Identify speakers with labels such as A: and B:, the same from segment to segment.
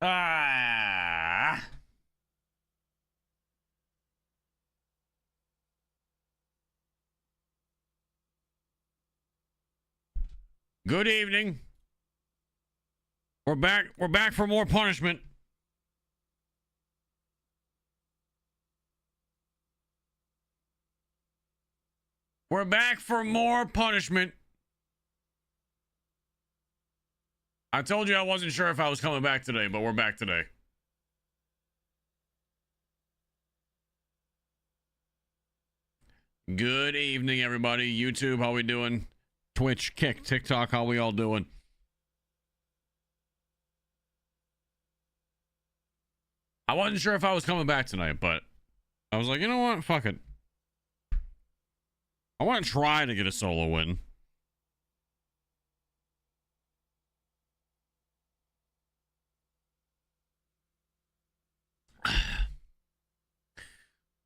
A: Ah. Good evening. We're back. We're back for more punishment. We're back for more punishment. I told you I wasn't sure if I was coming back today, but we're back today. Good evening, everybody. YouTube, how we doing? Twitch, Kick, TikTok, how we all doing? I wasn't sure if I was coming back tonight, but I was like, you know what? Fuck it. I want to try to get a solo win.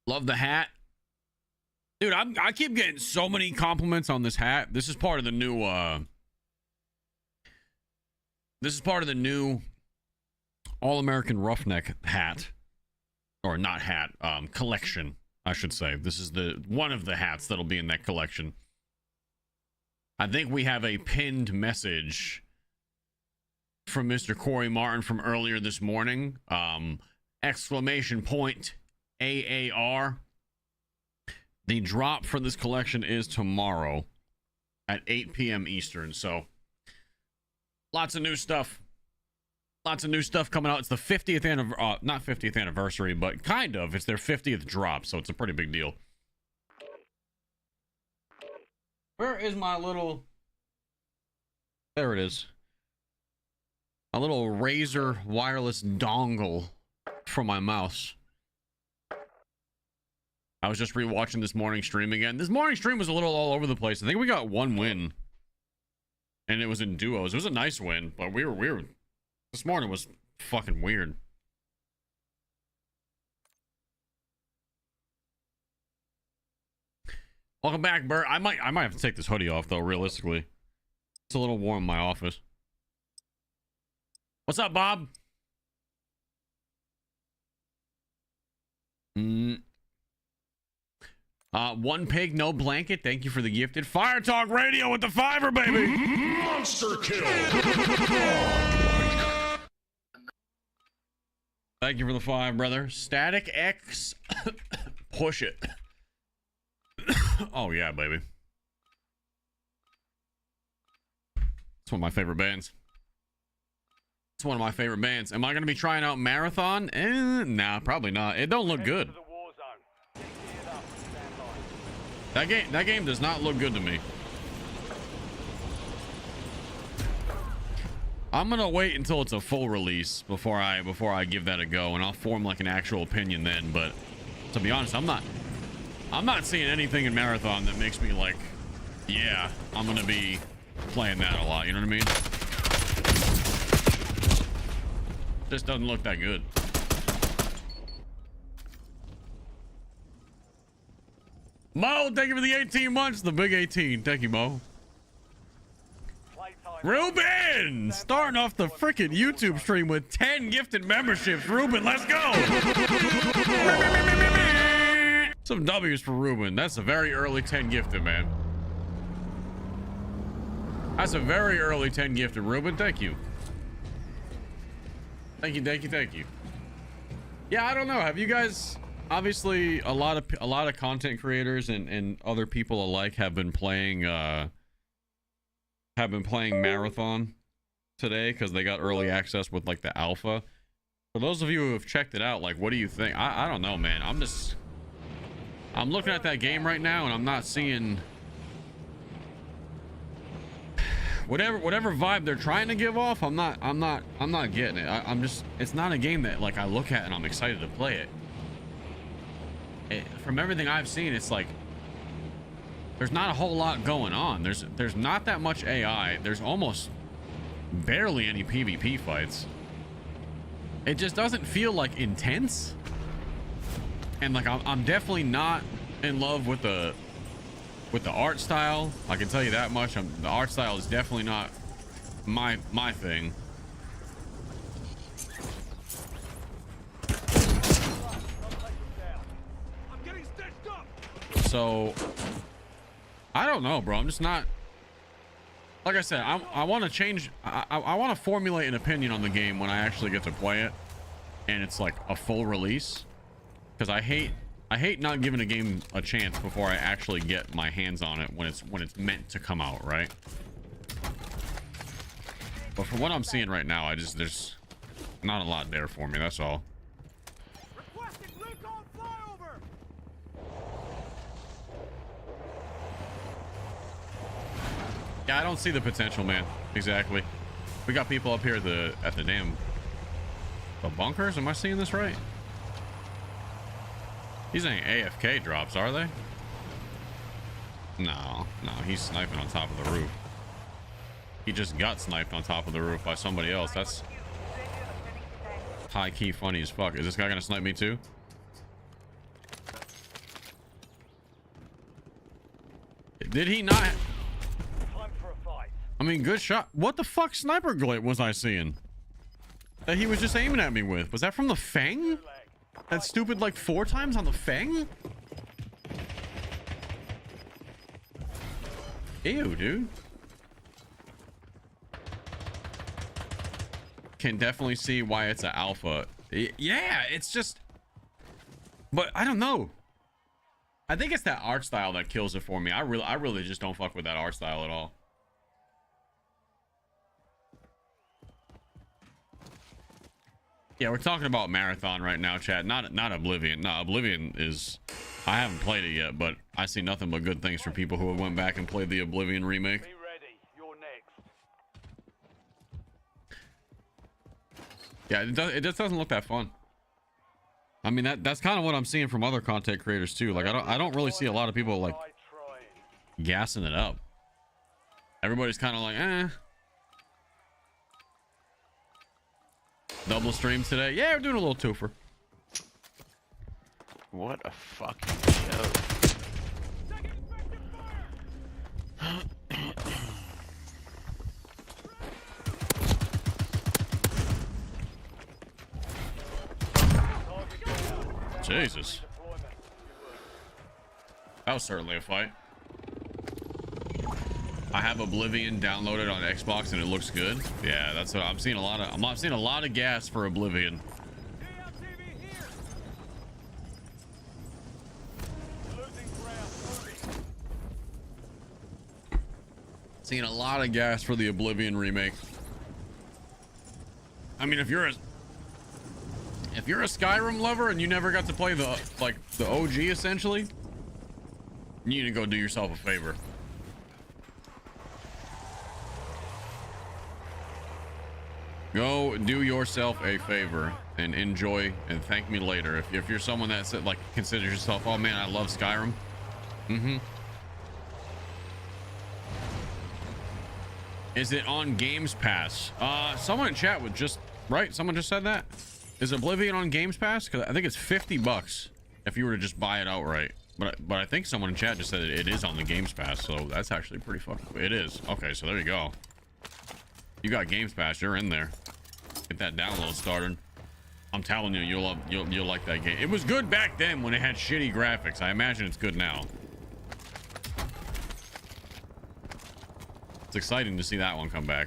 A: Love the hat. Dude, I keep getting so many compliments on this hat. This is part of the new All-American Roughneck hat. Or not hat, collection, I should say. This is one of the hats that'll be in that collection. I think we have a pinned message from Mr. Corey Martin from earlier this morning. Exclamation point AAR. The drop for this collection is tomorrow at 8 p.m. Eastern. So lots of new stuff. Lots of new stuff coming out. It's the 50th anniversary, not 50th anniversary, but kind of. It's their 50th drop, so it's a pretty big deal. Where is my little... There it is. A little Razer wireless dongle for my mouse. I was just rewatching this morning stream again. This morning stream was a little all over the place. I think we got one win. And it was in duos. It was a nice win, but we were this morning was fucking weird. Welcome back, Bert. I might have to take this hoodie off though, realistically. It's a little warm in my office. What's up, Bob? One pig, no blanket. Thank you for the gifted Fire Talk Radio with the $5, baby.
B: Monster kill.
A: Thank you for the $5, brother. Static X, push it. Oh yeah, baby. It's one of my favorite bands. It's one of my favorite bands. Am I going to be trying out Marathon? Nah, probably not. It don't look good. That game does not look good to me. I'm gonna wait until it's a full release before I give that a go, and I'll form like an actual opinion then. But to be honest, I'm not seeing anything in Marathon that makes me like, yeah, I'm gonna be playing that a lot. You know what I mean? Just doesn't look that good. Mo, thank you for the 18 months. The big 18. Thank you, Mo. Ruben! Starting off the freaking YouTube stream with 10 gifted memberships. Ruben, let's go! Some W's for Ruben. That's a very early 10 gifted, man. That's a very early 10 gifted, Ruben. Thank you. Thank you, thank you, thank you. Yeah, I don't know. Have you guys... Obviously, a lot of content creators and other people alike have been playing Marathon today because they got early access with like the alpha. For those of you who have checked it out, like, what do you think? I don't know, man. I'm looking at that game right now and I'm not seeing whatever vibe they're trying to give off. I'm not getting it. It's not a game that like I look at and I'm excited to play it. From everything I've seen, it's like there's not a whole lot going on. There's not that much AI. There's almost barely any PvP fights. It just doesn't feel like intense. And like I'm definitely not in love with the art style. I can tell you that much. The art style is definitely not my thing. So I don't know, bro. I'm just not, like I said, I want to change. I want to formulate an opinion on the game when I actually get to play it and it's like a full release, because I hate not giving a game a chance before I actually get my hands on it when it's meant to come out, right? But from what I'm seeing right now, there's not a lot there for me, that's all. Yeah, I don't see the potential, man. Exactly. We got people up here at the damn bunkers. Am I seeing this right? These ain't AFK drops, are they? No, he's sniping on top of the roof. He just got sniped on top of the roof by somebody else. That's high key funny as fuck. Is this guy gonna snipe me too? Did he not? I mean, good shot. What the fuck sniper glitch was I seeing that he was just aiming at me with? Was that from the Fang? That stupid, like 4 times on the Fang? Ew, dude. Can definitely see why it's an alpha. Yeah, it's just, but I don't know. I think it's that art style that kills it for me. I really just don't fuck with that art style at all. Yeah, we're talking about Marathon right now, chat. Not Oblivion. No, Oblivion is, I haven't played it yet, but I see nothing but good things from people who went back and played the Oblivion remake.
B: Be ready. You're next.
A: Yeah, it just doesn't look that fun. I mean, that's kind of what I'm seeing from other content creators too. Like I don't really see a lot of people like gassing it up. Everybody's kind of like, eh. Double streams today. Yeah, we're doing a little twofer.
C: What a fucking joke.
A: Jesus. That was certainly a fight. I have Oblivion downloaded on Xbox and it looks good. Yeah, that's what I'm seeing. I'm seeing a lot of gas for Oblivion. Seeing a lot of gas for the Oblivion remake. I mean, if you're a Skyrim lover and you never got to play the OG essentially, you need to go do yourself a favor. Go do yourself a favor and enjoy and thank me later. If you're someone that like considers yourself, oh man, I love Skyrim. Is it on Games Pass? Someone in chat would just, right? Someone just said that. Is Oblivion on Games Pass? Because I think it's $50 if you were to just buy it outright. But I think someone in chat just said it is on the Games Pass, so that's actually pretty fucking. It is. Okay, so there you go. You got Games Pass, you're in there. Get that download started. I'm telling you, you'll like that game. It was good back then when it had shitty graphics. I imagine it's good now. It's exciting to see that one come back.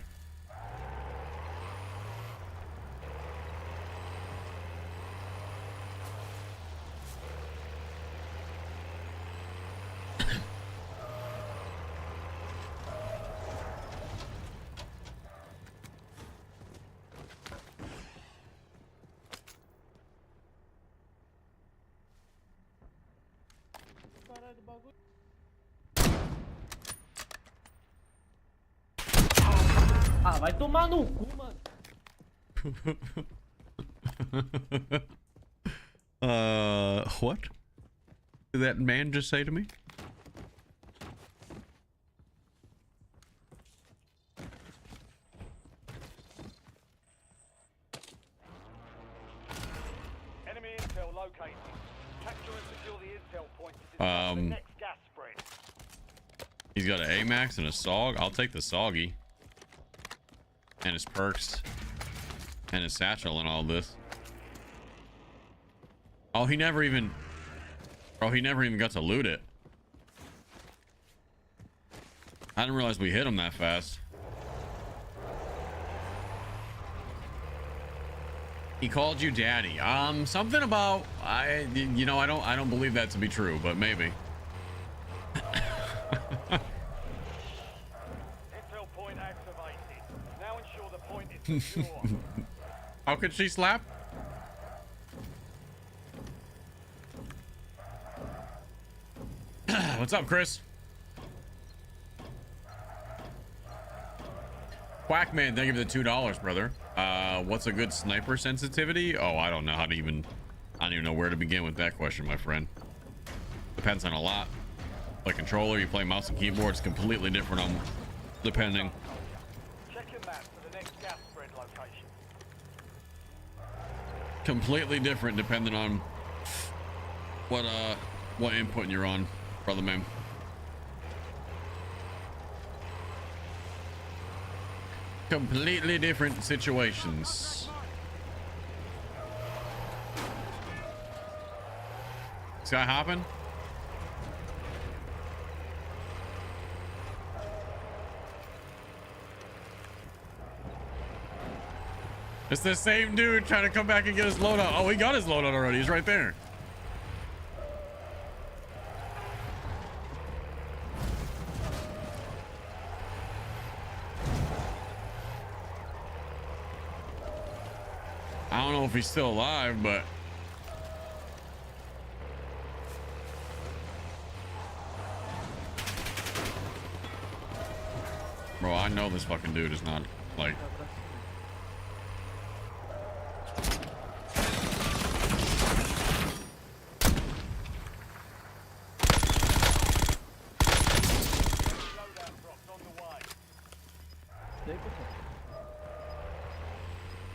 D: Ah, vai tomar no cu, mano.
A: What did that man just say to me?
B: Enemy intel located. Capture and secure the intel point to discover the next gas spread.
A: He's got an AMAX and a SOG. I'll take the SOGgy. And his perks. And his satchel and all this. Oh, he never even... Bro, he never even got to loot it. I didn't realize we hit him that fast. He called you daddy. Something about I don't believe that to be true, but maybe.
B: Intel point activated. Now ensure the point is secure.
A: How could she slap? What's up, Chris? Quackman, thank you for the $2, brother. What's a good sniper sensitivity? Oh, I don't know how to even, I don't even know where to begin with that question, my friend. Depends on a lot. Like controller, you play mouse and keyboard, it's completely different on depending.
B: Check your map for the next gas spread location.
A: Completely different depending on what input you're on, brother man. Completely different situations. This guy hopping? It's the same dude trying to come back and get his loadout. Oh, he got his loadout already. He's right there. I don't know if he's still alive, but bro, I know this fucking dude is not like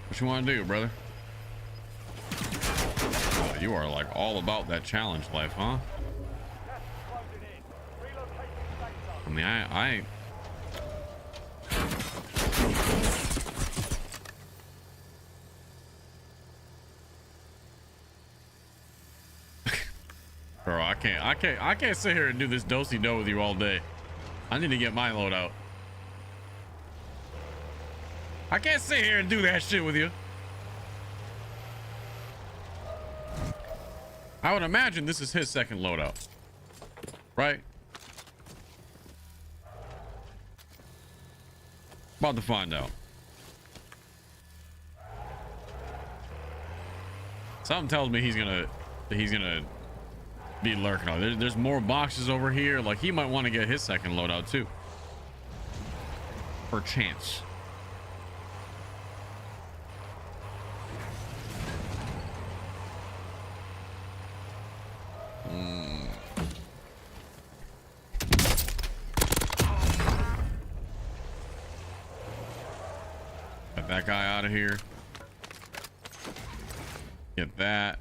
A: what you want to do, brother? Oh, you are like all about that challenge life, huh? I mean, I bro, I can't sit here and do this do-si-do with you all day. I need to get my load out. I can't sit here and do that shit with you. I would imagine this is his second loadout, right? About to find out. Something tells me he's gonna be lurking on. There's more boxes over here. Like he might want to get his second loadout too, per chance. Get that guy out of here. Get that.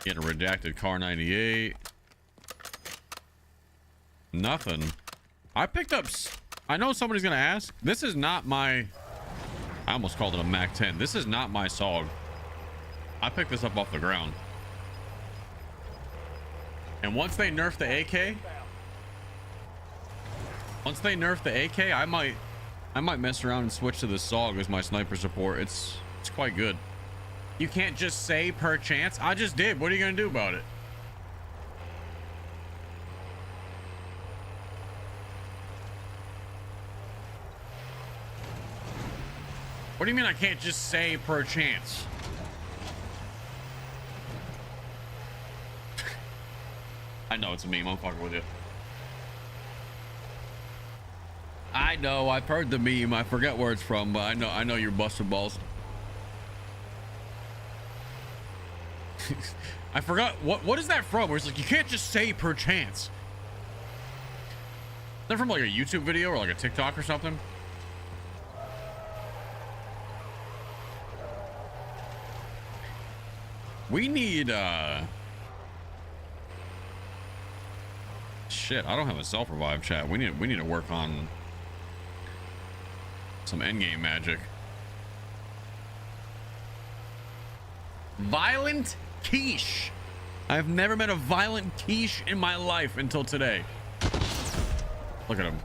A: Get a redacted car 98. Nothing. I picked up. I know somebody's gonna ask. This is not my. I almost called it a Mac 10. This is not my SOG. I picked this up off the ground. And once they nerf the AK, I might mess around and switch to the SOG as my sniper support. It's quite good. You can't just say per chance. I just did. What are you gonna do about it? What do you mean I can't just say per chance? I know it's a meme. I'm fucking with you. I know. I've heard the meme. I forget where it's from, but I know you're busting balls. I forgot what is that from? Where it's like you can't just say per chance. Is that from like a YouTube video or like a TikTok or something? We need shit, I don't have a self-revive chat. We need to work on some endgame magic. Violent quiche. I've never met a violent quiche in my life until today. Look at him.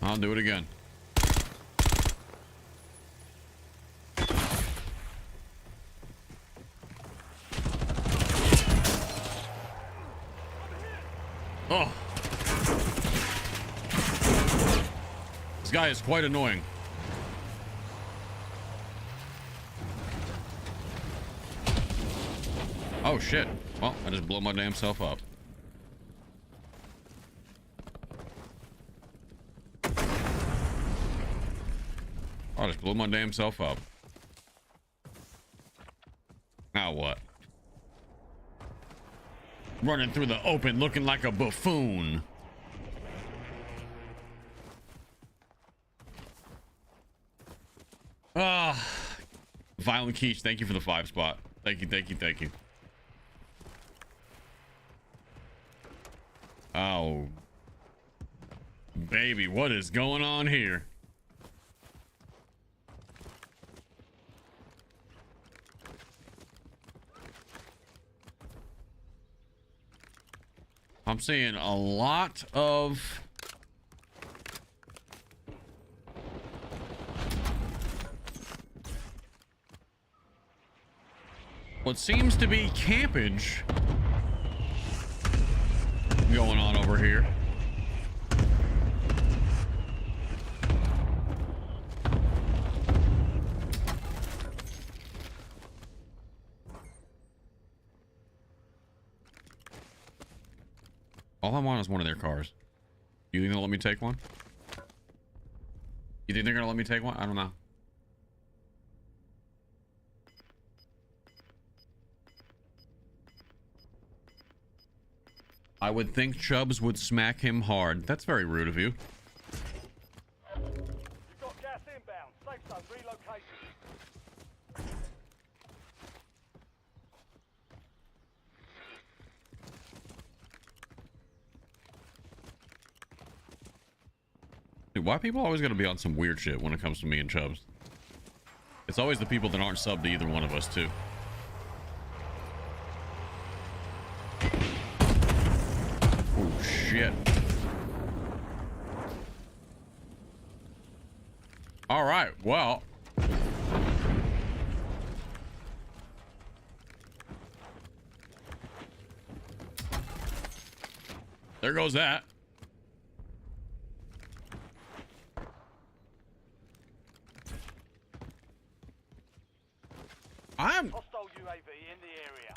A: I'll do it again. Oh. This guy is quite annoying. Oh shit. Well, I just blew my damn self up. I just blew my damn self up. Now what? Running through the open looking like a buffoon. Ah, Violent Quiche, thank you for the 5 spot. Thank you, thank you, thank you. Oh, baby, what is going on here? I'm seeing a lot of what seems to be campage going on over here. All I want is one of their cars. You think they'll let me take one? You think they're gonna let me take one? I don't know. I would think Chubbs would smack him hard. That's very rude of you.
B: You've got gas inbound. Safe zone relocated.
A: Dude, why people always gotta be on some weird shit when it comes to me and Chubbs? It's always the people that aren't subbed to either one of us, too. Oh, shit. All right, well. There goes that.
B: Hostile UAV in the area.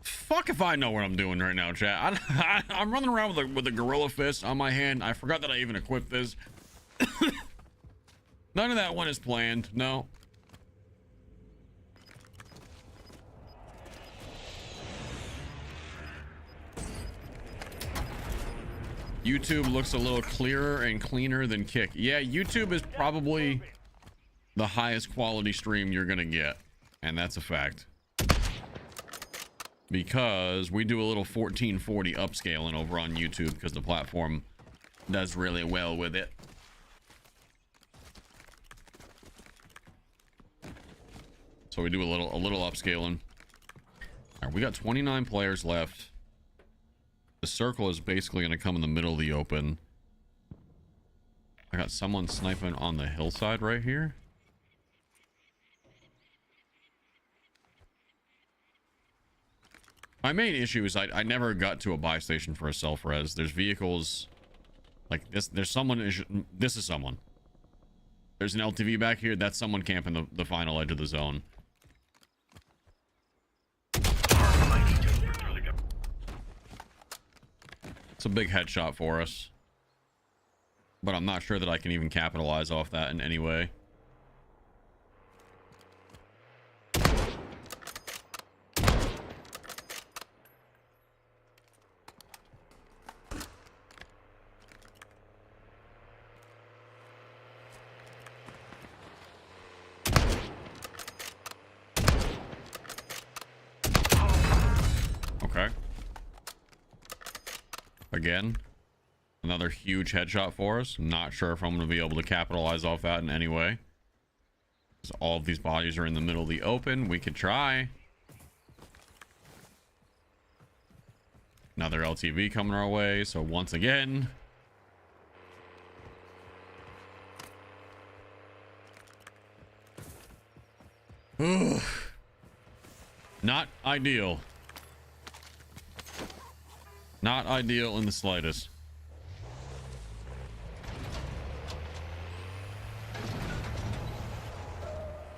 A: Fuck if I know what I'm doing right now, chat. I'm running around with a gorilla fist on my hand. I forgot that I even equipped this. None of that one is planned. No. YouTube looks a little clearer and cleaner than Kick. Yeah, YouTube is probably the highest quality stream you're gonna get, and that's a fact. Because we do a little 1440 upscaling over on YouTube because the platform does really well with it. So we do a little upscaling. All right, we got 29 players left. The circle is basically going to come in the middle of the open. I got someone sniping on the hillside right here. My main issue is I never got to a buy station for a self-res. There's vehicles like this. There's someone. This is someone. There's an LTV back here. That's someone camping the final edge of the zone. It's a big headshot for us. But I'm not sure that I can even capitalize off that in any way. Okay. Again, another huge headshot for us. Not sure if I'm going to be able to capitalize off that in any way. Because all of these bodies are in the middle of the open. We could try. Another LTV coming our way. So once again, Ugh. Not ideal. Not ideal in the slightest.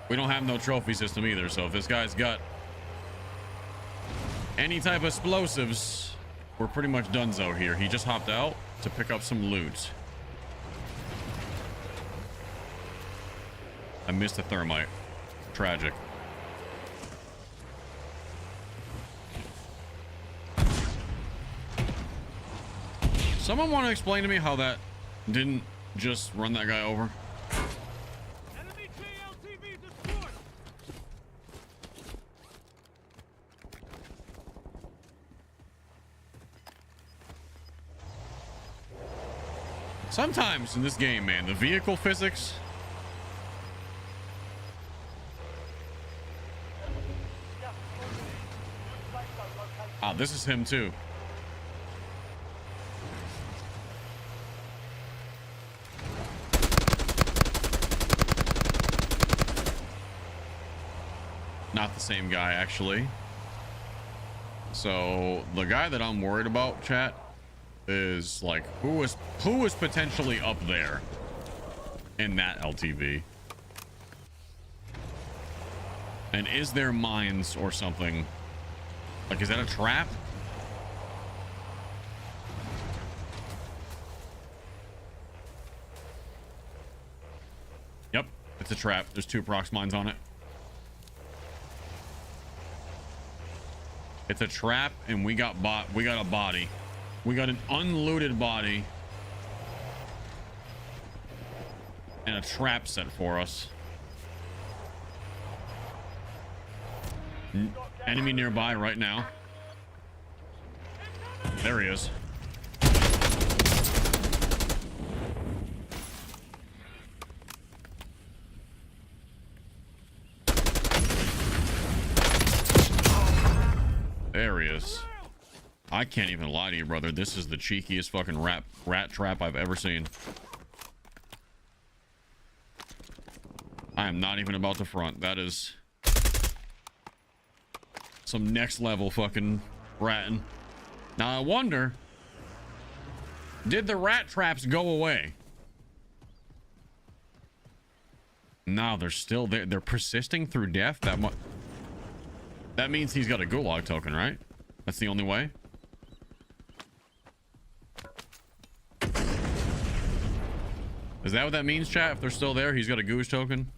A: We don't have no trophy system either, so if this guy's got any type of explosives, we're pretty much donezo here. He just hopped out to pick up some loot. I missed the thermite. Tragic. Someone want to explain to me how that didn't just run that guy over?
B: Enemy JLTV destroyed.
A: Sometimes in this game, man, the vehicle physics. Ah, this is him too. Not the same guy, actually. So the guy that I'm worried about, chat, is like who is potentially up there in that LTV, and is there mines or something? Like, is that a trap? Yep, it's a trap. There's 2 prox mines on it. It's a trap, and we got a body. We got an unlooted body and a trap set for us. Enemy nearby right now. There he is. There he is. I can't even lie to you, brother. This is the cheekiest fucking rat trap I've ever seen. I am not even about to front. That is some next level fucking ratting. Now I wonder, did the rat traps go away? No, they're still there. They're persisting through death. That means he's got a gulag token, right? That's the only way. Is that what that means, chat? If they're still there, he's got a goose token.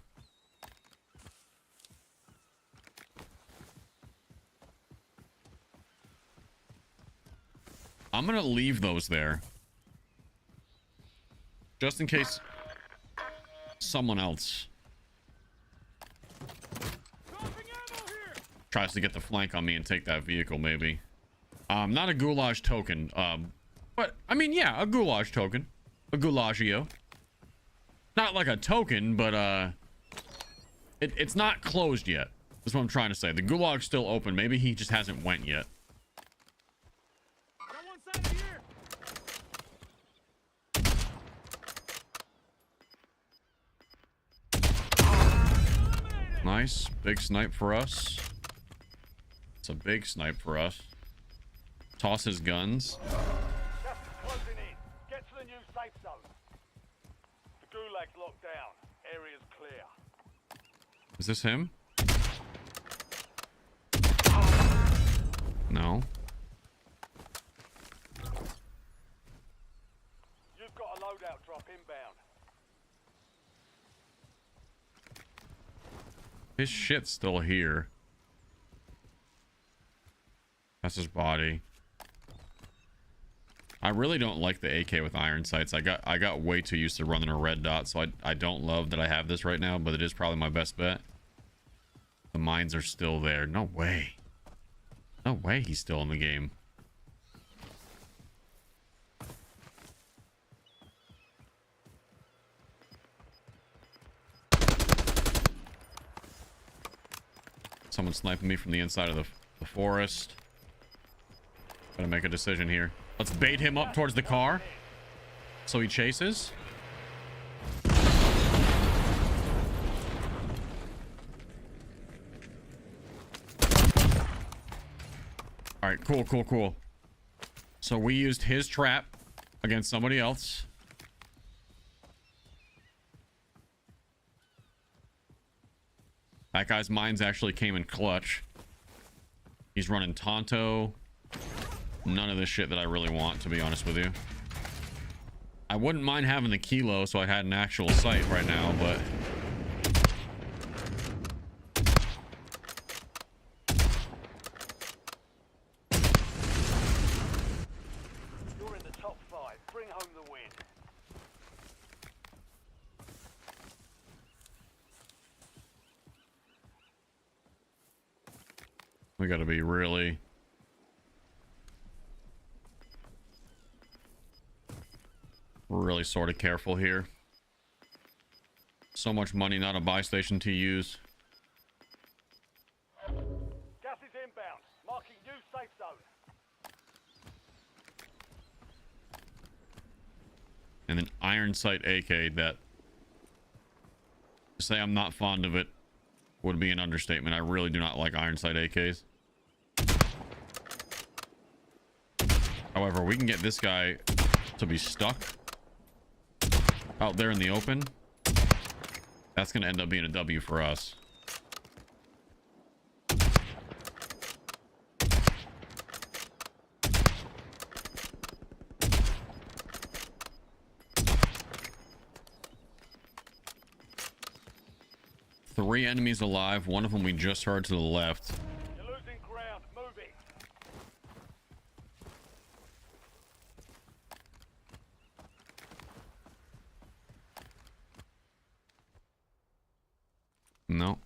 A: I'm gonna leave those there, just in case someone else tries to get the flank on me and take that vehicle, maybe. Not a goulash token, but I mean, yeah, a goulash token, a goulagio. Not like a token, but it's not closed yet. That's what I'm trying to say. The gulag's still open. Maybe he just hasn't went yet. Nice. Big snipe for us. It's a big snipe for us. Toss his guns.
B: Gas is closing in. Get to the new safe zone. The gulag's locked down. Area's clear.
A: Is this him? No.
B: You've got a loadout drop inbound.
A: His shit's still here. That's his body. I really don't like the AK with iron sights. I got way too used to running a red dot, so I don't love that I have this right now, but it is probably my best bet. The mines are still there. No way. No way he's still in the game. Someone sniping me from the inside of the forest. Gotta make a decision here. Let's bait him up towards the car so he chases. All right, cool, cool, cool. So we used his trap against somebody else. That guy's mines actually came in clutch. He's running Tonto. None of this shit that I really want, to be honest with you. I wouldn't mind having the kilo so I had an actual sight right now, but...
B: You're in the top 5. Bring home the win.
A: We gotta be really sort of careful here. So much money, not a buy station to use.
B: Gas is inbound. Marking new safe zone.
A: And then iron sight AK, that to say I'm not fond of it would be an understatement. I really do not like iron sight AKs. However, we can get this guy to be stuck out there in the open. That's going to end up being a W for us. Three enemies alive. One of them we just heard to the left.
B: You're losing ground. Move it.
A: No.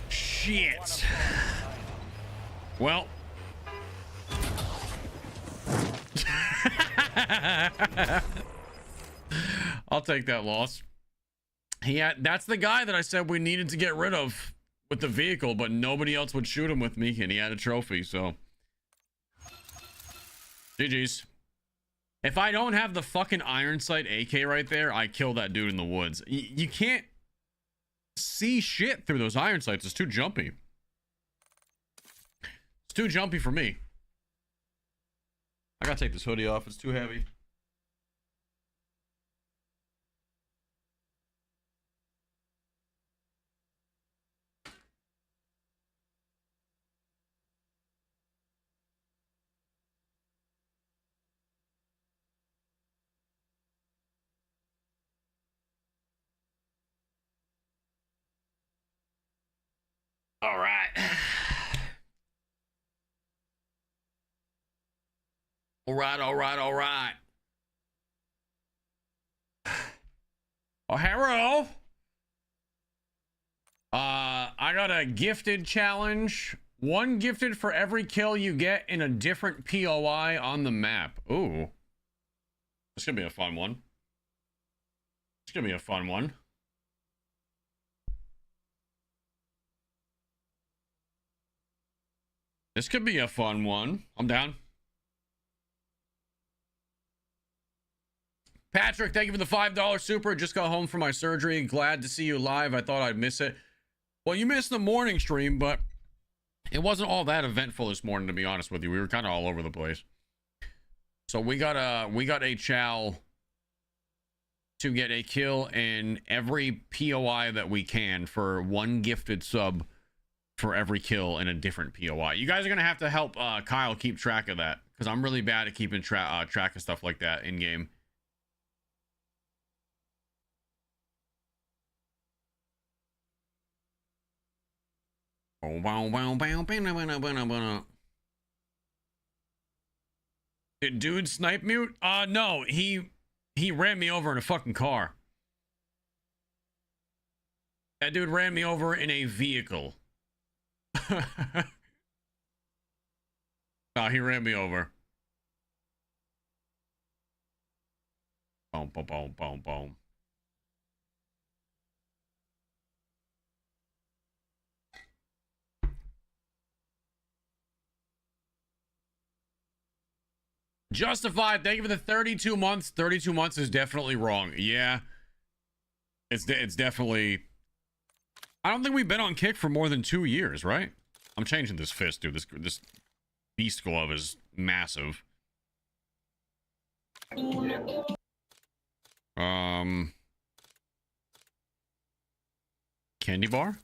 A: Shit. Well. I'll take that loss. That's the guy that I said we needed to get rid of with the vehicle, but nobody else would shoot him with me, and he had a trophy, so. GG's. If I don't have the fucking iron sight AK right there, I kill that dude in the woods. You can't see shit through those iron sights. It's too jumpy. It's too jumpy for me. I gotta take this hoodie off. It's too heavy. All right. All right, all right, all right. Oh, hello. I got a gifted challenge. One gifted for every kill you get in a different POI on the map. Ooh. This could be a fun one. It's gonna be a fun one. This could be a fun one. I'm down. Patrick, thank you for the $5 super. Just got home from my surgery. Glad to see you live. I thought I'd miss it. Well, you missed the morning stream, but it wasn't all that eventful this morning, to be honest with you. We were kind of all over the place. So we got a chow to get a kill in every POI that we can for one gifted sub for every kill in a different POI. You guys are gonna have to help Kyle keep track of that, because I'm really bad at keeping track of stuff like that in game. Did dude snipe mute? No, he ran me over in a fucking car. That dude ran me over in a vehicle. No, he ran me over. Boom, boom, boom, boom, boom. Justified. Thank you for the 32 months. 32 months is definitely wrong. Yeah. It's definitely... I don't think we've been on Kick for more than 2 years, right? I'm changing this fist, dude. This beast glove is massive. Candy bar?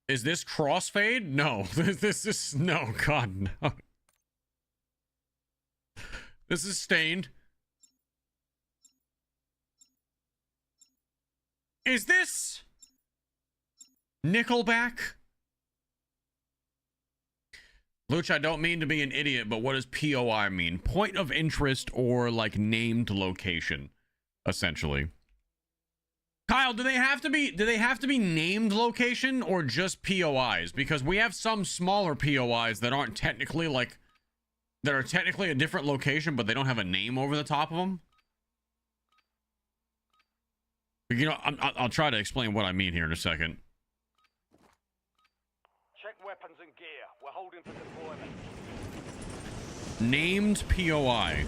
A: Is this crossfade? No. This is... No, God, no. This is stained. Is this... Nickelback? Loochy, I don't mean to be an idiot, but what does POI mean? Point of interest or, like, named location, essentially. Kyle, do they have to be named location or just POIs? Because we have some smaller POIs that aren't technically like that are technically a different location, but they don't have a name over the top of them. You know, I'll try to explain what I mean here in a second.
B: Check weapons and gear. We're holding for deployment.
A: Named POI.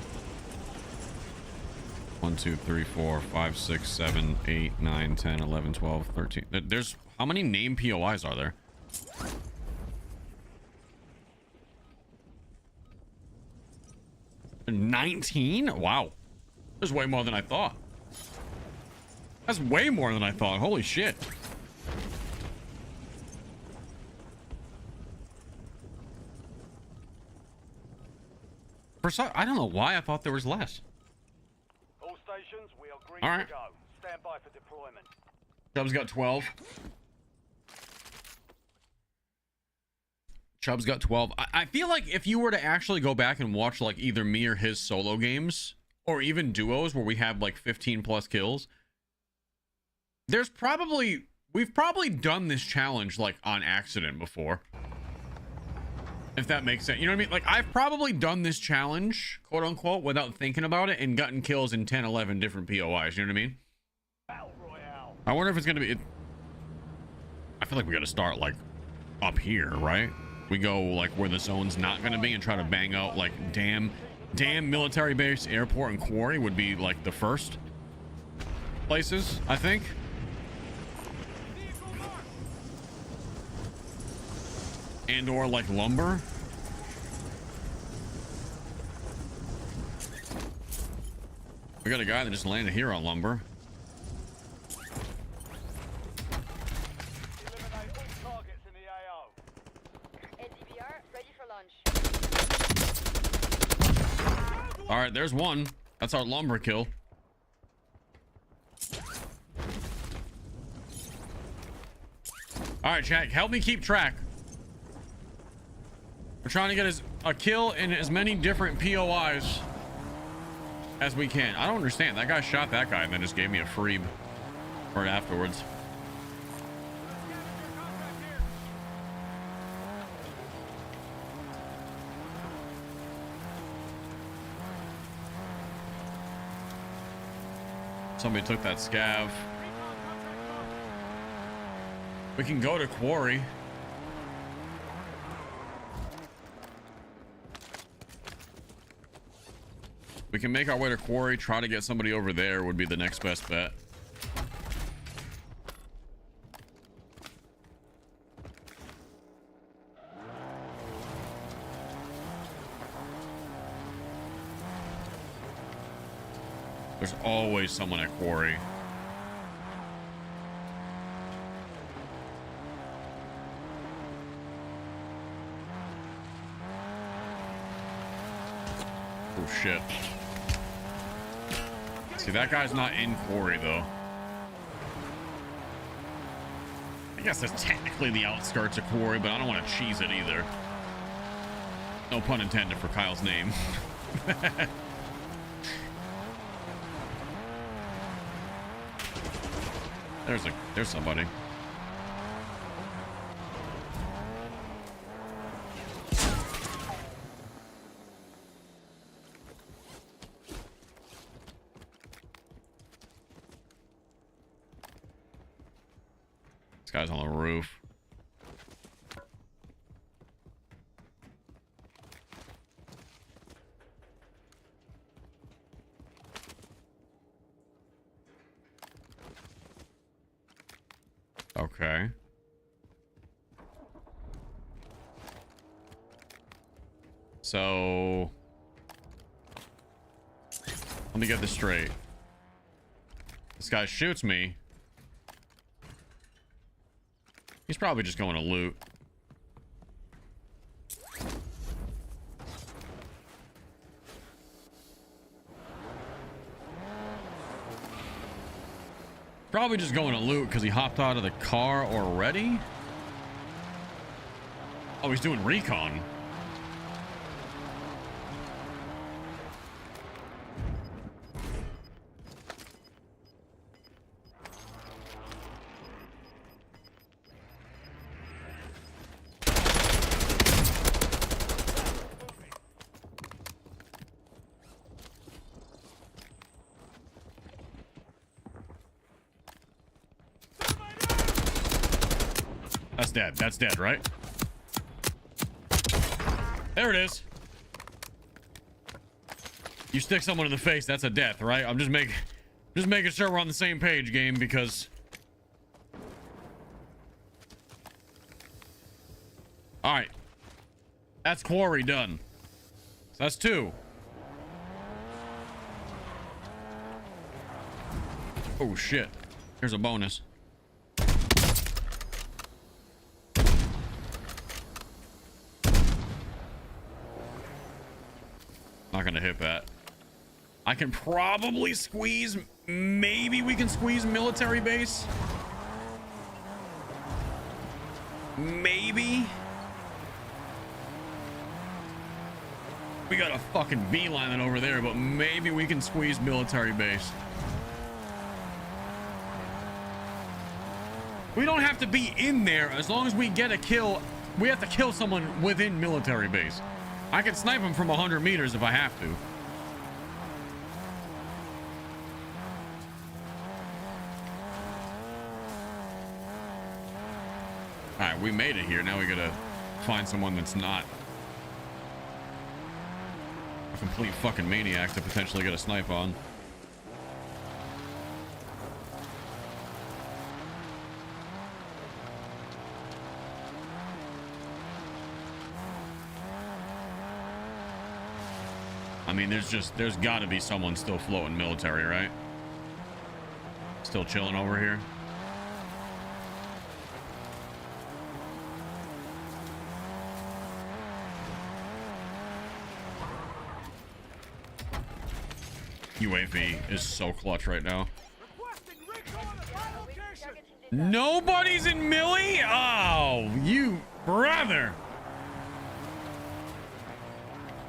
A: 1, 2, 3, 4, 5, 6, 7, 8, 9, 10, 11, 12, 13. There's how many named POIs are there? $19? Wow. There's way more than I thought. That's way more than I thought. Holy shit. For some, I don't know why I thought there was less.
B: All stations, we are green
A: All right.
B: to go. Stand by for deployment.
A: Chubb's got 12. Chubb's got 12. I feel like if you were to actually go back and watch like either me or his solo games or even duos where we have like 15 plus kills, we've probably done this challenge like on accident before. If that makes sense. You know what I mean? Like I've probably done this challenge, quote unquote, without thinking about it and gotten kills in 10, 11 different POIs. You know what I mean?
B: Battle Royale.
A: I wonder if it's going to be... I feel like we got to start like up here, right? We go like where the zone's not going to be and try to bang out like damn military base, airport, and quarry would be like the first places, I think. And or like lumber. We got a guy that just landed here on lumber.
B: Eliminate all targets in the AO.
E: NDVR, ready for launch.
A: All right, there's one. That's our lumber kill. All right, Jack, help me keep track. We're trying to get a kill in as many different POIs as we can. I don't understand. That guy shot that guy and then just gave me a free right afterwards. Somebody took that scav. We can go to quarry. We can make our way to quarry, try to get somebody over there would be the next best bet. There's always someone at quarry. Oh shit. See, that guy's not in quarry though. I guess that's technically the outskirts of quarry, but I don't want to cheese it either. No pun intended for Kyle's name. There's somebody. This guy's on the roof. Okay. So let me get this straight. This guy shoots me. He's probably just going to loot. Probably just going to loot because he hopped out of the car already. Oh, he's doing recon. That's dead. That's dead, right? There it is. You stick someone in the face, that's a death, right? I'm just making sure we're on the same page, game, because all right. That's quarry done. So that's 2. Oh shit. Here's a bonus. Not gonna hit that. I can probably squeeze. Maybe we can squeeze military base. Maybe. We got a fucking beeline it over there, but maybe we can squeeze military base. We don't have to be in there as long as we get a kill. We have to kill someone within military base. I can snipe him from 100 meters if I have to. All right, we made it here. Now we gotta find someone that's not a complete fucking maniac to potentially get a snipe on. I mean, there's got to be someone still floating military, right? Still chilling over here. UAV is so clutch right now. Nobody's in Millie? Oh, you brother.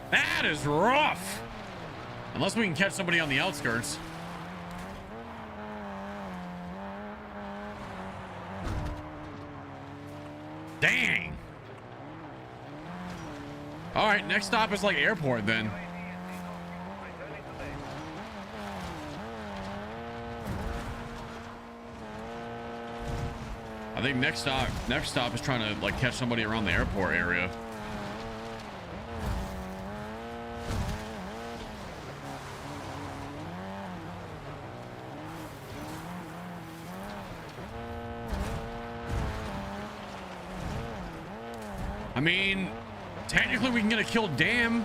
A: That is rough. Unless we can catch somebody on the outskirts. Dang. All right, next stop is like airport then. I think next stop is trying to like catch somebody around the airport area. I mean, technically we can get a kill dam.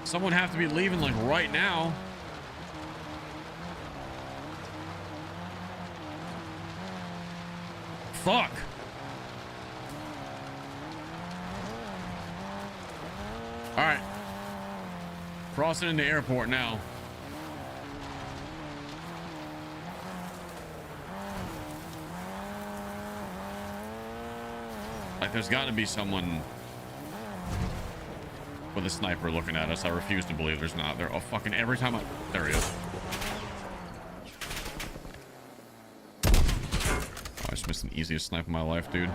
A: Someone have to be leaving like right now. Fuck. All right. Crossing into airport now. Like, there's got to be someone with a sniper looking at us. I refuse to believe there's not. There. Oh, fucking every time I... There he is. Oh, I just missed the easiest snipe of my life, dude.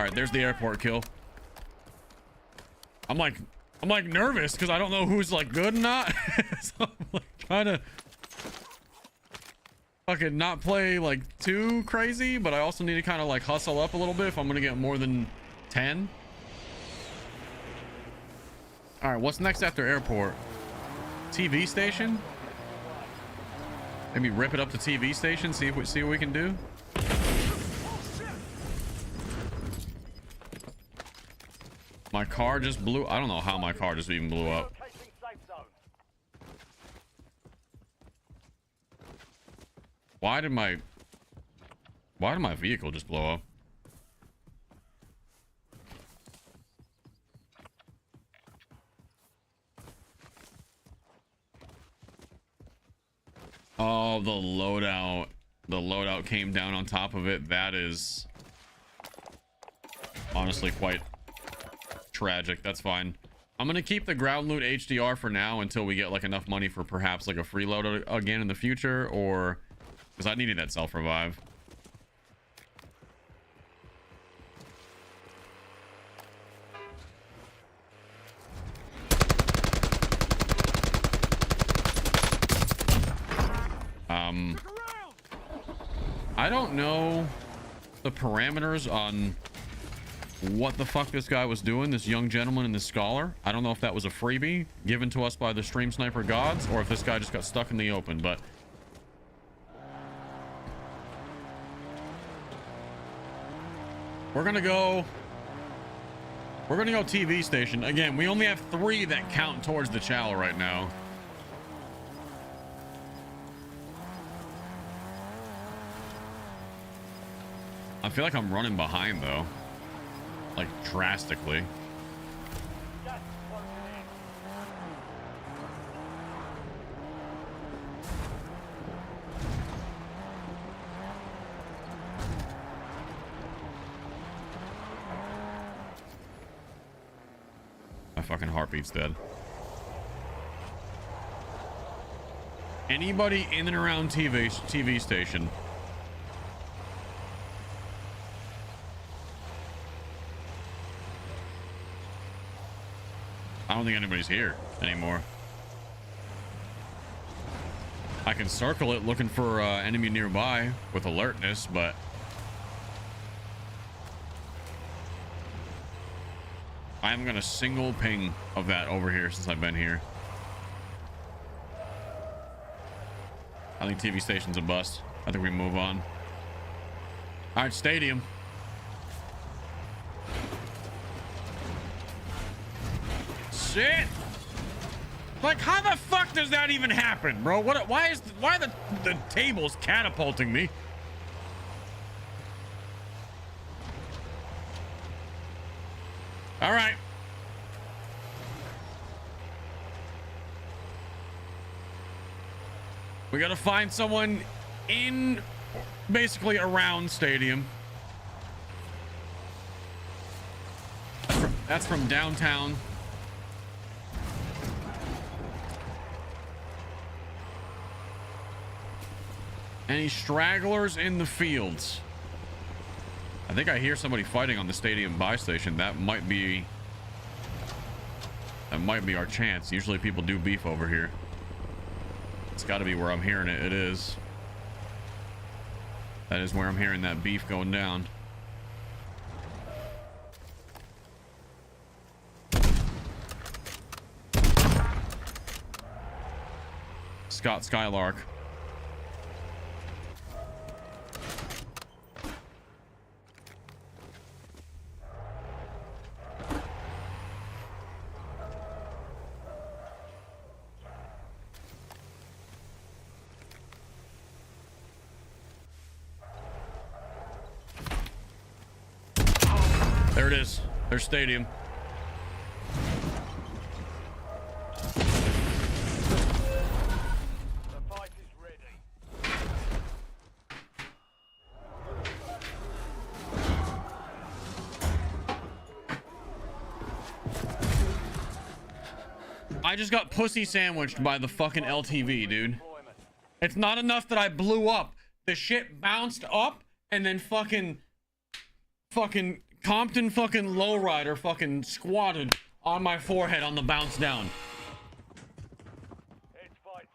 A: right, there's the airport kill. I'm like nervous because I don't know who's like good and not. So I'm like trying to fucking not play like too crazy, but I also need to kind of like hustle up a little bit if I'm gonna get more than 10. All right, what's next after airport? TV station? Maybe rip it up to TV station, see what we can do. My car just blew. I don't know how my car just even blew up.
B: Locating safe zone.
A: Why did my vehicle just blow up? Oh, the loadout. The loadout came down on top of it. That is honestly quite tragic. That's fine. I'm gonna keep the ground loot HDR for now until we get like enough money for perhaps like a free loadout again in the future, or because I needed that self revive. I don't know the parameters on what the fuck this guy was doing, this young gentleman and this scholar. I don't know if that was a freebie given to us by the stream sniper gods, or if this guy just got stuck in the open, but we're gonna go TV station. Again, we only have 3 that count towards the chow right now. I feel like I'm running behind though, like drastically.
B: Gas is closing in.
A: My fucking heartbeat's dead. Anybody in and around TV station? I don't think anybody's here anymore. I can circle it looking for enemy nearby with alertness, but I'm gonna single ping of that over here since I've been here. I think TV station's a bust. I think we move on. All right, stadium. Shit! Like, how the fuck does that even happen, bro? Why are the tables catapulting me? All right. We gotta find someone in, basically around stadium. That's from downtown. Any stragglers in the fields? I think I hear somebody fighting on the stadium buy station. That might be our chance. Usually people do beef over here. It's got to be where I'm hearing it. It is. That is where I'm hearing that beef going down. Scott Skylark. There it is. Their stadium.
B: The fight is ready.
A: I just got pussy sandwiched by the fucking LTV, dude. It's not enough that I blew up. The shit bounced up and then fucking Compton fucking lowrider fucking squatted on my forehead on the bounce down.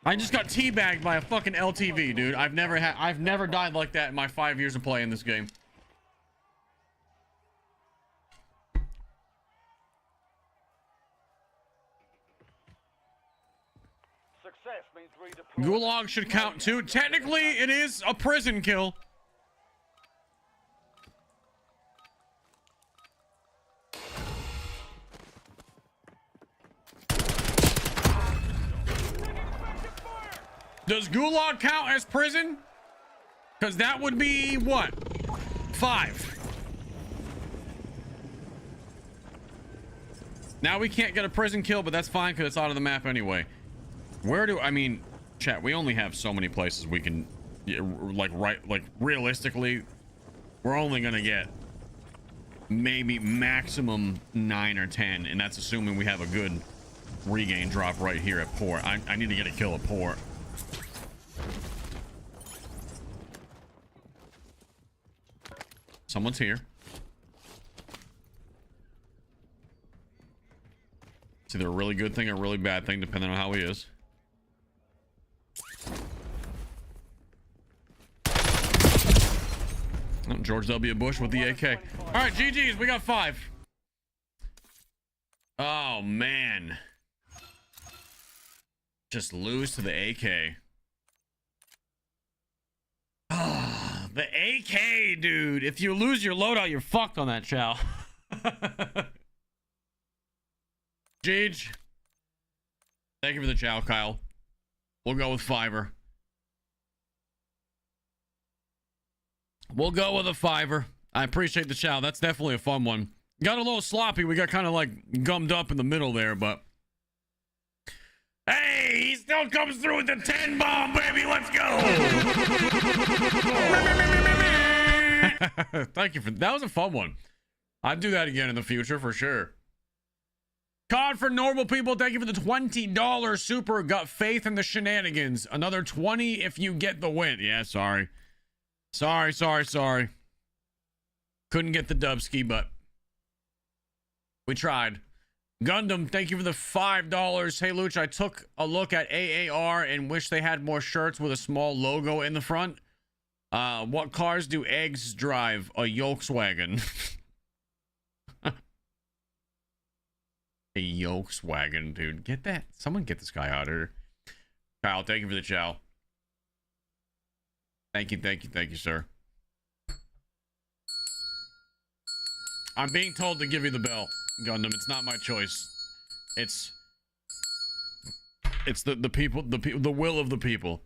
A: I just got teabagged by a fucking LTV, dude. I've never died like that in my 5 years of playing this game.
B: Success means redeployment.
A: Gulag should count too. Technically, it is a prison kill. Does Gulag count as prison? Because that would be what? 5. Now we can't get a prison kill, but that's fine because it's out of the map anyway. Where do I mean, chat? We only have so many places we can, like realistically, we're only gonna get maybe maximum 9 or 10, and that's assuming we have a good regain drop right here at port. I need to get a kill at port. Someone's here. It's either a really good thing or a really bad thing, depending on how he is. Oh, George W. Bush with the AK. All right, GG's. We got 5. Oh, man. Just lose to the AK. Ah, the AK, dude. If you lose your loadout, you're fucked on that, chow. Jeej. Thank you for the chow, Kyle. We'll go with Fiverr. We'll go with a 5er. I appreciate the chow. That's definitely a fun one. Got a little sloppy. We got kind of like gummed up in the middle there, but hey, he still comes through with the 10 bomb, baby. Let's go. Thank you for that. Was a fun one. I'd do that again in the future for sure. COD for normal people. Thank you for the $20 super. Got faith in the shenanigans. Another 20 if you get the win. Yeah, sorry. Sorry. Couldn't get the dubski, but we tried. Gundam, thank you for the $5. Hey, Loochy, I took a look at AAR and wish they had more shirts with a small logo in the front. What cars do eggs drive? A Volkswagen. A Volkswagen, dude. Get that. Someone get this guy out of here. Kyle, thank you for the chow. Thank you, sir. I'm being told to give you the bell, Gundam. It's not my choice. It's the people, the will of the people.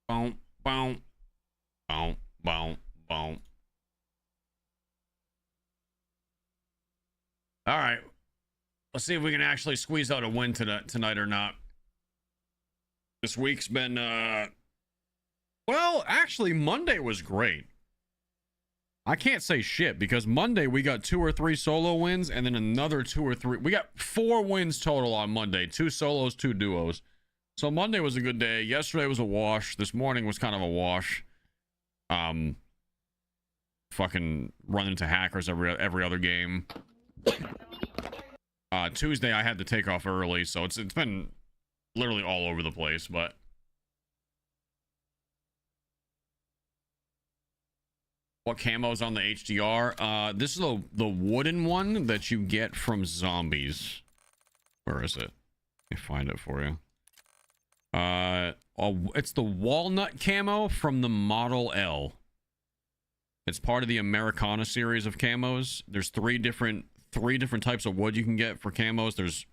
A: Boom, boom, boom, boom, boom. All right, let's see if we can actually squeeze out a win tonight or not. This week's been well, actually Monday was great. I can't say shit because Monday we got 2 or 3 solo wins and then another 2 or 3. We got 4 wins total on Monday. 2 solos, 2 duos. So Monday was a good day. Yesterday was a wash. This morning was kind of a wash. Fucking run into hackers every other game. Tuesday I had to take off early, so it's been literally all over the place, but what camo's on the HDR? This is the wooden one that you get from zombies. Where is it? Let me find it for you. It's the walnut camo from the Model L. It's part of the Americana series of camos. There's three different types of wood you can get for camos. There's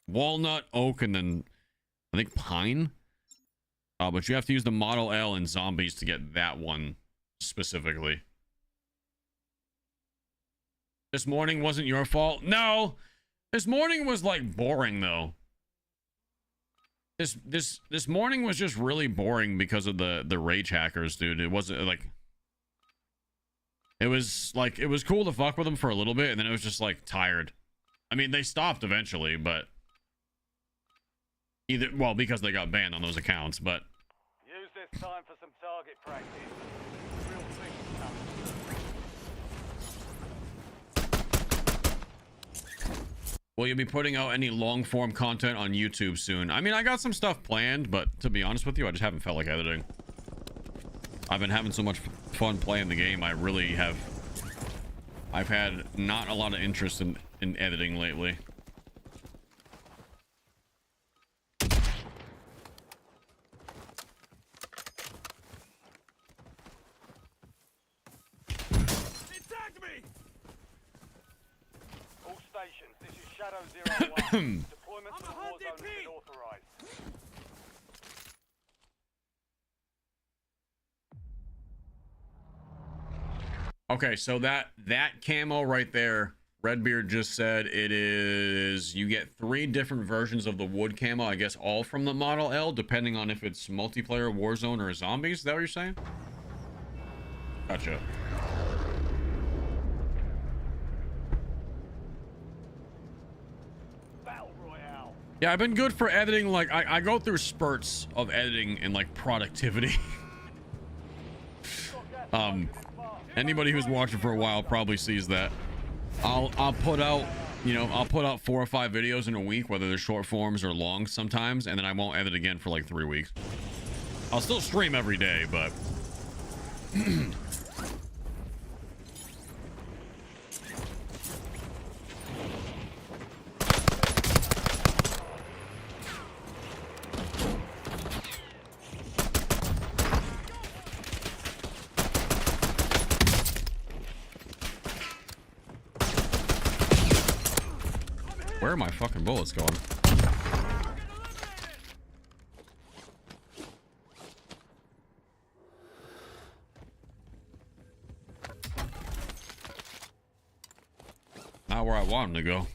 A: walnut, oak, and then I think pine. But you have to use the Model L in zombies to get that one specifically. This morning wasn't your fault. No, this morning was like boring though. This morning was just really boring because of the rage hackers, dude. It wasn't like it was cool to fuck with them for a little bit, and then it was just like tired. I mean, they stopped eventually, but either, well, because they got banned on those accounts, but
B: Use this time for some target practice. Real things coming.
A: will you be putting out any long form content on YouTube soon? I mean, I got some stuff planned, but to be honest with you, I just haven't felt like editing. I've been having so much fun playing the game. I've had not a lot of interest in editing lately.
B: All stations, this is Shadow 01. Deployment to the Warzone has been authorized.
A: Okay, so that camo right there, Redbeard just said it is, you get 3 different versions of the wood camo, I guess all from the Model L, depending on if it's multiplayer, Warzone, or zombies. Is that what you're saying? Gotcha.
B: Battle Royale.
A: Yeah, I've been good for editing. Like, I go through spurts of editing and like productivity. Anybody who's watching for a while probably sees that. I'll put out, you know, I'll put out 4 or 5 videos in a week, whether they're short forms or long sometimes, and then I won't edit again for like 3 weeks. I'll still stream every day, but where are my fucking bullets going? Not where I want them to go.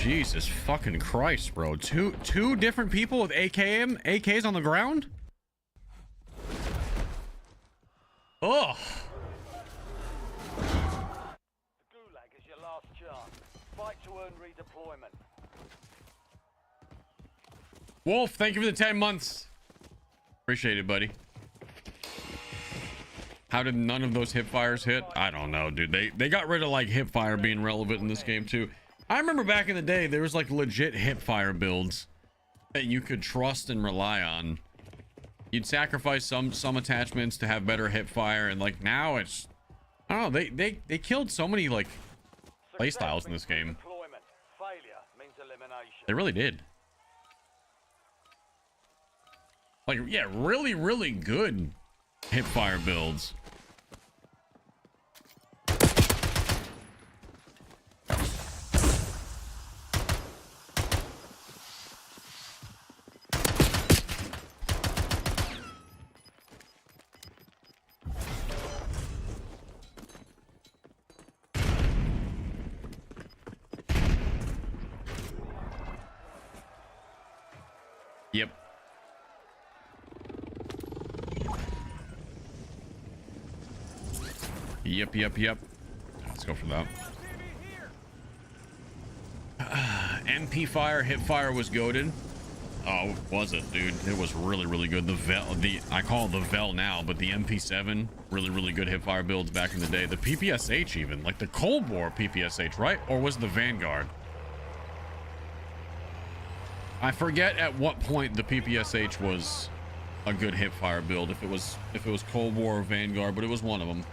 A: Jesus fucking Christ, bro. Two different people with AKs on the ground? Ugh.
B: The Gulag is your last chance. Fight to earn redeployment.
A: Wolf, thank you for the 10 months. Appreciate it, buddy. How did none of those hip fires hit? I don't know, dude. They got rid of like hip fire being relevant in this game too. I remember back in the day, there was like legit hip fire builds that you could trust and rely on. You'd sacrifice some attachments to have better hip fire, and like now it's, I don't know, they killed so many like playstyles in this game.
B: Failure means elimination.
A: They really did. Like, yeah, really, really good hip fire builds. Yep. Yep. Let's go for that. MP fire, hip fire was goated. Oh, was it, dude? It was really good. I call it the Vel now, but the MP7, really good hip fire builds back in the day. The PPSH even, like the Cold War PPSH, right? Or was it the Vanguard? I forget at what point the PPSH was a good hip fire build, if it was Cold War or Vanguard, but it was one of them.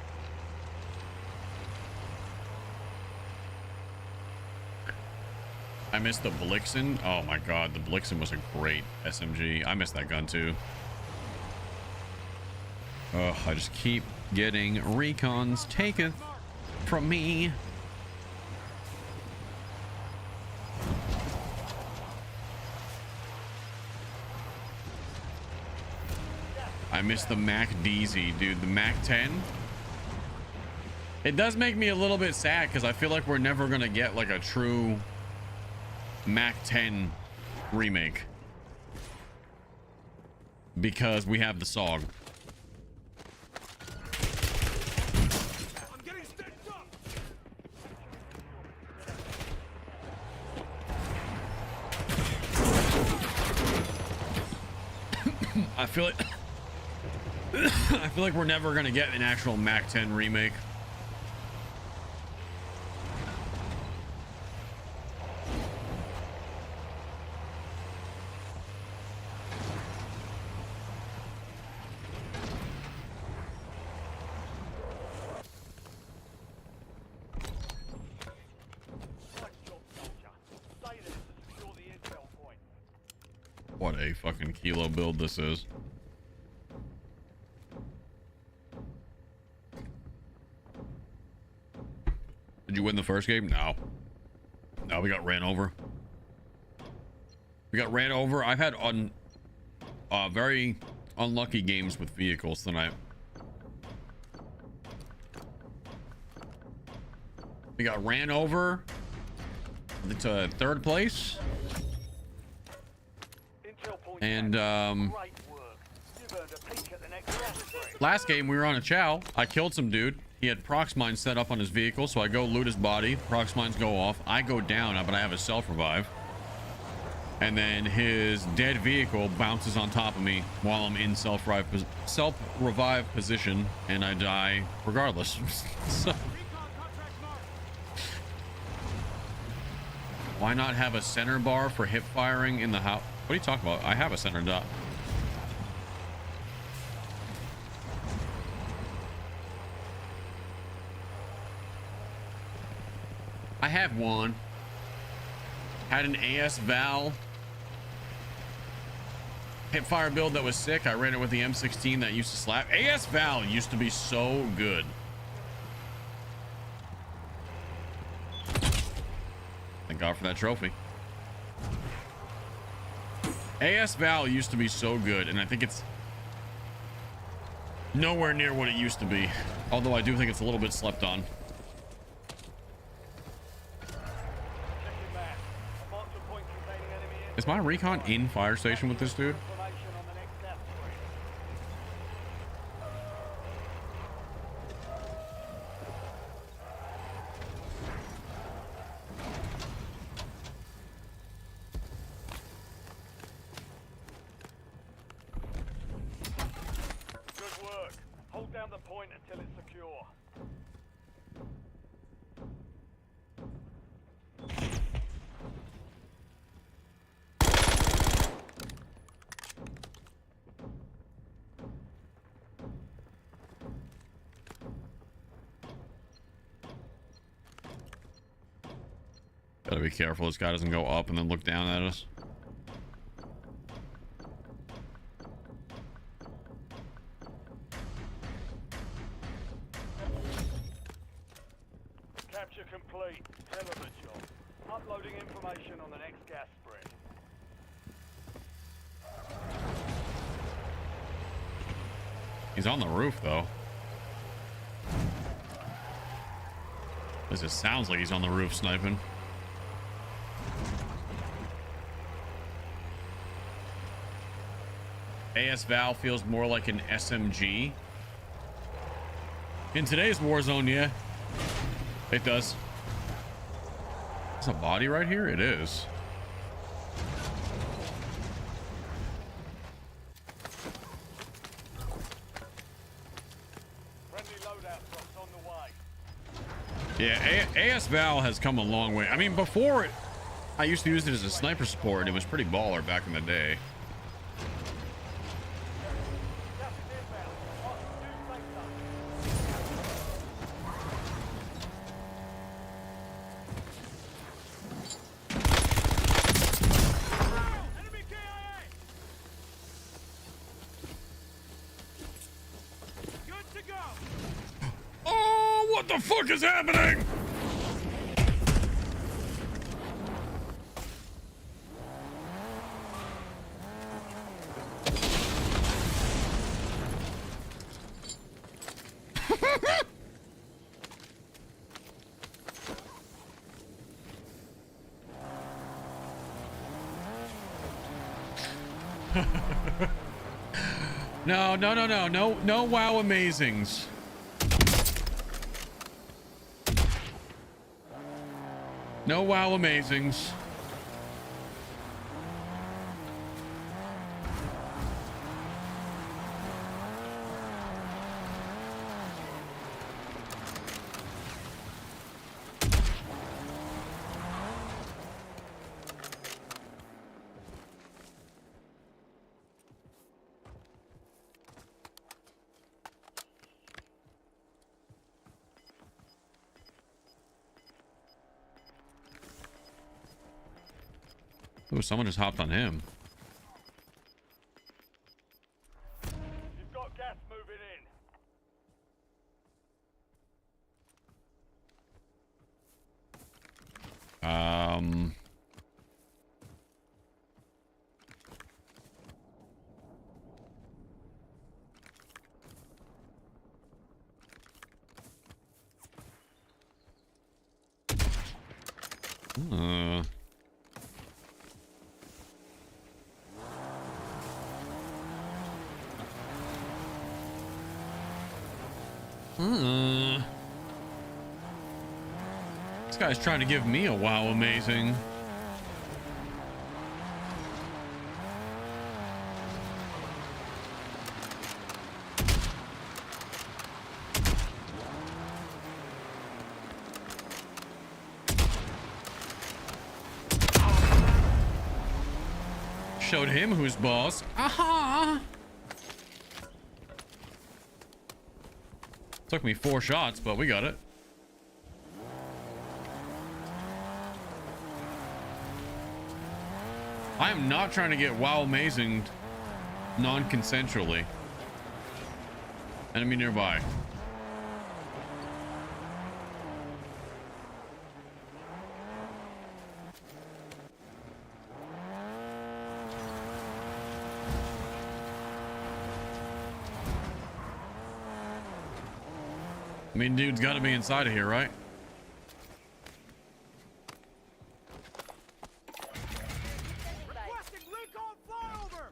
A: I missed the Blixen. Oh my god, the Blixen was a great SMG. I missed that gun too. Oh, I just keep getting recons taken from me. I missed the Mac DZ, dude. The Mac 10. It does make me a little bit sad because I feel like we're never gonna get like a true Mac 10 remake because we have the SOG. I feel like I feel like we're never gonna get an actual Mac 10 remake. What a fucking kilo build this is. Did you win the first game? No. No, we got ran over. We got ran over. I've had very unlucky games with vehicles tonight. We got ran over to third place. And last game we were on a chow. I killed some dude. He had prox mines set up on his vehicle, so I go loot his body. Prox mines go off. I go down, but I have a self revive. And then his dead vehicle bounces on top of me while I'm in self revive position, and I die regardless. So, why not have a center bar for hip firing in the house? What are you talking about? I have a center dot. I have one. Had an AS Val hipfire build that was sick. I ran it with the M16 that used to slap. AS Val used to be so good. Thank God for that trophy. AS Val used to be so good, and I think it's nowhere near what it used to be. Although I do think it's a little bit slept on. Is my recon in fire station with this dude?
B: Good work. Hold down the point until it's secure.
A: Gotta be careful this guy doesn't go up and then look down at us.
B: Capture complete. Hell of a job. Uploading information on the next gas spread.
A: He's on the roof though. This just sounds like he's on the roof sniping. AS Val feels more like an SMG. In today's Warzone, yeah. It does. There's a body right here? It is.
B: Friendly loadout drops on the way.
A: Yeah, AS Val has come a long way. I mean, before I used to use it as a sniper support, and it was pretty baller back in the day. Oh, what the fuck is happening? No, no, no, no, no, no wow amazings. No wow amazings. Oh, someone just hopped on him.
B: You've got gas moving in.
A: Uh, This guy's trying to give me a wow amazing. Showed him who's boss. Aha! Took me 4 shots, but we got it. I am not trying to get wow amazing non-consensually. Enemy nearby. I mean, dude's got to be inside of here, right?
B: Requesting recon flyover!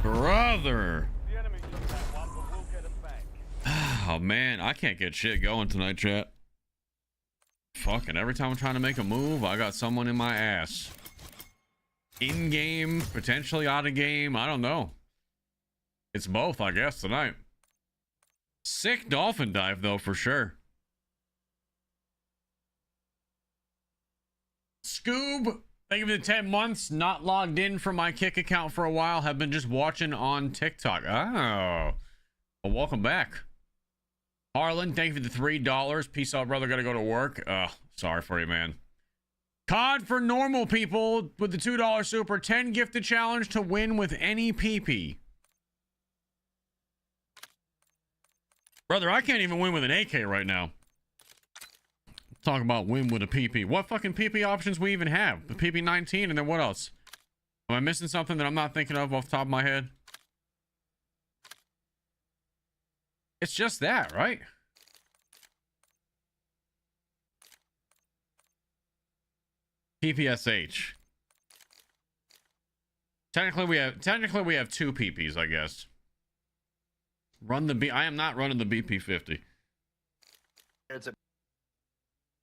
A: Brother.
B: The enemy took that one, but we'll get them back.
A: Oh man, I can't get shit going tonight, chat. Fucking every time I'm trying to make a move, I got someone in my ass. In game, potentially out of game, I don't know. It's both, I guess, tonight. Sick dolphin dive though, for sure. Scoob, thank you for the 10 months. Not logged in from my Kick account for a while. Have been just watching on TikTok. Oh, well, welcome back. Harlan, thank you for the $3. Peace out, brother. Gotta go to work. Sorry for you, man. COD for normal people with the $2 super. 10 gifted challenge to win with any PP. Brother, I can't even win with an AK right now. Talking about win with a PP. What fucking PP options we even have? The PP-19 and then what else? Am I missing something that I'm not thinking of off the top of my head? It's just that, right? PPSH. Technically we have 2 PPs, I guess. Run the I am not running the BP50.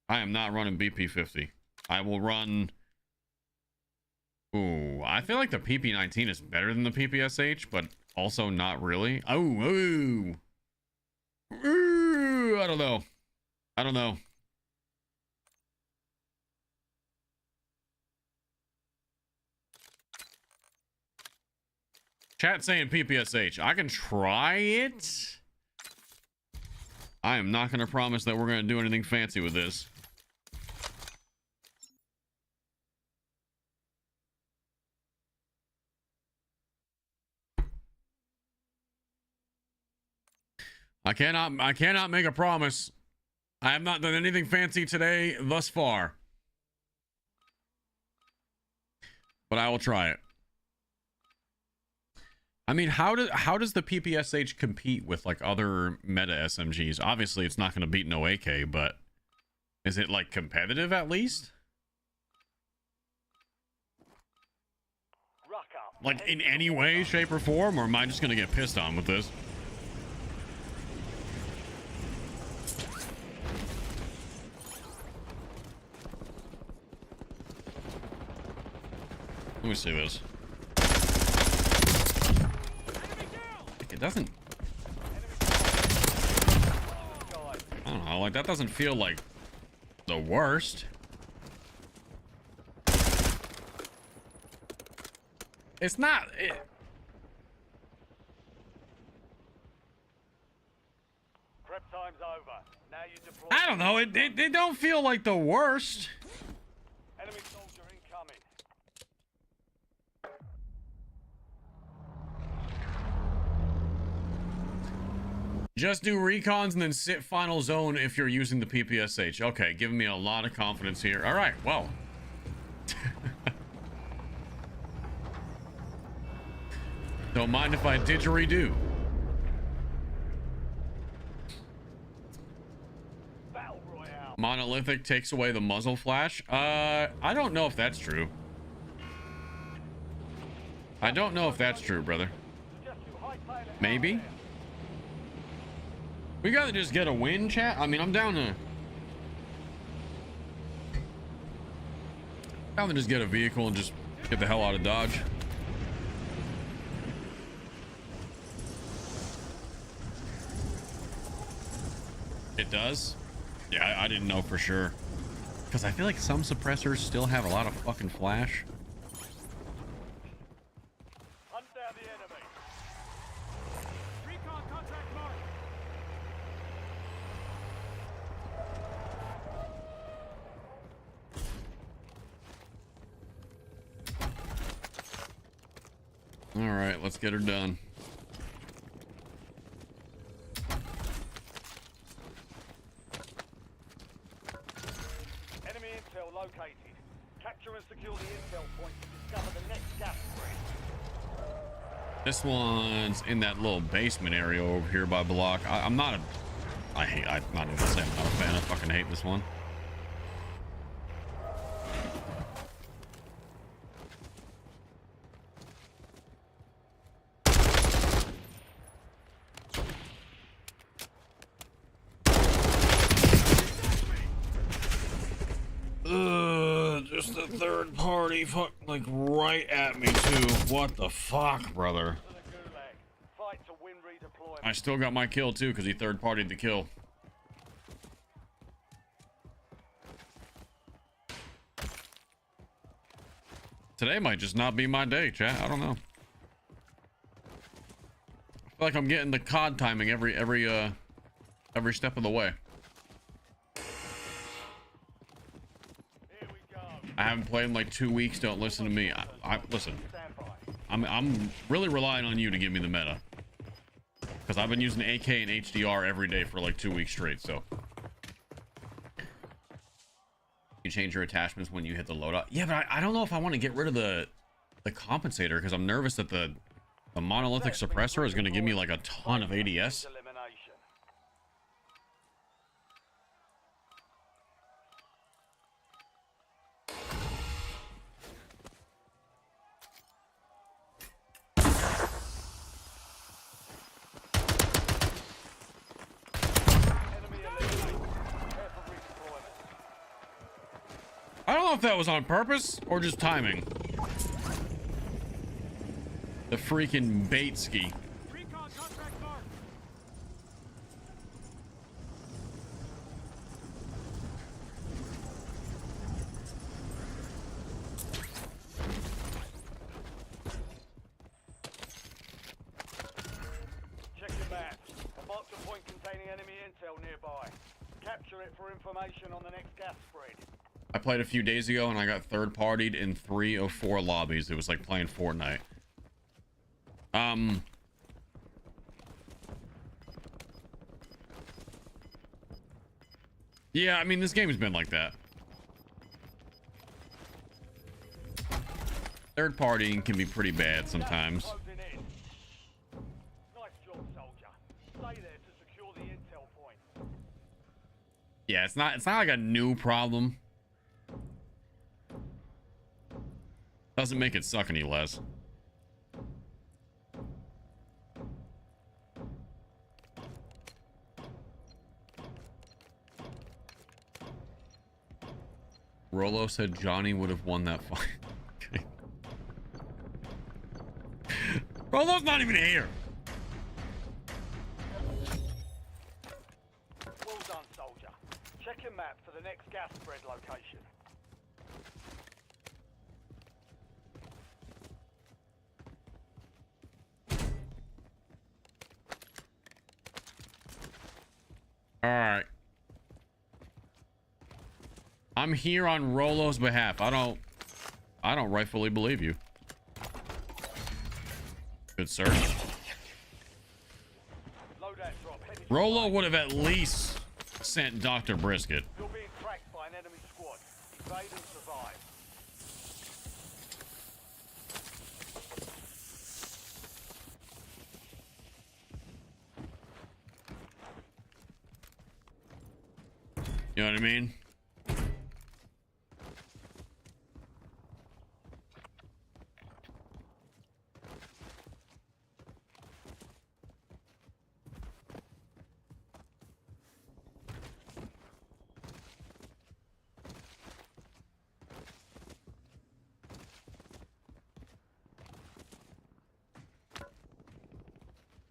A: I am not running BP50. I will run. Ooh, I feel like the PP-19 is better than the PPSH, but also not really. Ooh. I don't know. I don't know. Chat saying PPSH. I can try it. I am not going to promise that we're going to do anything fancy with this. I cannot make a promise. I have not done anything fancy today thus far, but I will try it. I mean, how does the PPSH compete with like other meta SMGs? Obviously, it's not going to beat no AK, but is it like competitive at least? Like in any way, shape, or form, or am I just going to get pissed on with this? Let me see this. It doesn't. I don't know. Like that doesn't feel like the worst. It's not.
B: Prep time's over. Now you deploy.
A: I don't know. They don't feel like the worst.
B: Enemy soldier incoming.
A: Just do recons and then sit final zone if you're using the PPSH. Okay, giving me a lot of confidence here. All right, well. Don't mind if I didgeridoo.
B: Battle Royale.
A: Monolithic takes away the muzzle flash. I don't know if that's true. I don't know if that's true, brother.
B: Suggest you hightail it
A: Maybe.
B: out there.
A: We gotta just get a win, chat. I mean, I'm down to just get a vehicle and just get the hell out of Dodge. It does? Yeah, I didn't know for sure. Because I feel like some suppressors still have a lot of fucking flash.
B: Hunt down the enemy.
D: Recon contract marked.
A: All right, let's get her done.
B: Enemy intel located. Capture and secure the intel point to discover the next gas spread.
A: This one's in that little basement area over here by block. I'm not a... I'm not even saying I'm not a fan. I fucking hate this one. Just the third party fuck like right at me too. What the fuck, brother?
B: To the gulag. Fight to win redeployment.
A: I still got my kill too because he third partied the kill. Today might just not be my day, chat. I don't know. I feel like I'm getting the COD timing every step of the way.
B: Here we go.
A: I haven't played in like 2 weeks. Don't listen to me. I listen.
B: Stand by.
A: I'm really relying on you to give me the meta because I've been using AK and HDR every day for like 2 weeks straight. So you change your attachments when you hit the loadout. Yeah, but I don't know if I want to get rid of the compensator because I'm nervous that the monolithic suppressor is going to give me like a ton of ADS.
B: Elimination. Enemy eliminated. Careful redeployment.
A: I don't know if that was on purpose or just timing. The freaking bait ski.
D: Recon contract marked.
B: Check your map. A marked a point containing enemy intel nearby. Capture it for information on the next gas spread.
A: I played a few days ago and I got third partied in 3 of 4 lobbies. It was like playing Fortnite. Yeah, I mean, this game has been like that. Third partying can be pretty bad sometimes.
B: Closing in. Nice job, soldier. Stay there to secure the intel point.
A: Yeah, it's not like a new problem. Doesn't make it suck any less. Rolo said Johnny would have won that fight. Okay. Rolo's not even here.
B: Well done, soldier. Check your map for the next gas spread location.
A: All right. I'm here on Rolo's behalf. I don't rightfully believe you. Good sir.
B: Loadout drop headed.
A: Rolo would have at least sent Dr. Brisket.
B: You're being tracked by an enemy squad. Evade and survive.
A: You know what I mean?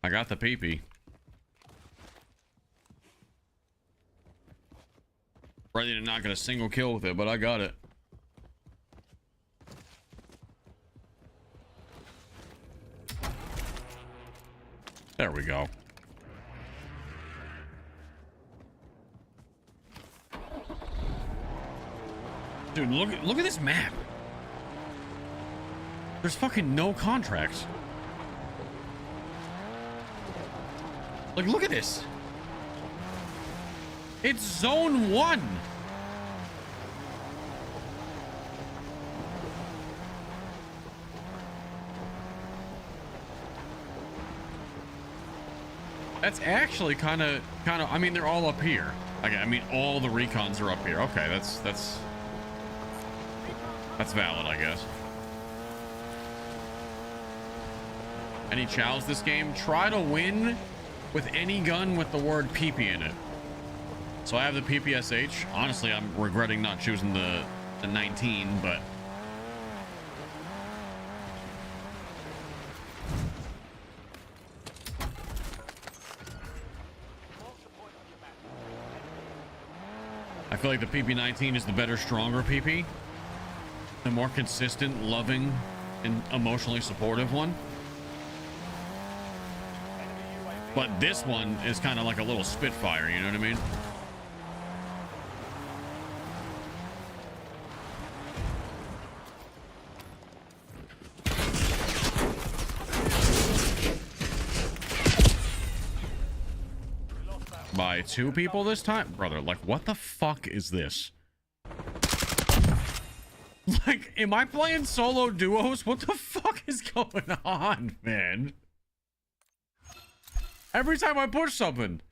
A: I got the peepee. Ready to not get a single kill with it, but I got it. There we go. Dude, look at this map. There's fucking no contracts. Like, look at this. It's zone 1. That's actually kind of, I mean, they're all up here. Like, I mean, all the recons are up here. Okay, that's valid, I guess. Any chows this game? Try to win with any gun with the word PP in it. So I have the PPSH. Honestly, I'm regretting not choosing the 19, but I feel like the PP19 is the better, stronger PP. The more consistent, loving, and emotionally supportive one. But this one is kind of like a little Spitfire, you know what I mean? By 2 people this time? Brother, like, what the fuck is this? Like, am I playing solo duos? What the fuck is going on, man? Every time I push something,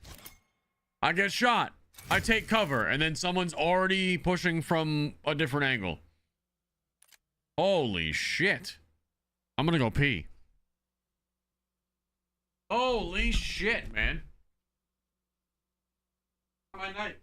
A: I get shot. I take cover, and then someone's already pushing from a different angle. Holy shit. I'm gonna go pee. Holy shit, man. My night.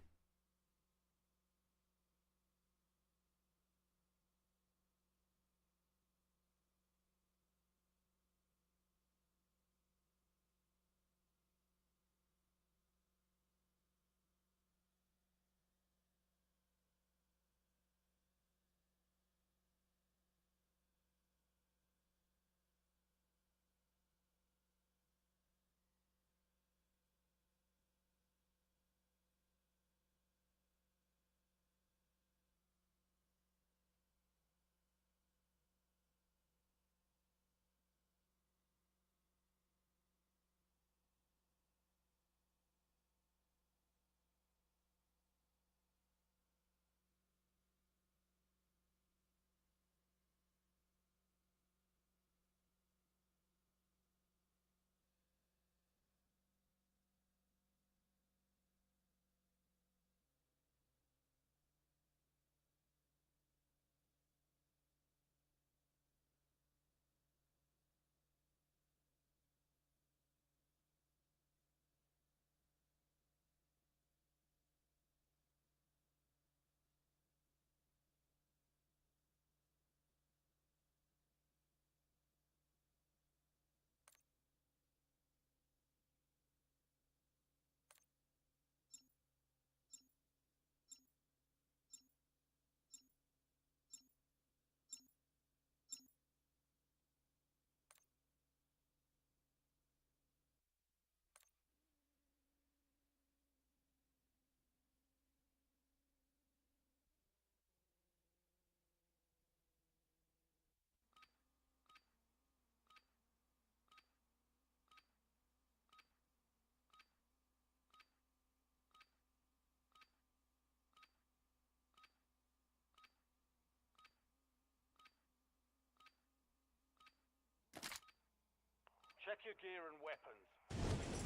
B: Prep your gear and weapons.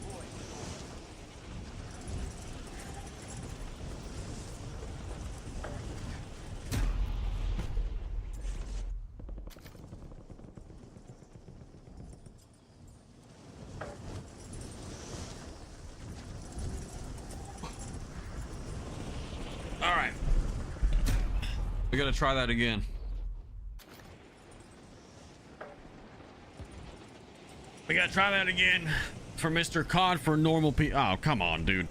B: Boy.
A: All right. We gotta try that again. We gotta try that again for Mr. COD for normal people. Oh, come on, dude.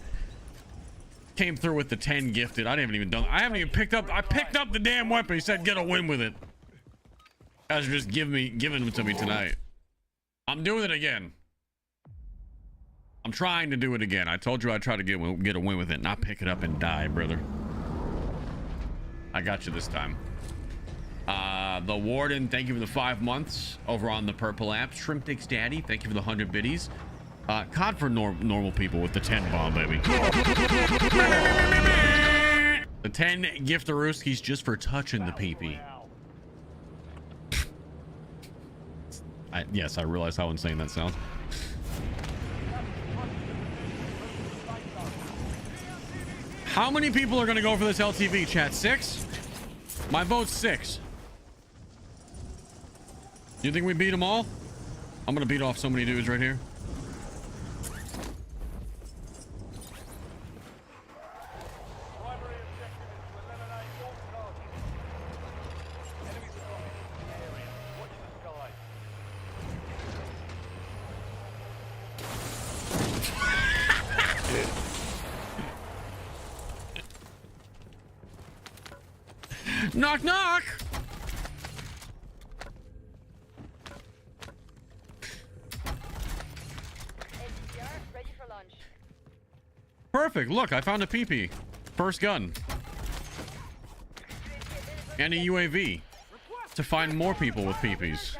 A: Came through with the 10 gifted. I haven't even picked up. I picked up the damn weapon. He said get a win with it. Guys are just giving them to me tonight. I'm doing it again. I'm trying to do it again. I told you I'd try to get a win with it, not pick it up and die, brother. I got you this time. The Warden, thank you for the 5 months over on the Purple app. Shrimp Dicks Daddy, thank you for the 100 biddies. COD for normal people with the 10 bomb, baby. The 10 gifterooskies just for touching the peepee. Yes, I realize how insane that sounds. How many people are going to go for this LTV, chat? 6? My vote's 6. You think we beat them all? I'm going to beat off so many dudes right here.
B: Primary objective is to eliminate all targets. Enemies are dropping into the area. Watch the sky.
A: Knock, knock.
E: SDR, ready for launch.
A: Perfect. Look, I found a PP. First gun. And a UAV. To find more people with PPs.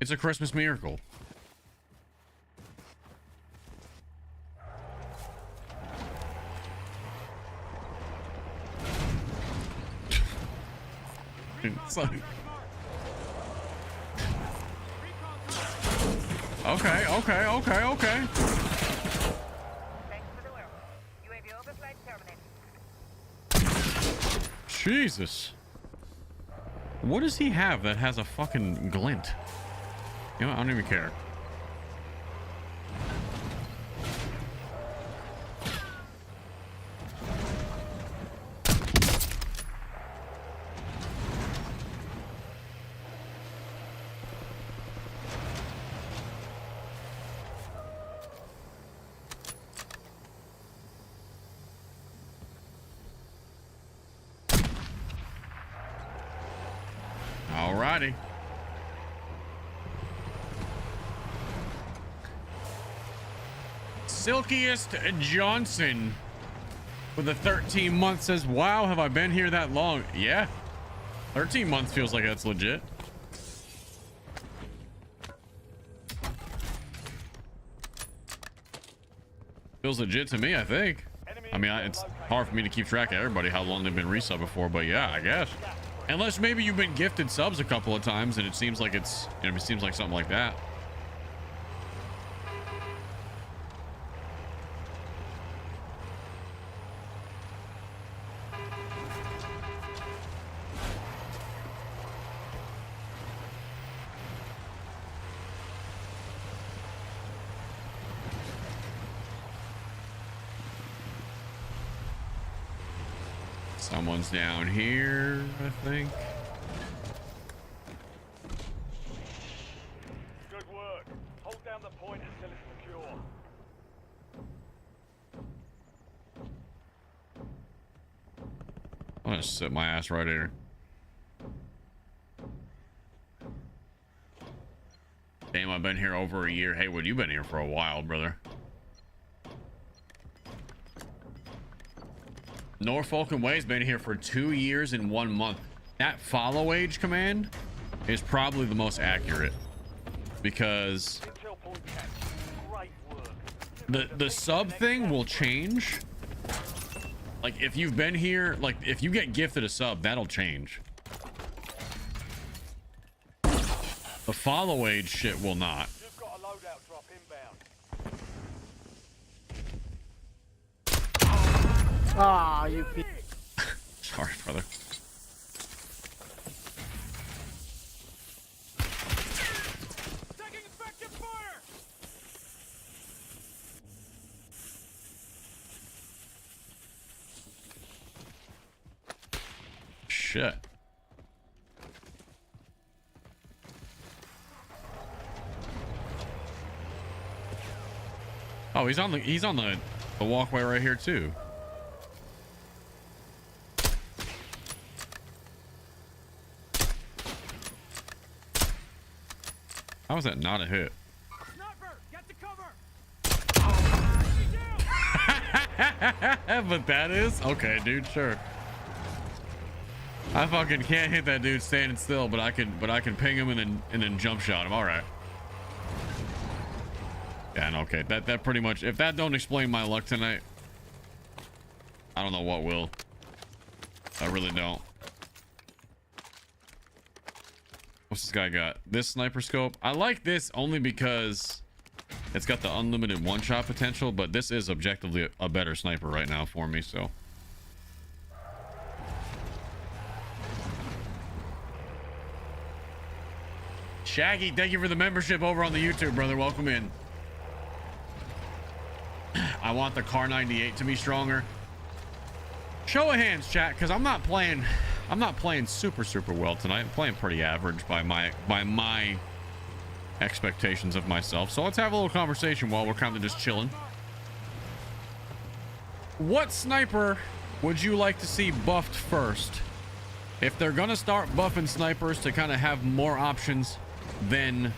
A: It's a Christmas miracle. It's like... Okay. Jesus. What does he have that has a fucking glint? You know what? I don't even care. Alrighty. Silkiest Johnson with the 13 months says, wow, have I been here that long? Yeah. 13 months feels like that's legit. Feels legit to me, I think. I mean, it's hard for me to keep track of everybody, how long they've been resub before, but yeah, I guess. Unless maybe you've been gifted subs a couple of times and it seems like it's, you know, it seems like something like that. Someone's down here, I think.
B: Good work. Hold down the point until it's secure.
A: I'm gonna sit my ass right here. Damn, I've been here over a year. Haywood, you've been here for a while, brother. Norfolk and Way's been here for 2 years and 1 month. That follow age command is probably the most accurate because
B: Intel point captured. Great work.
A: the sub thing will change. Like if you've been here, like if you get gifted a sub, that'll change. The follow age shit will not.
B: You've got a loadout drop inbound.
F: Ah, you
A: Sorry, brother.
D: Taking effective fire!
A: Shit. Oh, he's on the walkway right here too. How was that not a hit?
D: Sniper, get to cover!
A: But that is okay, dude. Sure. I fucking can't hit that dude standing still, but I can ping him and then jump shot him. All right. Yeah, no, okay. That pretty much, if that don't explain my luck tonight, I don't know what will. I really don't. What's this guy got? This sniper scope. I like this only because it's got the unlimited one-shot potential, but this is objectively a better sniper right now for me, so. Shaggy, thank you for the membership over on the YouTube, brother. Welcome in. I want the Car 98 to be stronger. Show of hands, chat, because I'm not playing super well tonight. I'm playing pretty average by my expectations of myself. So let's have a little conversation while we're kind of just chilling. What sniper would you like to see buffed first? If they're gonna start buffing snipers to kind of have more options than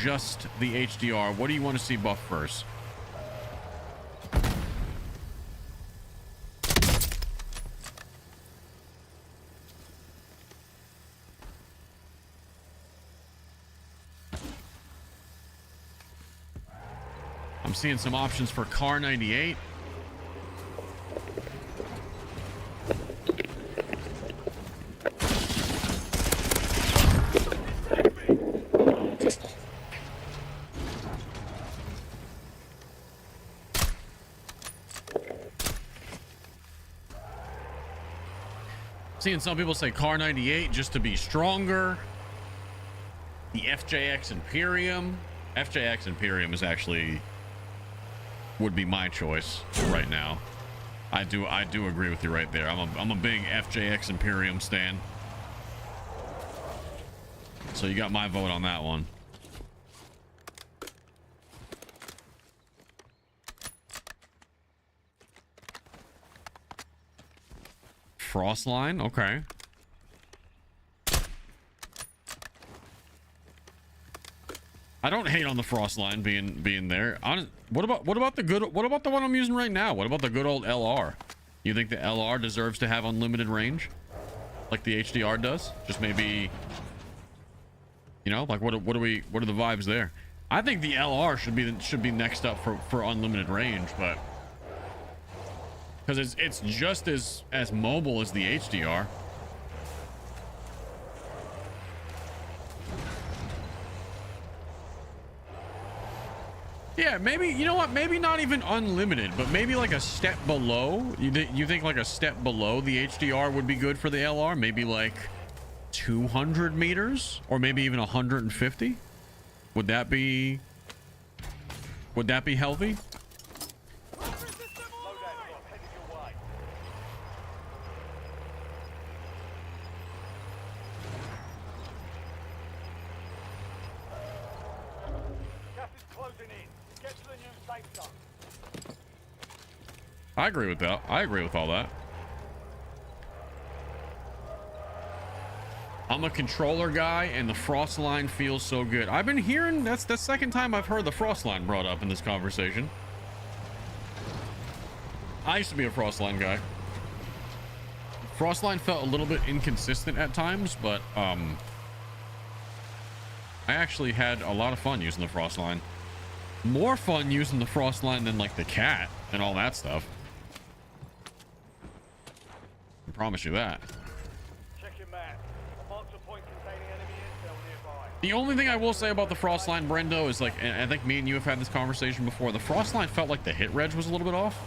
A: just the HDR, what do you want to see buffed first? I'm seeing some options for Car 98. Seeing some people say Car 98 just to be stronger. The FJX Imperium. FJX Imperium is actually would be my choice right now. I do agree with you right there. I'm a big FJX Imperium stan. So you got my vote on that one. Frostline, okay. I don't hate on the Frostline being there. What about the one I'm using right now? What about the good old LR? You think the LR deserves to have unlimited range, like the HDR does? Just maybe, you know, like what are the vibes there? I think the LR should be next up for unlimited range, but because it's just as mobile as the HDR. Yeah, maybe, you know what? Maybe not even unlimited, but maybe like a step below. You think like a step below the HDR would be good for the LR? Maybe like 200 meters or maybe even 150? Would that be healthy? I agree with that. I agree with all that. I'm a controller guy and the Frostline feels so good. I've been hearing, that's the second time I've heard the Frostline brought up in this conversation. I used to be a Frostline guy. Frostline felt a little bit inconsistent at times, but I actually had a lot of fun using the Frostline. More fun using the Frostline than like the Cat and all that stuff. I promise you that.
B: Check your map. A marked a point containing enemy intel
A: The only thing I will say about the Frostline, Brendo, is like, and I think me and you have had this conversation before, the Frostline felt like the hit reg was a little bit off.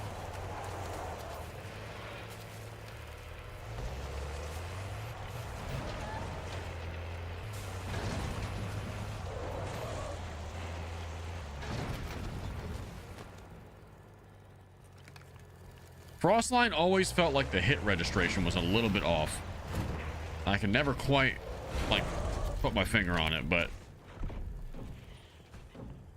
A: Frostline always felt like the hit registration was a little bit off. I can never quite, like, put my finger on it, but...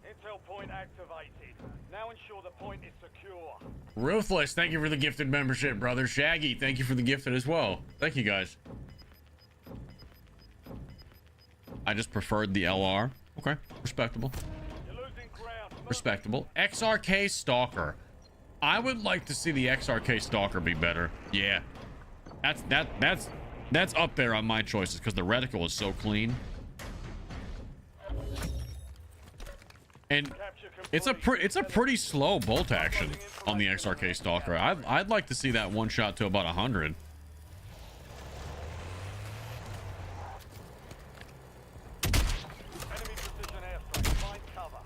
B: Intel point activated. Now ensure the point is secure.
A: Ruthless, thank you for the gifted membership, brother. Shaggy, thank you for the gifted as well. Thank you, guys. I just preferred the LR. Okay, respectable.
B: You're losing ground.
A: Respectable. XRK Stalker. I would like to see the XRK Stalker be better. Yeah. That's up there on my choices because the reticle is so clean. And it's a pretty slow bolt action on the XRK Stalker. I'd like to see that one shot to about 100.
B: Enemy precision airstrike. Find cover.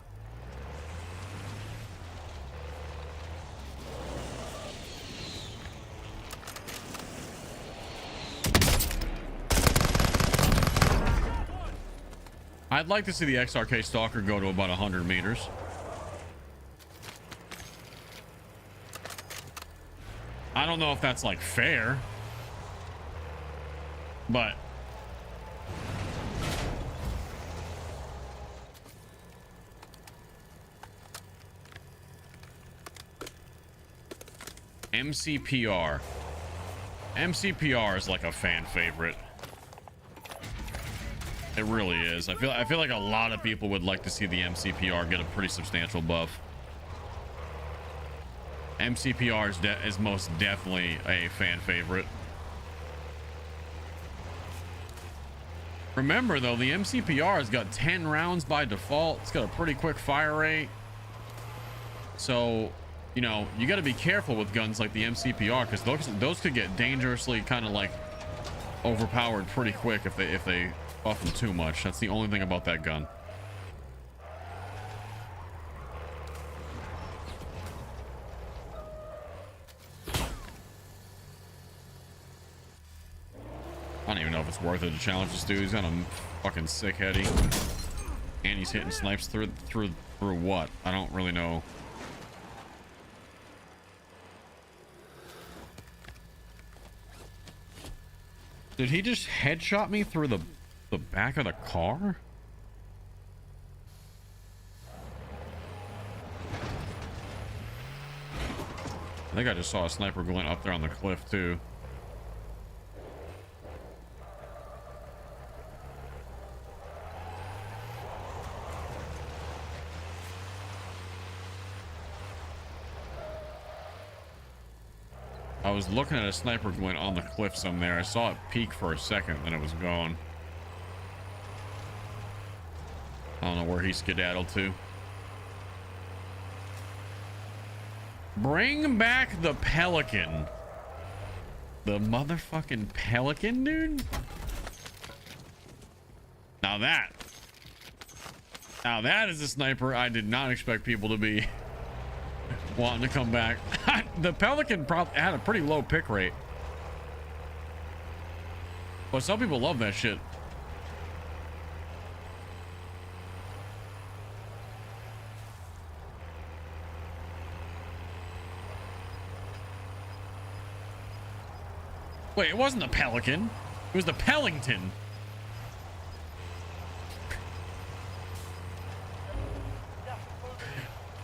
A: I'd like to see the XRK Stalker go to about 100 meters. I don't know if that's like fair, but MCPR. MCPR is like a fan favorite. It really is. I feel like a lot of people would like to see the MCPR get a pretty substantial buff. MCPR is most definitely a fan favorite. Remember though, the MCPR has got 10 rounds by default. It's got a pretty quick fire rate. So, you know, you got to be careful with guns like the MCPR because those could get dangerously kind of like overpowered pretty quick if they buff them too much. That's the only thing about that gun. I don't even know if it's worth it to challenge this dude. He's got a fucking sick heady, and he's hitting snipes through what? I don't really know. Did he just headshot me through the back of the car? I think I just saw a sniper going up there on the cliff too. I was looking at a sniper going on the cliff somewhere. I saw it peak for a second, then it was gone. I don't know where he skedaddled to. Bring back the Pelican. The motherfucking Pelican, dude. Now that is a sniper I did not expect people to be wanting to come back. The Pelican probably had a pretty low pick rate, but some people love that shit. Wait, it wasn't the Pelican. It was the Pellington.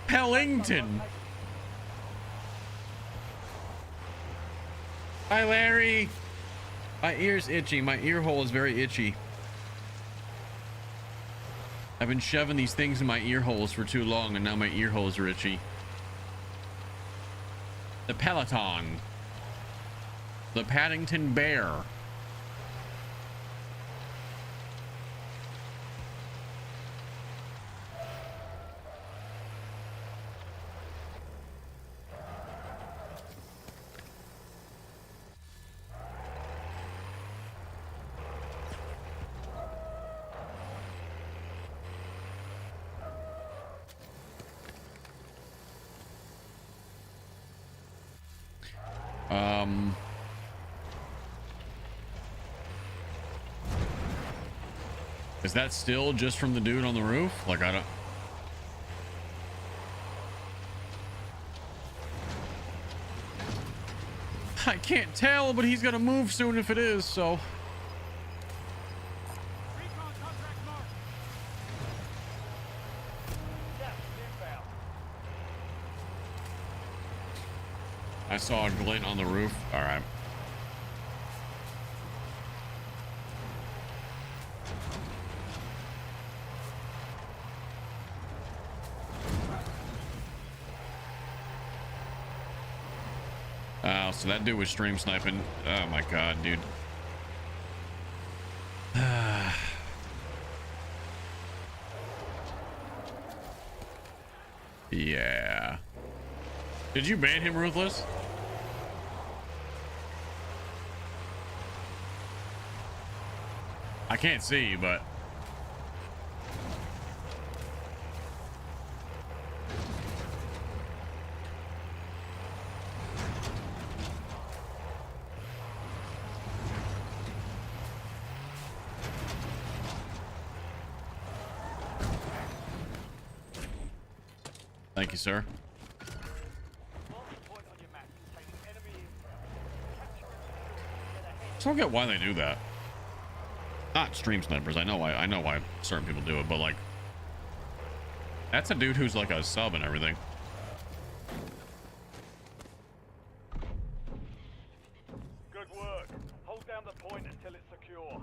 A: Pellington. Hi, Larry. My ear's itchy. My ear hole is very itchy. I've been shoving these things in my ear holes for too long, and now my ear holes are itchy. The Peloton. The Paddington Bear. Is that still just from the dude on the roof? Like, I don't... I can't tell, but he's gonna move soon if it is, so...
D: Recon contract marked.
B: Gas inbound.
A: I saw a glint on the roof. All right. Oh, so that dude was stream sniping. Oh my god, dude. Yeah. Did you ban him, Ruthless? I can't see, but... Thank you, sir.
B: Mark the point on your map containing enemy intel. Capture and secure it. Get ahead.
A: I don't get why they do that. Not stream snipers. I know why certain people do it, but like, that's a dude who's like a sub and everything.
B: Good work. Hold down the point until it's secure.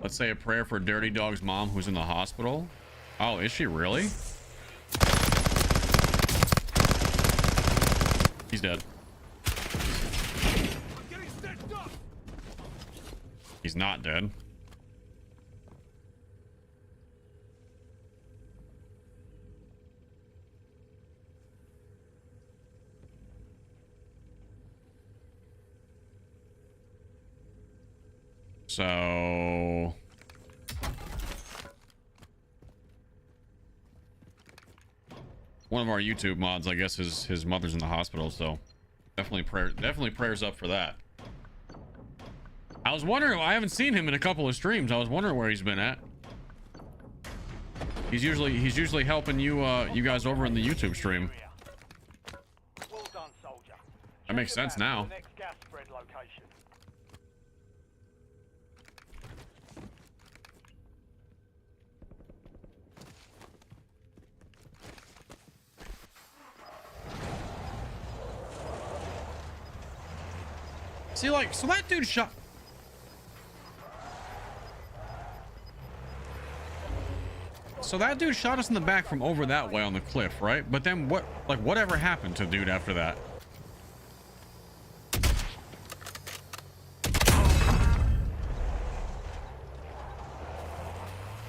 A: Let's say a prayer for Dirty Dog's mom who's in the hospital. Oh, is she really? He's dead.
D: I'm getting stitched up.
A: He's not dead. So one of our YouTube mods, I guess, his mother's in the hospital, so definitely prayers up for that. I was wondering, I haven't seen him in a couple of streams. I was wondering where he's been at. He's usually helping you you guys over in the YouTube stream.
B: Well done, soldier.
A: That makes
B: Check your
A: sense
B: map
A: now.
B: for the next gas spread location.
A: See, like, so that dude shot. So that dude shot us in the back from over that way on the cliff, right? But then what, like, whatever happened to dude after that?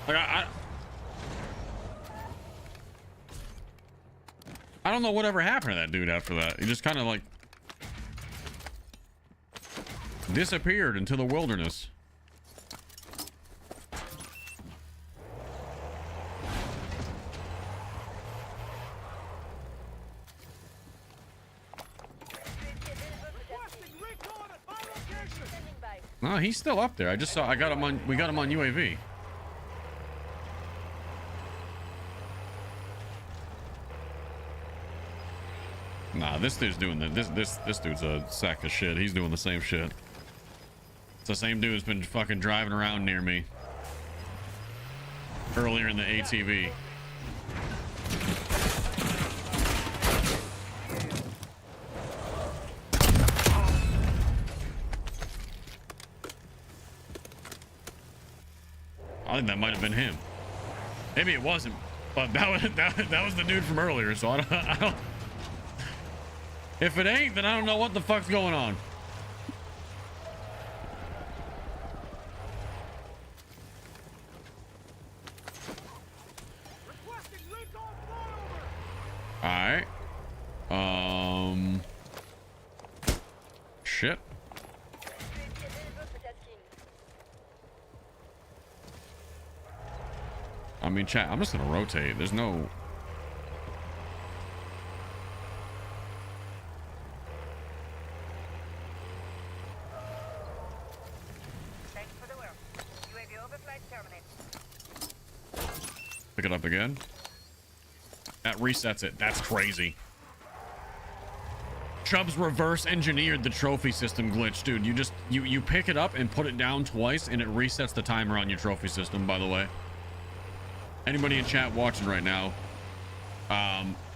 A: Like, I don't know whatever happened to that dude after that. He just kind of like disappeared into the wilderness.
D: Requesting recon at my location.
E: Standing by.
A: No, he's still up there. I got him on, we got him on UAV. Nah, this dude's doing this dude's a sack of shit. He's doing the same shit. It's the same dude who's been fucking driving around near me earlier in the ATV. I think that might have been him. Maybe it wasn't, but that was the dude from earlier. So I don't. If it ain't, then I don't know what the fuck's going on.
D: Requesting recon flyover.
A: All right. Shit.
E: UAV available for tasking.
A: I mean, chat, I'm just gonna rotate. There's no...
E: Thanks for the work. UAV overflight terminated.
A: Pick it up again. That resets it. That's crazy. Chubbs reverse engineered the trophy system glitch, dude. You pick it up and put it down twice and it resets the timer on your trophy system, by the way. Anybody in chat watching right now,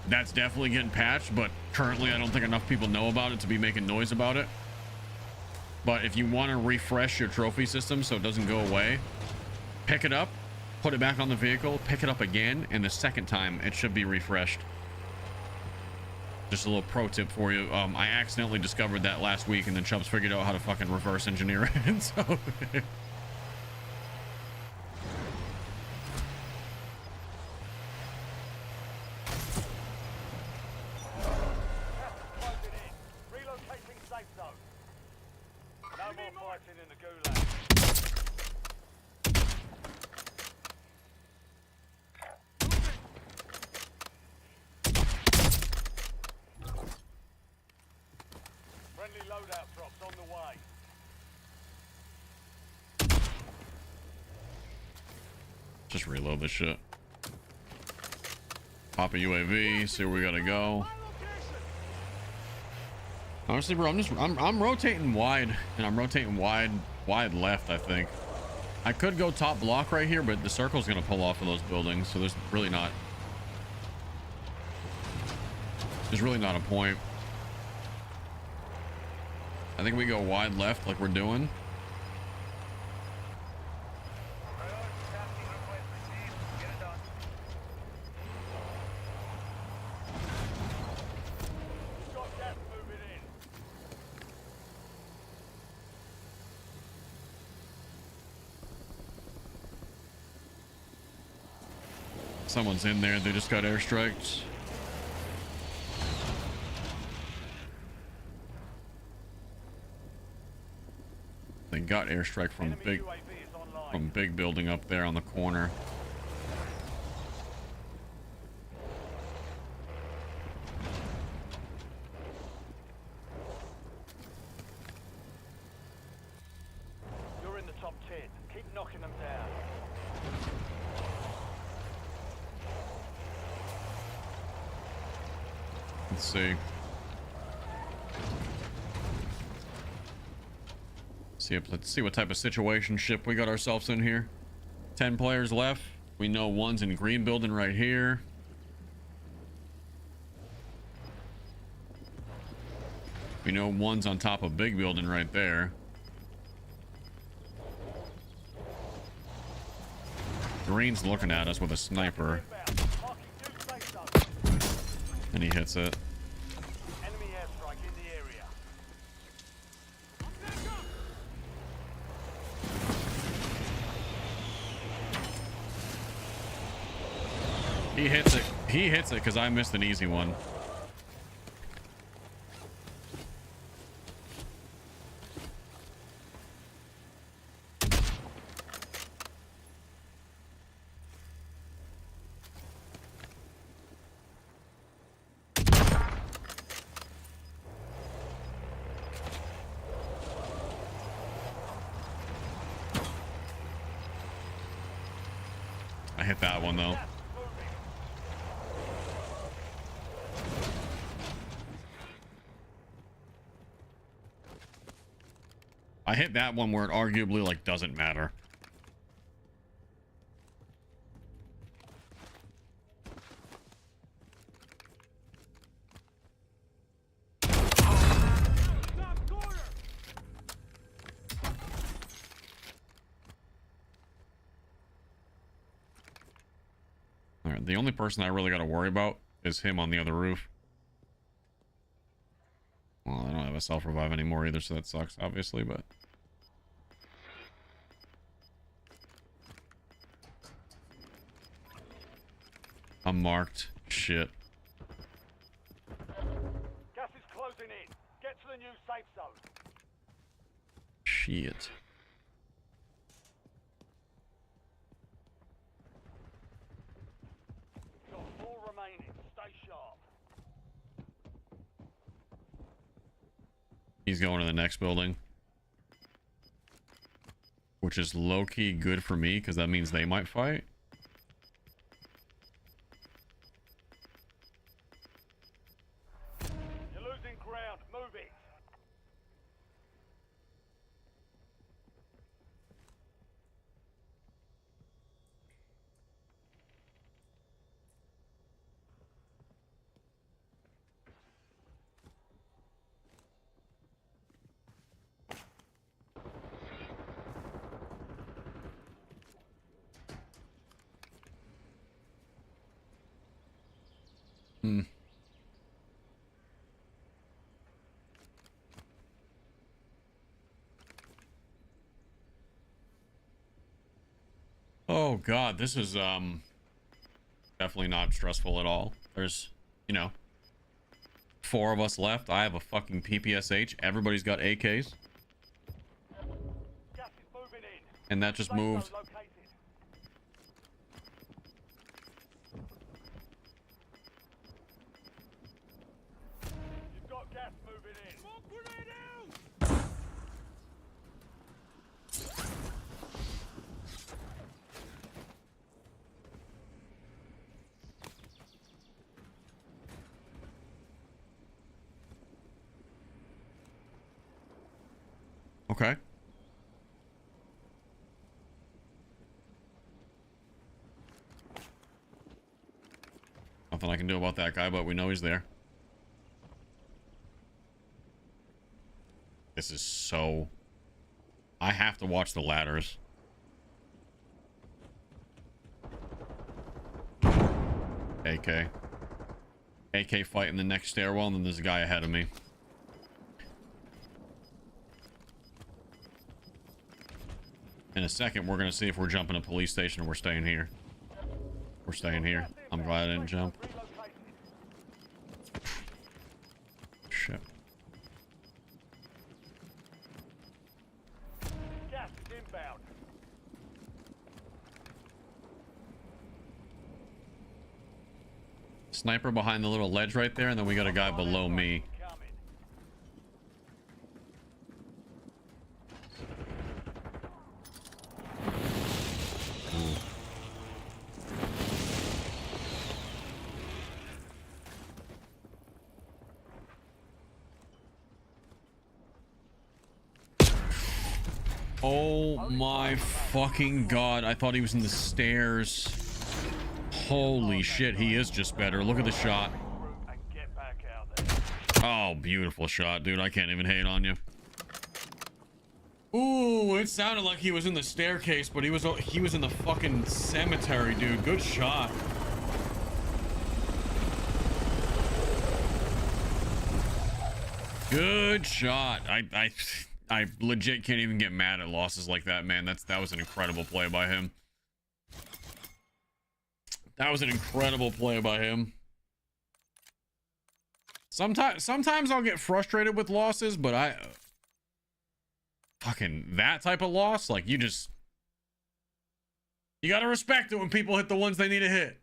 A: that's definitely getting patched, but currently I don't think enough people know about it to be making noise about it. But if you want to refresh your trophy system so it doesn't go away, pick it up, put it back on the vehicle, pick it up again, and the second time it should be refreshed. Just a little pro tip for you. I accidentally discovered that last week, and then Chubbs figured out how to fucking reverse engineer it. So
B: Plug it in. Relocating safe zone. No more fighting in the gulag. Friendly loadout drops on the way.
A: just reload this shit. Pop a UAV, see where we gotta go. Honestly, bro, I'm rotating wide, and I'm rotating wide left, I think. I could go top block right here, but the circle's gonna pull off of those buildings, so there's really not a point. I think we go wide left like we're doing.
B: Got gas moving in.
A: Someone's in there. They just got airstriked. They got airstrike from
B: Enemy
A: big
B: UAV is online.
A: building up there on the corner.
B: You're in the top 10. Keep knocking them down.
A: Let's see. Let's see what type of situation ship we got ourselves in here. 10 players left. We know one's in green building right here. We know one's on top of big building right there. Green's looking at us with a sniper,
B: Inbound. Marking new safe zone.
A: and he hits it.
B: Enemy airstrike in the area.
A: He hits it. He hits it because I missed an easy one. I hit that one though.
B: Gas moving.
A: I hit that one where it arguably like doesn't matter.
D: Top corner!
A: All right, the only person I really got to worry about is him on the other roof. Well, I don't have a self-revive anymore either, so that sucks, obviously, but... I'm marked. Shit.
B: Gas is closing in. Get to the new safe zone.
A: Shit. He's going to the next building. Which is low-key good for me, because that means they might fight.
B: You're losing ground. Move it.
A: Hmm. Oh god, this is definitely not stressful at all. There's, you know, 4 of us left. I have a fucking PPSH. Everybody's got AKs.
B: Gas is moving in.
A: And that just
B: Safe zone
A: moved.
B: located. You've got gas moving in.
D: Smoke grenade out!
A: Okay. Nothing I can do about that guy, but we know he's there. This is so... I have to watch the ladders. AK. AK fight in the next stairwell, and then there's a guy ahead of me. In a second, we're going to see if we're jumping a police station or we're staying here. We're staying here. I'm glad I didn't jump. Shit.
B: Gas is inbound.
A: Sniper behind the little ledge right there, and then we got a guy below me.
B: Coming.
A: Oh my fucking god. I thought he was in the stairs. Holy shit, he is just better. Look at the shot.
B: And get back out there.
A: Oh, beautiful shot, dude. I can't even hate on you. Ooh, it sounded like he was in the staircase, but he was in the fucking cemetery, dude. Good shot. Good shot. I legit can't even get mad at losses like that, man. That was an incredible play by him. That was an incredible play by him. Sometimes I'll get frustrated with losses, but fucking that type of loss, like you gotta respect it when people hit the ones they need to hit.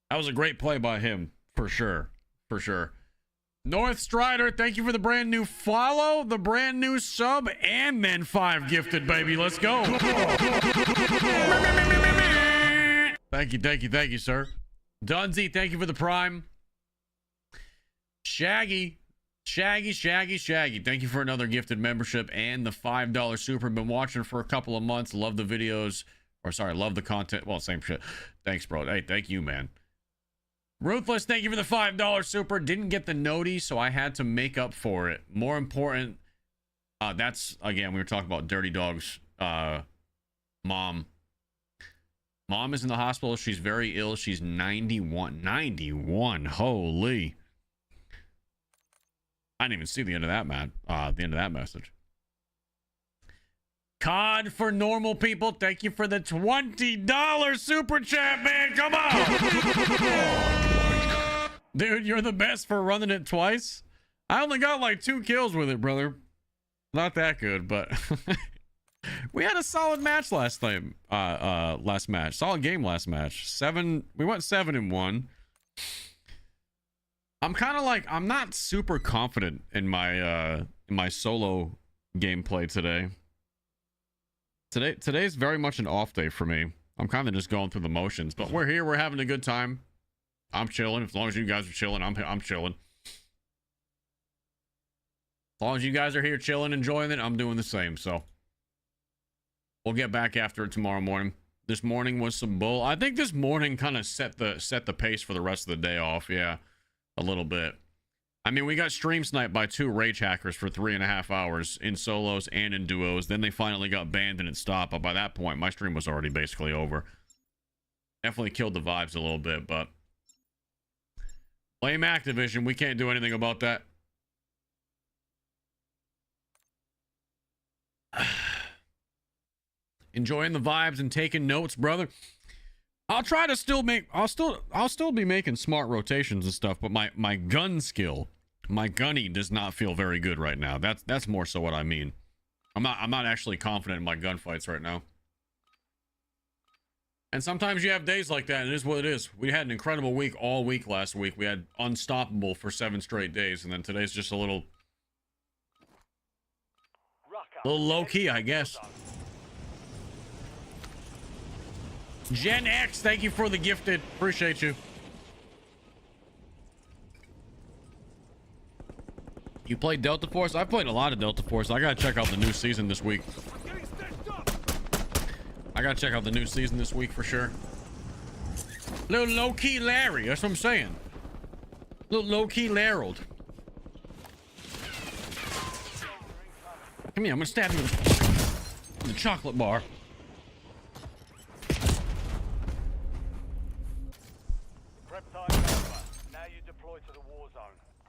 A: That was a great play by him, for sure. For sure. North Strider, thank you for the brand new follow, the brand new sub, and then 5 gifted, baby. Let's go. Thank you, sir. Dunzy, thank you for the prime. Shaggy, thank you for another gifted membership and the $5 super. Been watching for a couple of months. Love the videos, or sorry, love the content. Well, same shit. Thanks, bro. Hey, thank you, man. Ruthless, thank you for the $5 super. Didn't get the noti, so I had to make up for it. More important, that's, again, we were talking about Dirty Dog's mom. Mom is in the hospital. She's very ill. She's 91. 91. Holy. I didn't even see the end of that, man. The end of that message. COD for normal people. Thank you for the $20 super chat, man. Come on. Dude, you're the best for running it twice. I only got like 2 kills with it, brother. Not that good, but we had a solid match last time. Last match. Solid game last match. We went 7-1. I'm kind of like, I'm not super confident in my solo gameplay today. Today's very much an off day for me. I'm kind of just going through the motions, but we're here, we're having a good time. I'm chilling. As long as you guys are chilling, I'm chilling. As long as you guys are here chilling, enjoying it, I'm doing the same. So we'll get back after it tomorrow morning. This morning was some bull. I think this morning kind of set the pace for the rest of the day off. Yeah, a little bit. I mean, we got stream sniped by 2 rage hackers for 3.5 hours in solos and in duos. Then they finally got banned and it stopped. But by that point, my stream was already basically over. Definitely killed the vibes a little bit, but blame Activision. We can't do anything about that. Enjoying the vibes and taking notes, brother. I'll try to still make, I'll still be making smart rotations and stuff, but my gun skill, my gunning does not feel very good right now. That's more so what I mean. I'm not actually confident in my gunfights right now. And sometimes you have days like that, and it is what it is. We had an incredible week all week last week. We had unstoppable for 7 straight days, and then today's just a little low key, I guess. Gen X, thank you for the gifted. Appreciate you. You played Delta Force? I played a lot of Delta Force. I gotta check out the new season this week. I gotta check out the new season this week for sure. Little low-key Larry, that's what I'm saying. Little low-key Larold. Come here, I'm gonna stab you with the chocolate bar.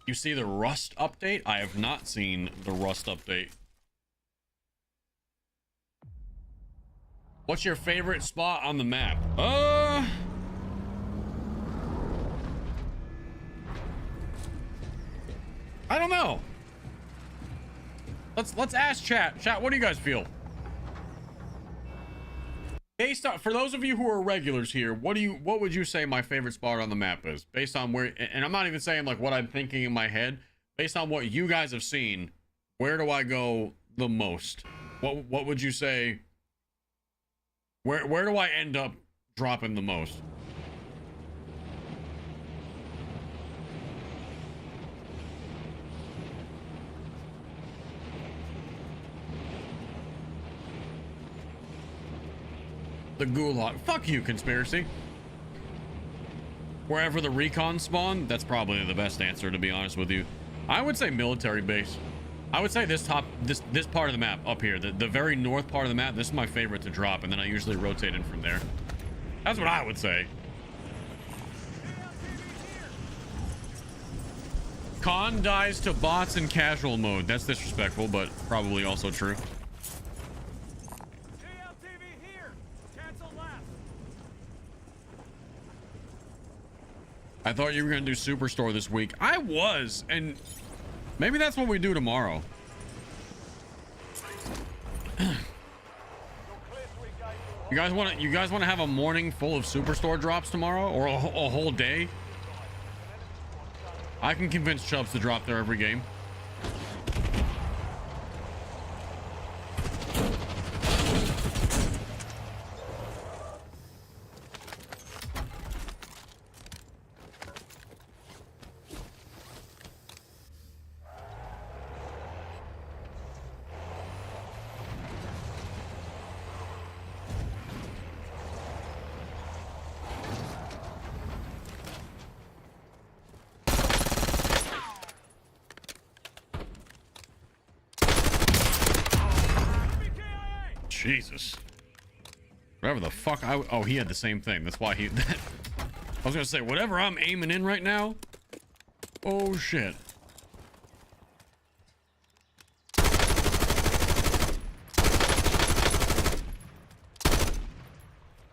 A: You see the Rust update? I have not seen the Rust update. What's your favorite spot on the map? I don't know. Let's ask chat. Chat, what do you guys feel? Based on, for those of you who are regulars here, what would you say my favorite spot on the map is? Based on where, and I'm not even saying like what I'm thinking in my head, based on what you guys have seen, where do I go the most? What would you say? Where do I end up dropping the most? The gulag. Fuck you, conspiracy. Wherever the recon spawn, that's probably the best answer, to be honest with you. I would say military base. I would say this part of the map up here, the very north part of the map, this is my favorite to drop, and then I usually rotate in from there. That's what I would say. Con dies to bots in casual mode. That's disrespectful, but probably also true. I thought you were going to do Superstore this week. I was, and maybe that's what we do tomorrow. You guys want to have a morning full of Superstore drops tomorrow, or a whole day? I can convince Chubbs to drop there every game. Jesus. Whatever the fuck oh, he had the same thing. That's why he... I was gonna say, whatever I'm aiming in right now... Oh, shit.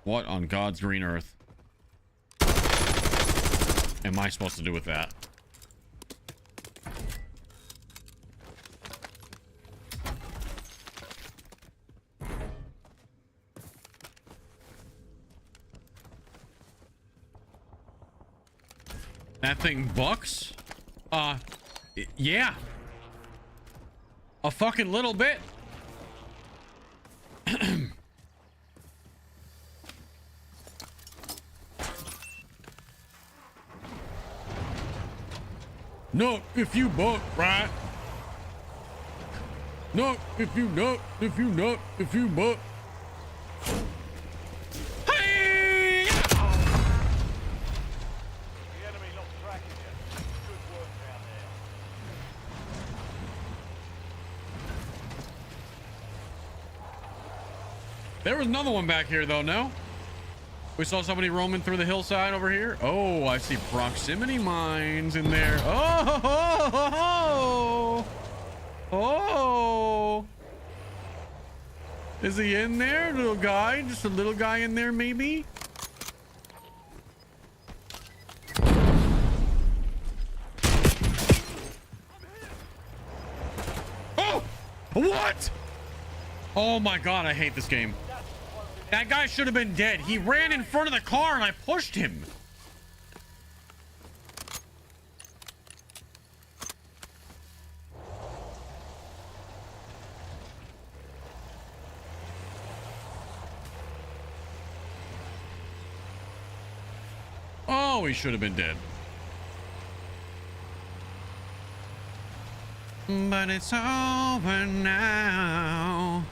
A: What on God's green earth am I supposed to do with that? That thing bucks? Yeah. A fucking little bit. No, if you buck, right? No, if you nut, if you nut, if you buck. Hey!
B: The enemy lost track of you. Good work down there.
A: There was another one back here, though, no? We saw somebody roaming through the hillside over here. Oh, I see proximity mines in there. Oh! Oh! Is he in there, little guy? Just a little guy in there, maybe? Oh! What? Oh my god, I hate this game. That guy should have been dead. He ran in front of the car and I pushed him. Oh, he should have been dead. But it's over now.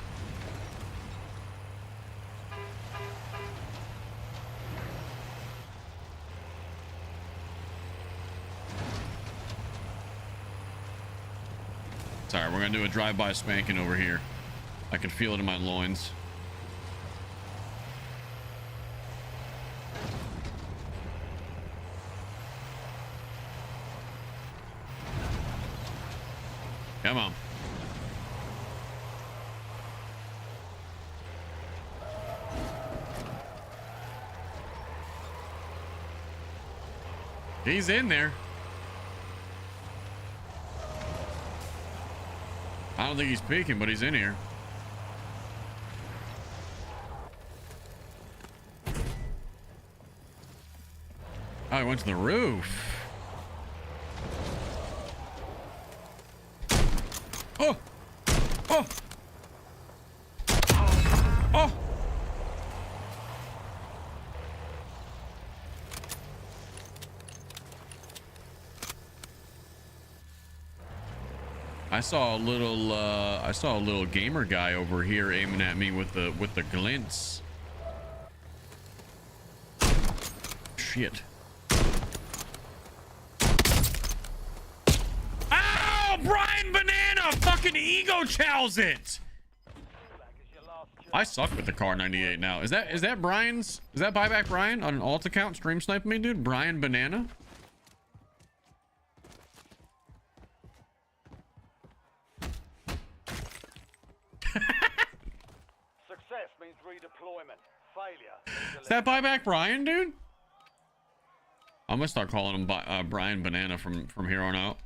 A: Sorry, we're gonna do a drive-by spanking over here. I can feel it in my loins. Come on. He's in there. I don't think he's peeking, but he's in here. Oh, he went to the roof. Oh! Oh! Oh! I saw a little gamer guy over here aiming at me with the glints. Shit. Ow! Brian Banana fucking ego chows it. I suck with the car 98 now. Is that Brian's? Is that buyback Brian on an alt account stream sniping me, dude? Brian Banana?
B: Success means redeployment. Failure.
A: Is that buyback Brian, dude? I'm gonna start calling him Brian Banana from here on out.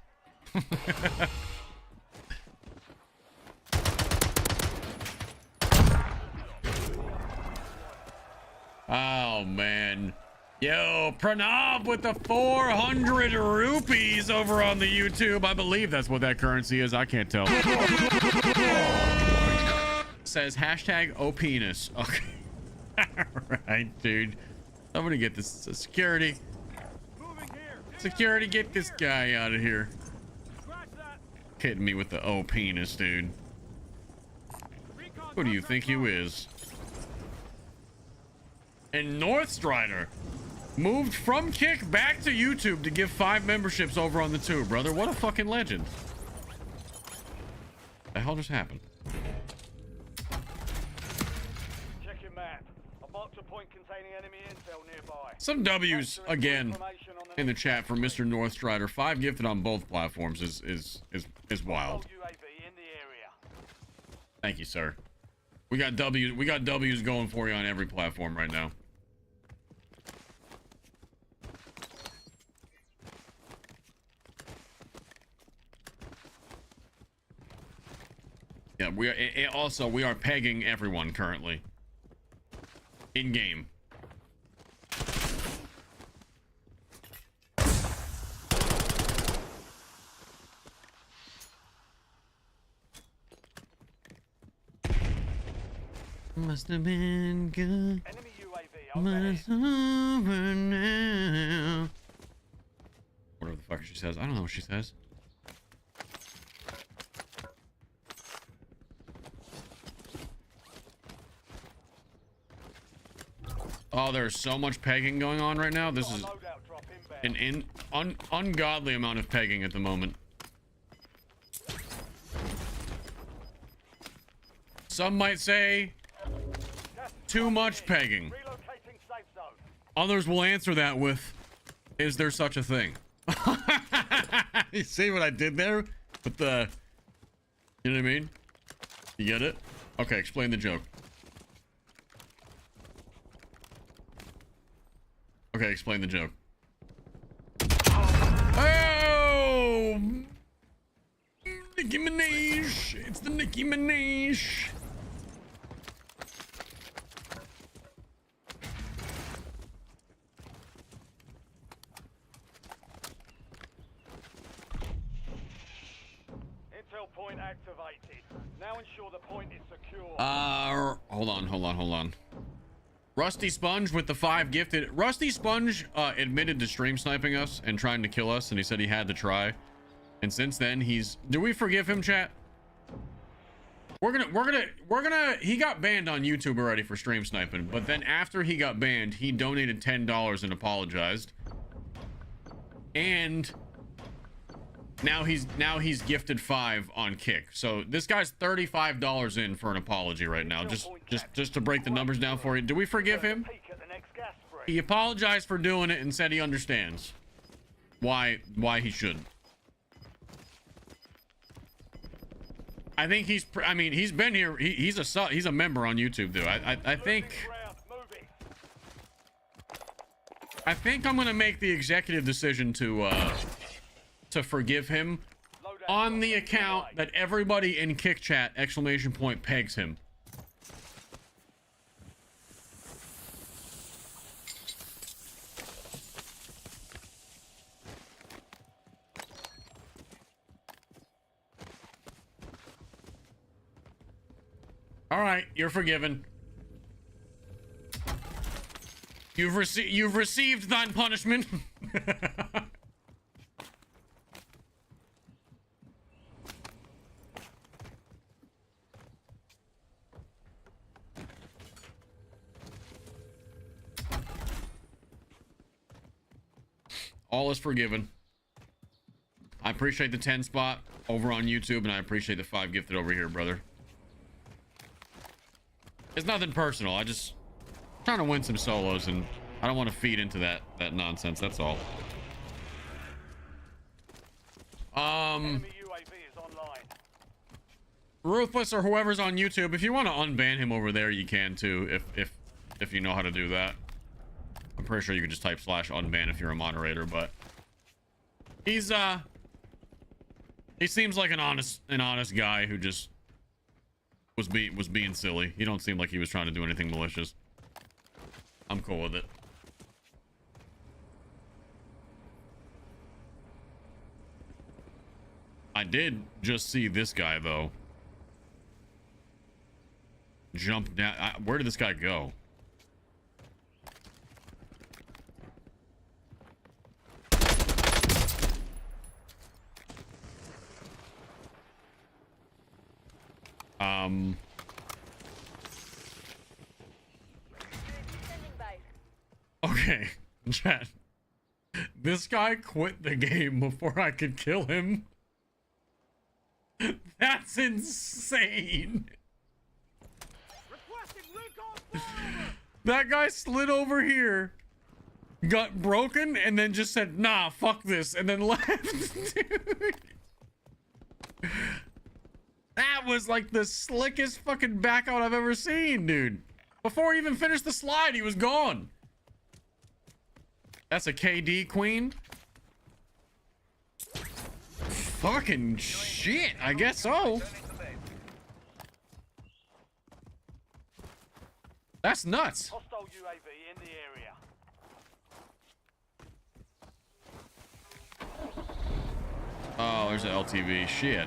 A: Oh man. Yo, Pranav with the 400 rupees over on the YouTube. I believe that's what that currency is. I can't tell. Says hashtag OPenis. Okay. All right, dude. Somebody get this security. Security, get this guy out of here. Hitting me with the OPenis, dude. Who do you think you is? And Northstrider moved from Kick back to YouTube to give 5 memberships over on the tube, brother. What a fucking legend. The hell just happened?
B: Check your map. I marked a point containing enemy intel nearby.
A: Some W's again in the chat from Mr. Northstrider. 5 gifted on both platforms is wild.
B: UAV in the area.
A: Thank you, sir. We got W's going for you on every platform right now. Yeah, we are also we are pegging everyone currently in game. Must have been good.
B: Enemy UAV
A: But
B: overhead.
A: it's over now. Whatever the fuck she says. I don't know what she says. Oh, there's so much pegging going on right now. This is
B: Loadout drop inbound.
A: an ungodly amount of pegging at the moment. Some might say
B: Gas is
A: too much
B: in.
A: pegging.
B: Relocating safe zone.
A: Others will answer that with, is there such a thing? You see what I did there? With the, you know what I mean? You get it? Okay, explain the joke. Okay, explain the joke. Oh! Nicki Minaj! It's the Nicki Minaj!
B: Intel point activated. Now ensure the point is secure.
A: Hold on. Rusty Sponge with the 5 gifted. Rusty Sponge admitted to stream sniping us and trying to kill us, and he said he had to try. And since then, do we forgive him, chat? We're gonna, he got banned on YouTube already for stream sniping, but then after he got banned, he donated $10 and apologized. And now he's gifted 5 on Kick. So this guy's $35 in for an apology right now. Just to break the numbers down for you. Do we forgive him?
B: Peek at the next gas spread.
A: He apologized for doing it and said he understands why he shouldn't. I think he's been here. He's a member on YouTube, dude. I think
B: Ground, moving.
A: I think I'm gonna make the executive decision to forgive him
B: Loadout
A: on the
B: drop
A: account
B: underway.
A: that everybody in Kick Chat ! Pegs him. All right, you're forgiven. You've received thine punishment. All is forgiven. I appreciate the 10 spot over on YouTube, and I appreciate the 5 gifted over here, brother. It's nothing personal. I just trying to win some solos, and I don't want to feed into that nonsense. That's all.
B: Enemy UAV is online.
A: Ruthless or whoever's on YouTube, if you want to unban him over there, you can too. If you know how to do that. I'm pretty sure you can just type /unban if you're a moderator, but he seems like an honest guy who just was being silly. He don't seem like he was trying to do anything malicious. I'm cool with it. I did just see this guy though jump down. Where did this guy go? Okay, chat. This guy quit the game before I could kill him. That's insane.
D: Requesting recon flyover.
A: That guy slid over here, got broken, and then just said, nah, fuck this, and then left. Dude. That was like the slickest fucking back out I've ever seen, dude. Before he even finished the slide, he was gone. That's a KD queen. Fucking shit, I guess so. That's nuts.
B: Hostile UAV in the area.
A: Oh, there's an LTV. Shit.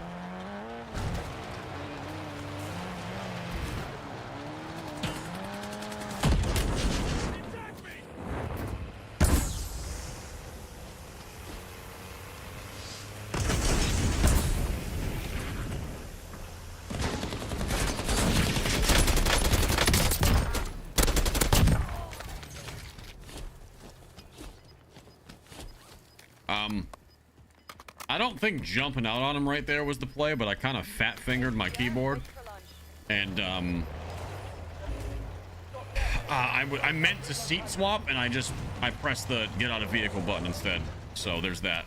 A: I don't think jumping out on him right there was the play, but I kind of fat fingered my keyboard, and I meant to seat swap, and I pressed the get out of vehicle button instead. So there's that.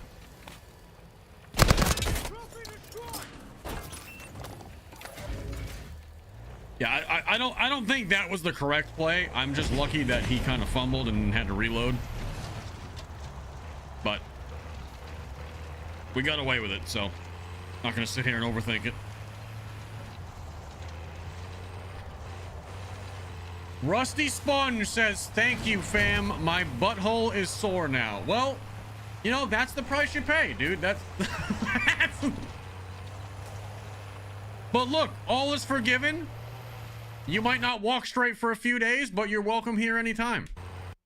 A: Yeah, I don't think that was the correct play. I'm just lucky that he kind of fumbled and had to reload. But we got away with it, so not gonna sit here and overthink it. Rusty Sponge says, thank you, fam. My butthole is sore now. Well, you know, that's the price you pay, dude. That's but look, all is forgiven. You might not walk straight for a few days, but you're welcome here anytime.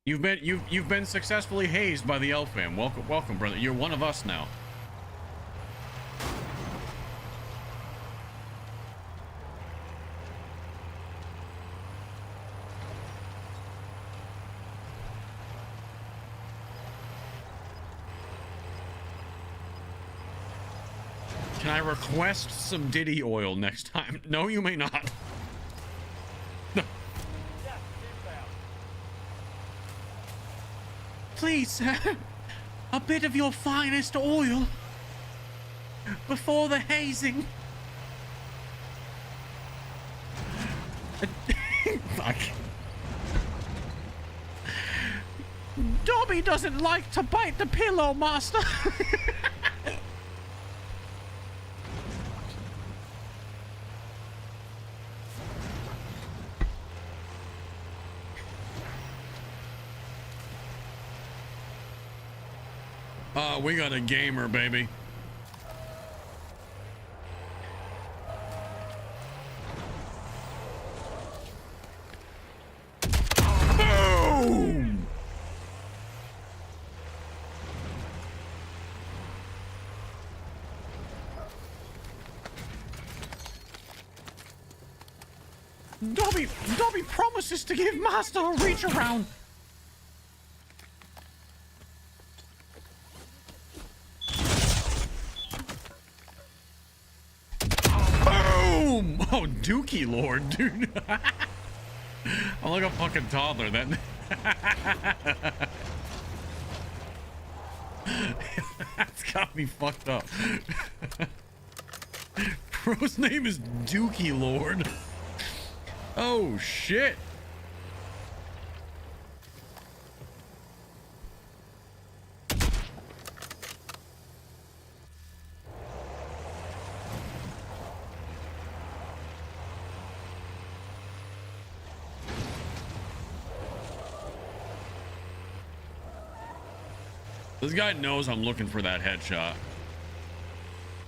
A: You've been successfully hazed by the L fam. Welcome, brother. You're one of us now. Can I request some Diddy oil next time? No, you may not. No. Please, sir, a bit of your finest oil before the hazing. Fuck. Dobby doesn't like to bite the pillow, master. We got a gamer, baby. Boom! Dobby promises to give Master a reach around. Oh, Dookie Lord, dude. I'm like a fucking toddler. That that's got me fucked up. Bro's name is Dookie Lord. Oh shit. This guy knows I'm looking for that headshot.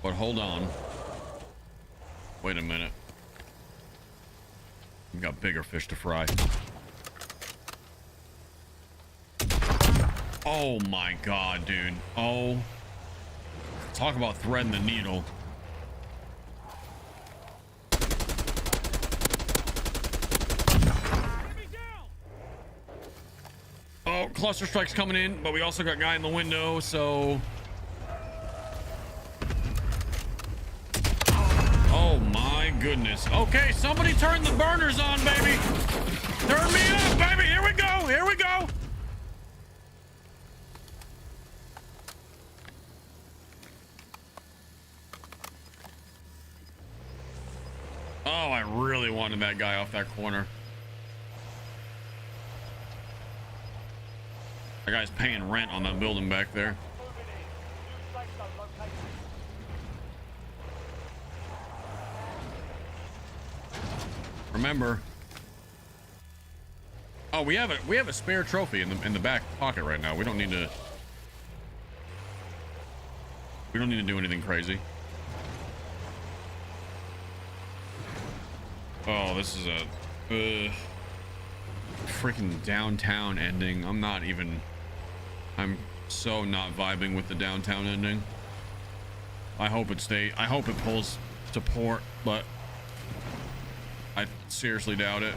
A: But hold on. Wait a minute. We got bigger fish to fry. Oh my god, dude. Oh. Talk about threading the needle. Oh, cluster strike's coming in, but we also got a guy in the window, so... Oh my goodness. Okay, somebody turn the burners on, baby. Turn me up, baby. Here we go. Here we go. Oh, I really wanted that guy off that corner. That guy's paying rent on that building back there. Remember. Oh, we have a spare trophy in the back pocket right now. We don't need to do anything crazy. Oh, this is a freaking downtown ending. I'm so not vibing with the downtown ending. I hope it pulls to port, but I seriously doubt it.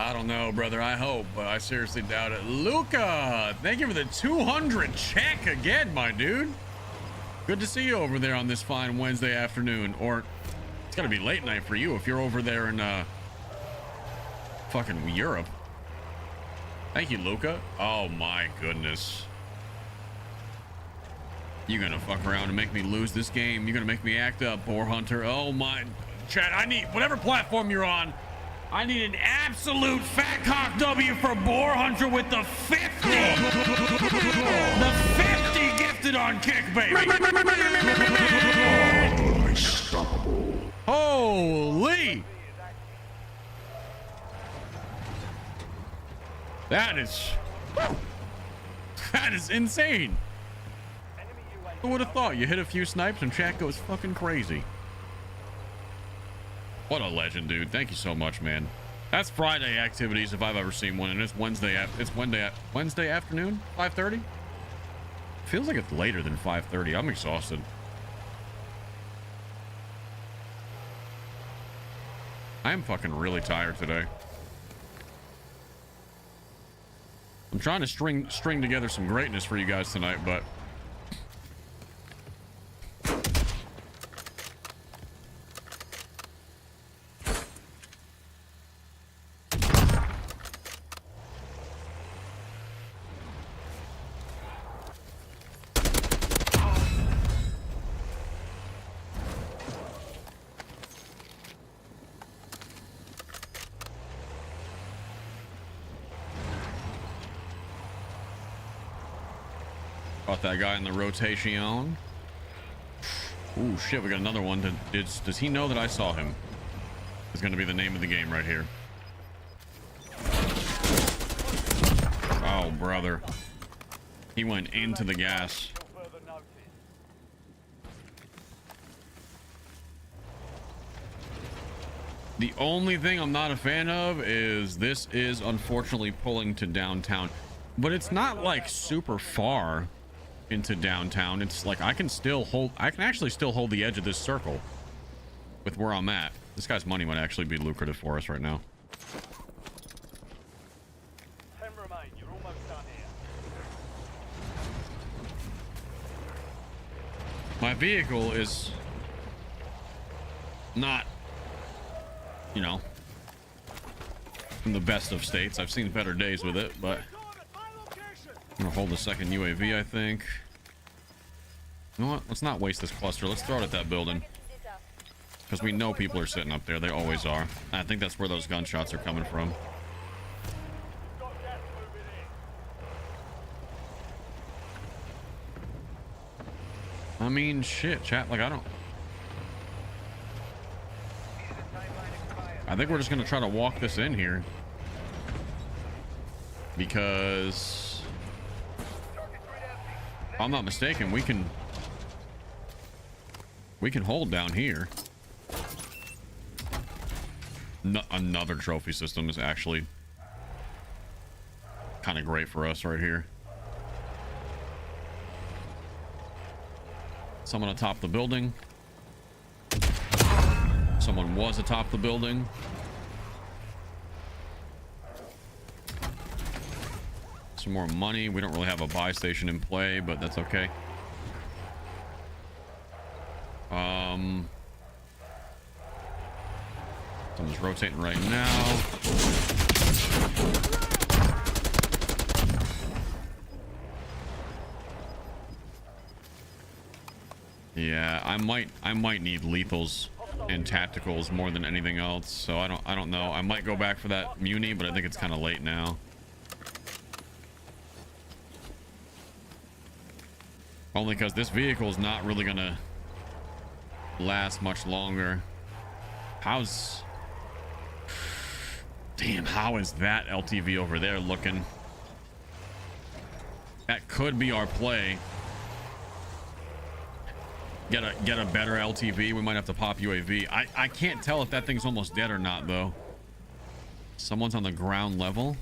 A: I don't know, brother. I hope, but I seriously doubt it. Luca, thank you for the 200 check again, my dude. Good to see you over there on this fine Wednesday afternoon. Or it's got to be late night for you if you're over there in fucking Europe. Thank you, Luca. Oh, my goodness. You're going to fuck around and make me lose this game. You're going to make me act up, Boar Hunter. Oh, my. Chat, I need, whatever platform you're on, I need an absolute fat cock W for Boar Hunter with the 50. The 50 gifted on kick, baby.
F: Unstoppable.
A: Holy. That is insane. Who would have thought? You hit a few snipes and chat goes fucking crazy. What a legend, dude. Thank you so much, man. That's Friday activities if I've ever seen one, and it's Wednesday afternoon, 5:30. Feels like it's later than 5:30. I'm exhausted. I am fucking really tired today. I'm trying to string together some greatness for you guys tonight, but got that guy in the rotation. Ooh, shit, we got another one. Does he know that I saw him? It's going to be the name of the game right here. Oh, brother. He went into the gas.
B: Further notice.
A: The only thing I'm not a fan of is this is unfortunately pulling to downtown. But it's not like super far into downtown. It's like I can actually still hold the edge of this circle with where I'm at. This guy's money might actually be lucrative for us right now.
B: 10 remain. You're almost done here.
A: My vehicle is not, you know, in the best of states. I've seen better days with it, but I'm gonna hold the second UAV, I think. You know what? Let's not waste this cluster. Let's throw it at that building. Because we know people are sitting up there. They always are. I think that's where those gunshots are coming from.
B: Got gas moving in.
A: I mean, shit, chat. Like, I think we're just gonna try to walk this in here. Because if I'm not mistaken, we can hold down here. Another trophy system is actually kind of great for us right here. Someone atop the building. Someone was atop the building. Some more money. We don't really have a buy station in play, but that's okay. Someone's rotating right now. Yeah, I might need lethals and tacticals more than anything else. So I don't know. I might go back for that muni, but I think it's kind of late now. Only because this vehicle is not really gonna last much longer. Damn, how is that LTV over there looking? That could be our play. Get a better LTV. We might have to pop UAV. I can't tell if that thing's almost dead or not, though. Someone's on the ground level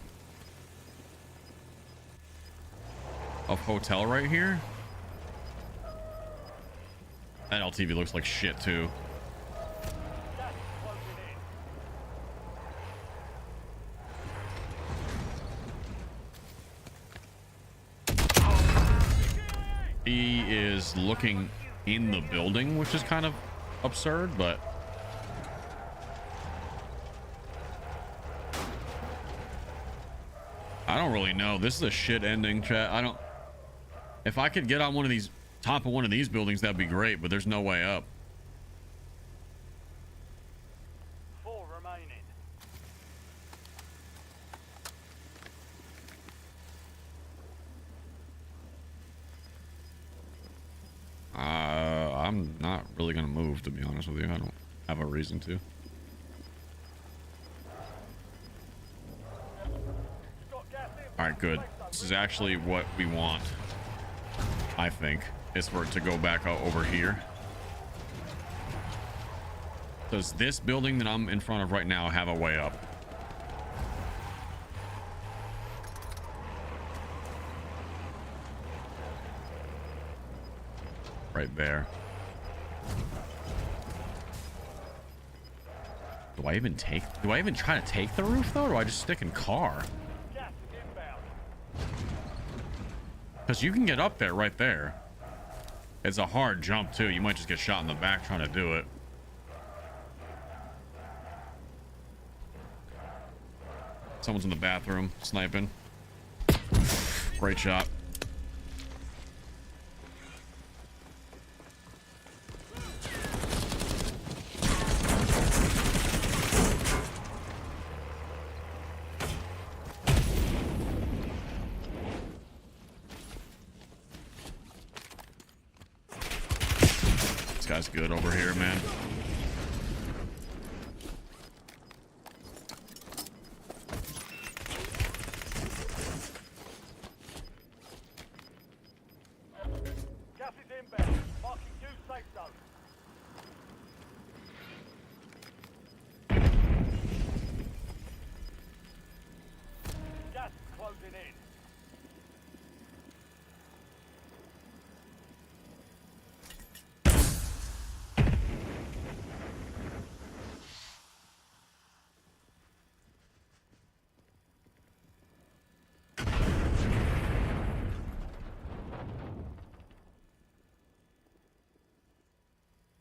A: of hotel right here. That LTV looks like shit too. it's looking in the building, which is kind of absurd, but I don't really know. This is a shit ending, chat. I don't. If I could get on one of these, top of one of these buildings, that'd be great, but there's no way up.
B: 4 remaining.
A: I'm not really gonna move, to be honest with you. I don't have a reason to.
B: Got gas in.
A: All right, good. This is actually what we want, I think, is for it to go back out over here. Does this building that I'm in front of right now have a way up? Right there. Do I even try to take the roof though, or do I just stick in car?
B: Gas is inbound.
A: Because you can get up there right there. It's a hard jump too. You might just get shot in the back trying to do it. Someone's in the bathroom sniping. Great shot. This guy's good over here, man.
B: Gas is inbound. Marking new safe zone. Gas is closing in.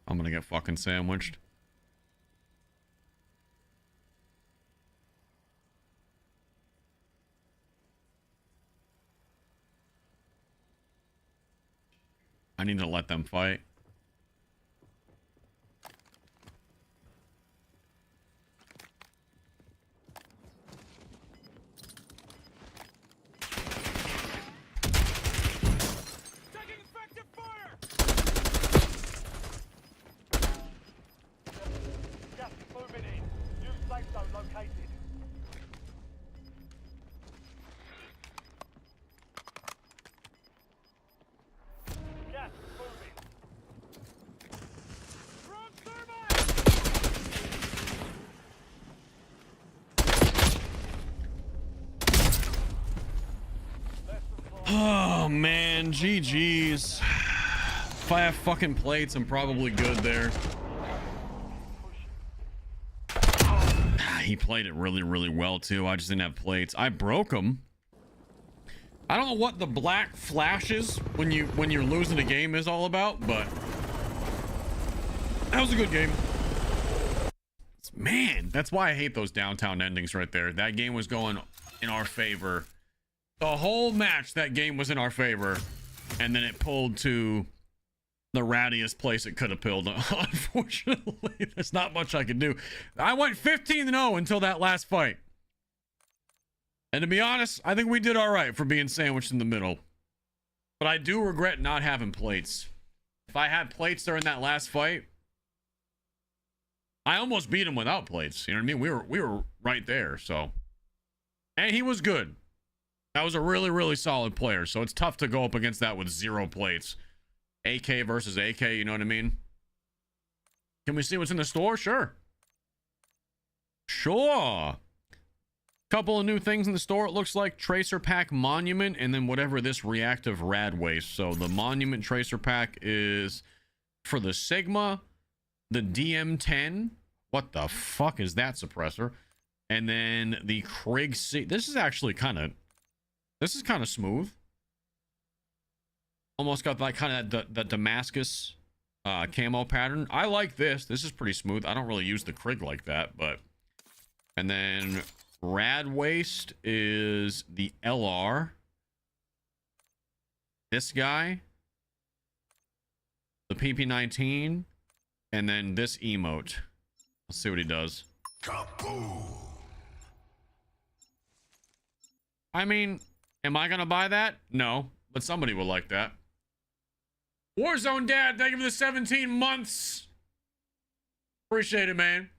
A: I'm gonna get fucking sandwiched. I need to let them fight.
D: Taking effective fire!
B: Gas is moving in. New safe zone located. Gas is moving.
D: Wrong thermite!
B: Less than 5.
A: Oh man, GG's. If I have fucking plates, I'm probably good there. He played it really, really well too. I just didn't have plates. I broke them. I don't know what the black flashes when you're losing a game is all about, but that was a good game. Man, that's why I hate those downtown endings right there. That game was going in our favor. The whole match, that game was in our favor, and then it pulled to the rattiest place it could have pulled. Unfortunately, there's not much I could do. I went 15-0 until that last fight. And to be honest, I think we did all right for being sandwiched in the middle. But I do regret not having plates. If I had plates during that last fight, I almost beat him without plates. You know what I mean? We were right there, so. And he was good. That was a really, really solid player. So it's tough to go up against that with 0 plates. AK versus AK, you know what I mean? Can we see what's in the store? Sure. Sure. Couple of new things in the store. It looks like Tracer Pack Monument and then whatever this reactive rad waste. So the Monument Tracer Pack is for the Sigma, the DM10. What the fuck is that suppressor? And then the Krig C. This is actually kind of smooth. Almost got like kind of the Damascus camo pattern. I like this. This is pretty smooth. I don't really use the Krig like that, but. And then Rad Waist is the LR. This guy. The PP19. And then this emote. Let's see what he does. Kaboom! I mean, am I gonna buy that? No, but somebody will like that. Warzone Dad, thank you for the 17 months. Appreciate it, man.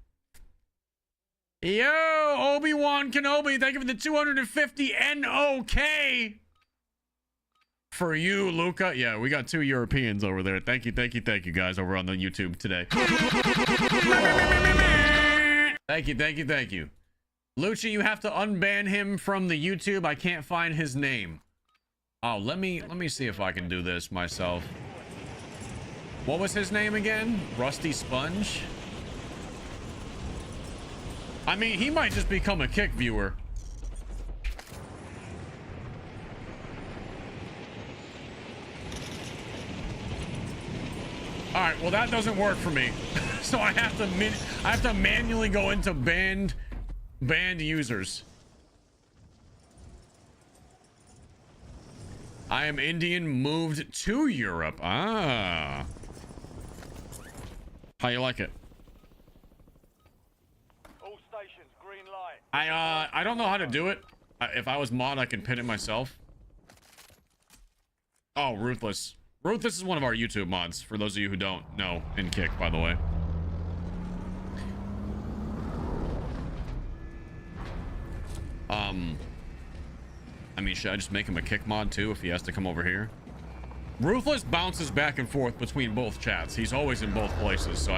A: Yo, Obi-Wan Kenobi, thank you for the 250 NOK. For you, Luca. Yeah, we got 2 Europeans over there. Thank you guys over on the YouTube today. Thank you. Loochy, you have to unban him from the YouTube. I can't find his name. Oh, let me see if I can do this myself. What was his name again? Rusty Sponge? I mean, he might just become a Kick viewer. All right, well that doesn't work for me. So I have to manually go into banned users. I am Indian, moved to Europe. Ah. How you like it?
B: All stations, green light.
A: I don't know how to do it. If I was mod, I could pin it myself. Oh, Ruthless. Ruthless is one of our YouTube mods, for those of you who don't know, in Kick, by the way. I mean, should I just make him a Kick mod too if he has to come over here? Ruthless bounces back and forth between both chats. He's always in both places, so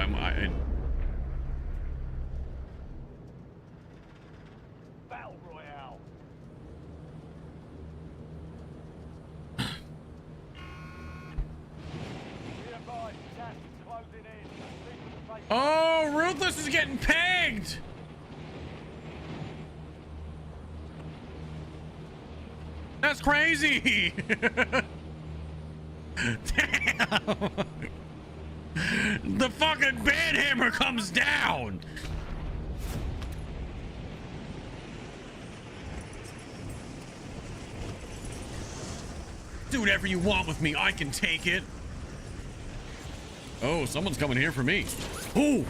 B: Battle Royale. Be advised, gas is closing in. Secret safe.
A: Oh, Ruthless is getting pegged! That's crazy! Damn! The fucking band hammer comes down! Do whatever you want with me, I can take it. Oh, someone's coming here for me. Ooh!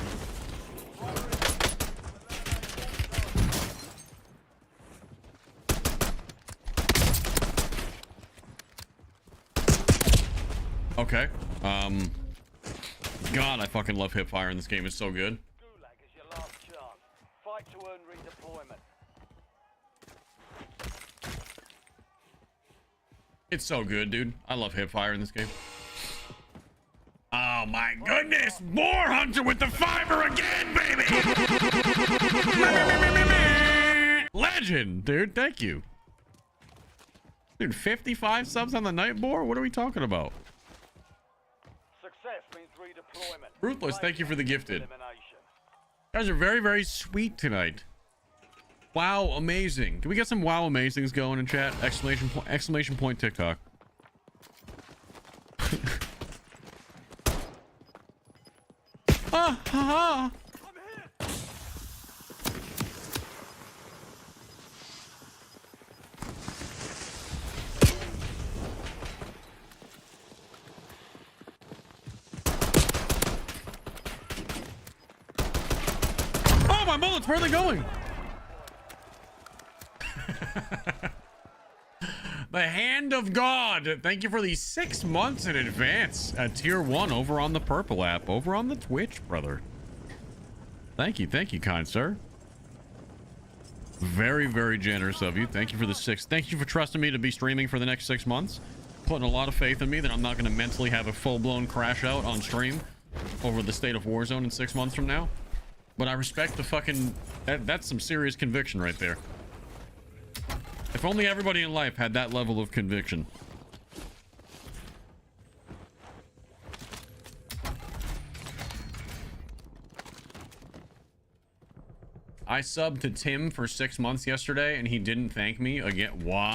A: Okay. God, I fucking love hip fire in this game. It's so good.
B: Gulag is your last chance. Fight to earn redeployment.
A: It's so good, dude. I love hip fire in this game. Oh my goodness! Boar Hunter with the fiver again, baby! Legend, dude. Thank you. Dude, 55 subs on the night boar? What are we talking about?
B: Success means redeployment.
A: Ruthless, thank you for the gifted.
B: Elimination.
A: You guys are very, very sweet tonight. Wow, amazing. Can we get some wow amazings going in chat? Exclamation point TikTok. Ah, ha, ha. Oh, my bullets, where are they going? The hand of God. Thank you for the 6 months in advance at tier 1 over on the purple app, over on the Twitch, brother. Thank you, kind sir. Very, very generous of you. Thank you for the 6. Thank you for trusting me to be streaming for the next 6 months. Putting a lot of faith in me that I'm not going to mentally have a full-blown crash out on stream over the state of Warzone in 6 months from now. But I respect the fucking... That's some serious conviction right there. If only everybody in life had that level of conviction. I subbed to Tim for 6 months yesterday and he didn't thank me again. Wow.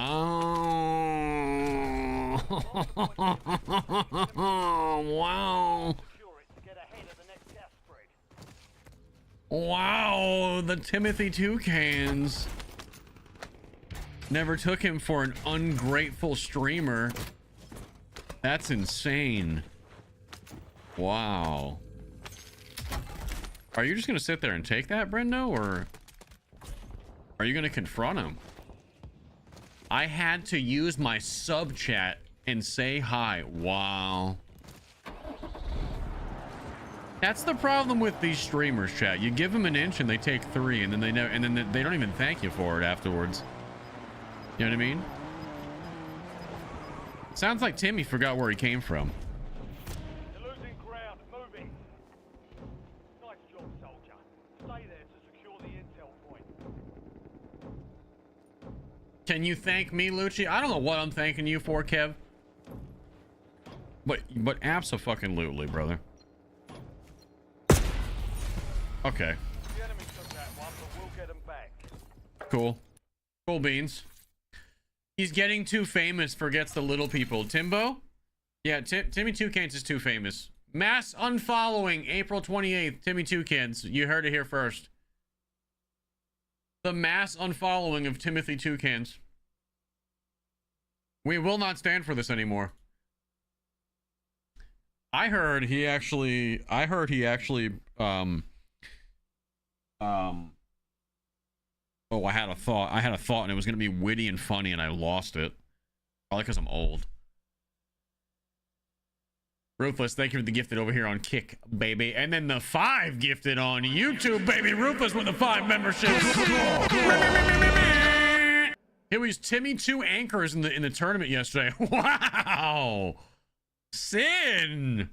A: Wow.
B: Secure it to get ahead of the next gas spread.
A: Wow, the Timothy Toucans never took him for an ungrateful streamer. That's insane. Wow. Are you just gonna sit there and take that, Brendo, or are you gonna confront him? I had to use my sub chat and say hi. Wow. That's the problem with these streamers, chat. You give them an inch and they take 3, and then they know, and then they don't even thank you for it afterwards. You know what I mean? Sounds like Timmy forgot where he came from.
B: You're losing ground. Moving. Nice job, soldier. Stay there to secure the intel point.
A: Can you thank me, Loochy? I don't know what I'm thanking you for, Kev. But abso-fucking-lutely, brother. Okay.
B: The enemy took that one, but we'll get them back.
A: Cool. Cool beans. He's getting too famous, forgets the little people. Timbo? Yeah, Timmy Toucans is too famous. Mass unfollowing April 28th. Timmy Toucans. You heard it here first. The mass unfollowing of Timothy Toucans. We will not stand for this anymore. I heard he actually oh, I had a thought and it was gonna be witty and funny and I lost it. Probably because I'm old. Ruthless, thank you for the gifted over here on Kick, baby. And then the 5 gifted on YouTube, baby. Ruthless with the 5 membership. It was Timmy 2 anchors in the tournament yesterday. Wow. Sin.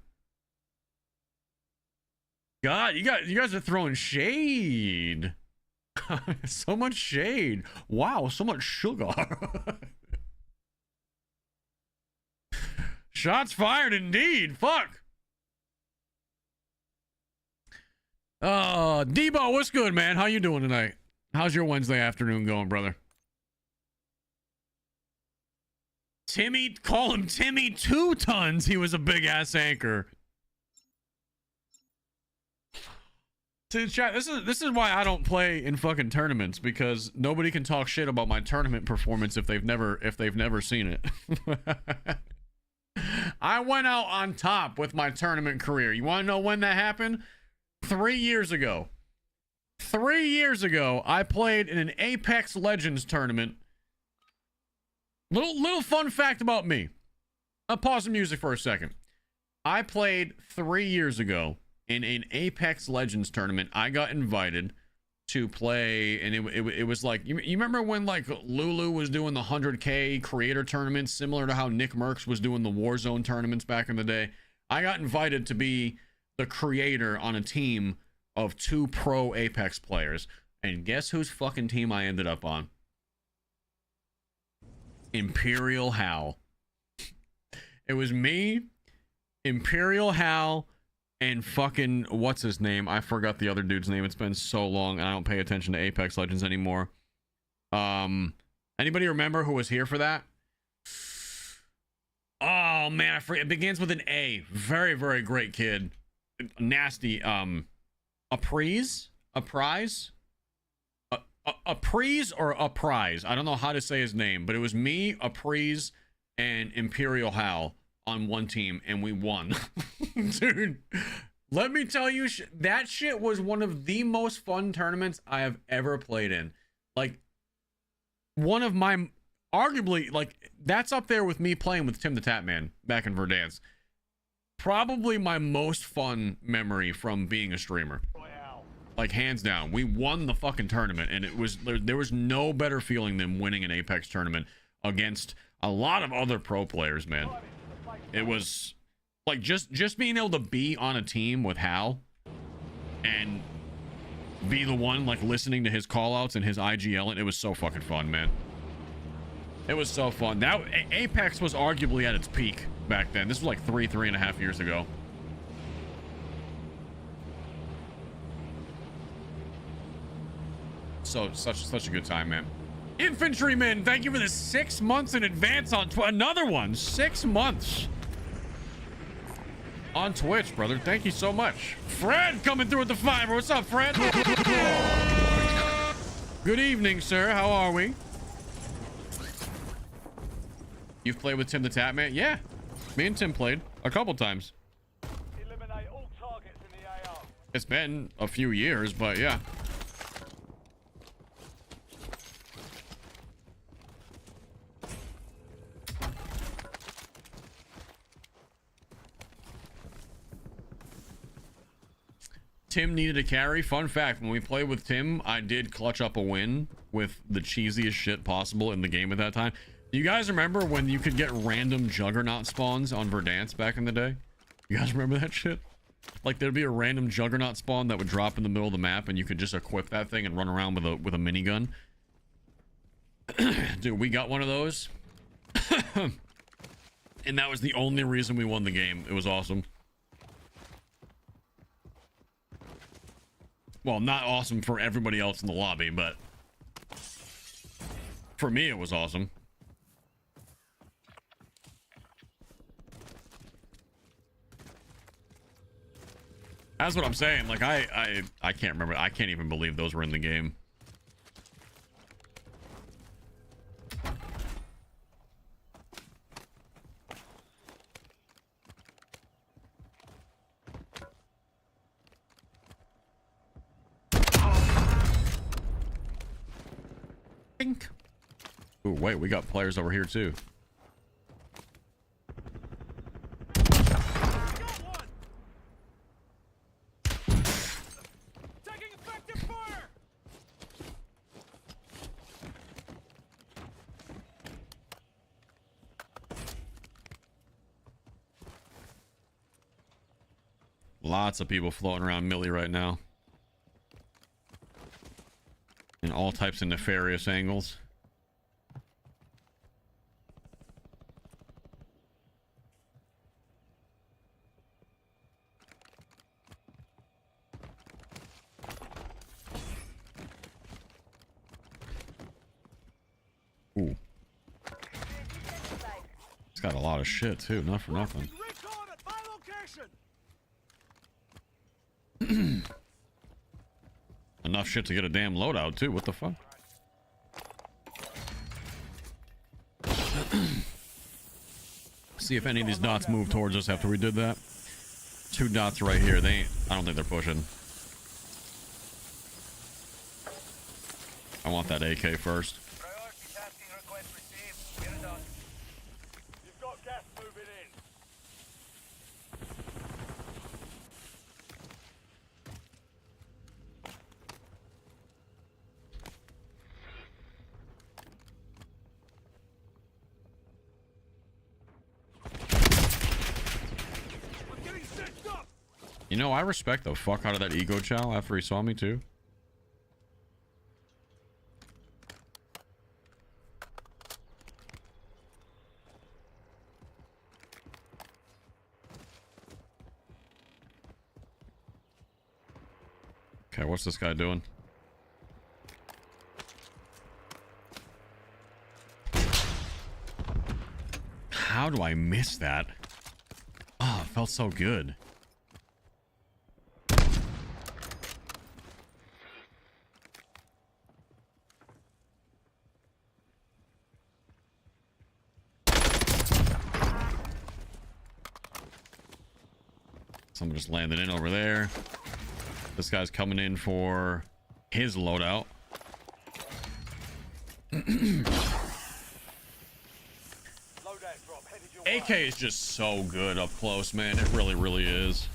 A: God, you guys are throwing shade. So much shade. Wow, so much sugar. Shots fired indeed. Fuck. Debo, what's good, man? How you doing tonight? How's your Wednesday afternoon going, brother? Timmy, call him Timmy 2 tons. He was a big ass anchor. To chat, this is why I don't play in fucking tournaments, because nobody can talk shit about my tournament performance if they've never seen it. I went out on top with my tournament career. You want to know when that happened? 3 years ago. 3 years ago, I played in an Apex Legends tournament. Little fun fact about me. I'll pause the music for a second. I played 3 years ago in an Apex Legends tournament. I got invited to play, and it was like, you remember when like Lulu was doing the 100K creator tournaments, similar to how Nick Merckx was doing the Warzone tournaments back in the day? I got invited to be the creator on a team of 2 pro Apex players, and guess whose fucking team I ended up on? Imperial Hal. It was me, Imperial Hal, and fucking what's his name? I forgot the other dude's name. It's been so long and I don't pay attention to Apex Legends anymore. Anybody remember who was here for that? Oh man, I forget. It begins with an A. Very, very great kid. Nasty. A prize or a prize. I don't know how to say his name, but it was me, a prize, and Imperial Hal on one team, and we won. Dude, let me tell you, that shit was one of the most fun tournaments I have ever played in. Like, one of my, arguably, like, that's up there with me playing with Tim the Tap Man back in Verdansk. Probably my most fun memory from being a streamer. Like, hands down. We won the fucking tournament, and it was, there was no better feeling than winning an Apex tournament against a lot of other pro players, man. It was like just being able to be on a team with Hal and be the one like listening to his call outs and his IGL, and it was so fucking fun, man. It was so fun. That Apex was arguably at its peak back then. This was like three and a half years ago. So such a good time, man. Infantryman, thank you for the 6 months in advance on another one. 6 months on Twitch, brother. Thank you so much. Fred coming through with the fiver. What's up, Fred? Good evening, sir. How are we? You've played with Tim the Tap Man? Yeah. Me and Tim played a couple times.
B: Eliminate all targets in the AR.
A: It's been a few years, but yeah. Tim needed a carry. Fun fact, when we played with Tim, I did clutch up a win with the cheesiest shit possible in the game at that time. Do you guys remember when you could get random juggernaut spawns on Verdansk back in the day? You guys remember that shit? Like there'd be a random juggernaut spawn that would drop in the middle of the map and you could just equip that thing and run around with a minigun. Dude, we got one of those. And that was the only reason we won the game. It was awesome. Well, not awesome for everybody else in the lobby, but for me, it was awesome. That's what I'm saying. Like, I can't remember. I can't even believe those were in the game. Ooh, wait, we got players over here too.
D: Taking effective fire!
A: Lots of people floating around Millie right now. In all types of nefarious angles. Ooh. It's got a lot of shit too, not for nothing.
D: Recon at my location!
A: Enough shit to get a damn loadout too. What the fuck? See if any of these dots move towards us after we did that. 2 dots right here. They ain't, I don't think they're pushing. I want that AK first.
E: Priority tasking request received. Get it done.
B: You've got gas moving in.
D: I'm getting stitched up!
A: You know, I respect the fuck out of that ego chow after he saw me too. Okay, what's this guy doing? How do I miss that? Oh, it felt so good. Someone just landed in over there. This guy's coming in for his loadout.
B: Loadout drop headed your way.
A: AK is just so good up close, man. It really, really is.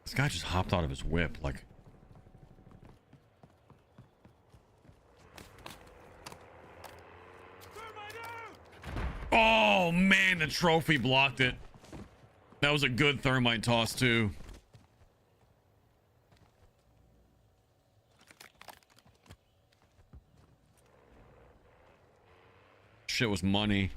A: This guy just hopped out of his whip, like... Oh, man, the trophy blocked it. That was a good thermite toss, too. shit was money.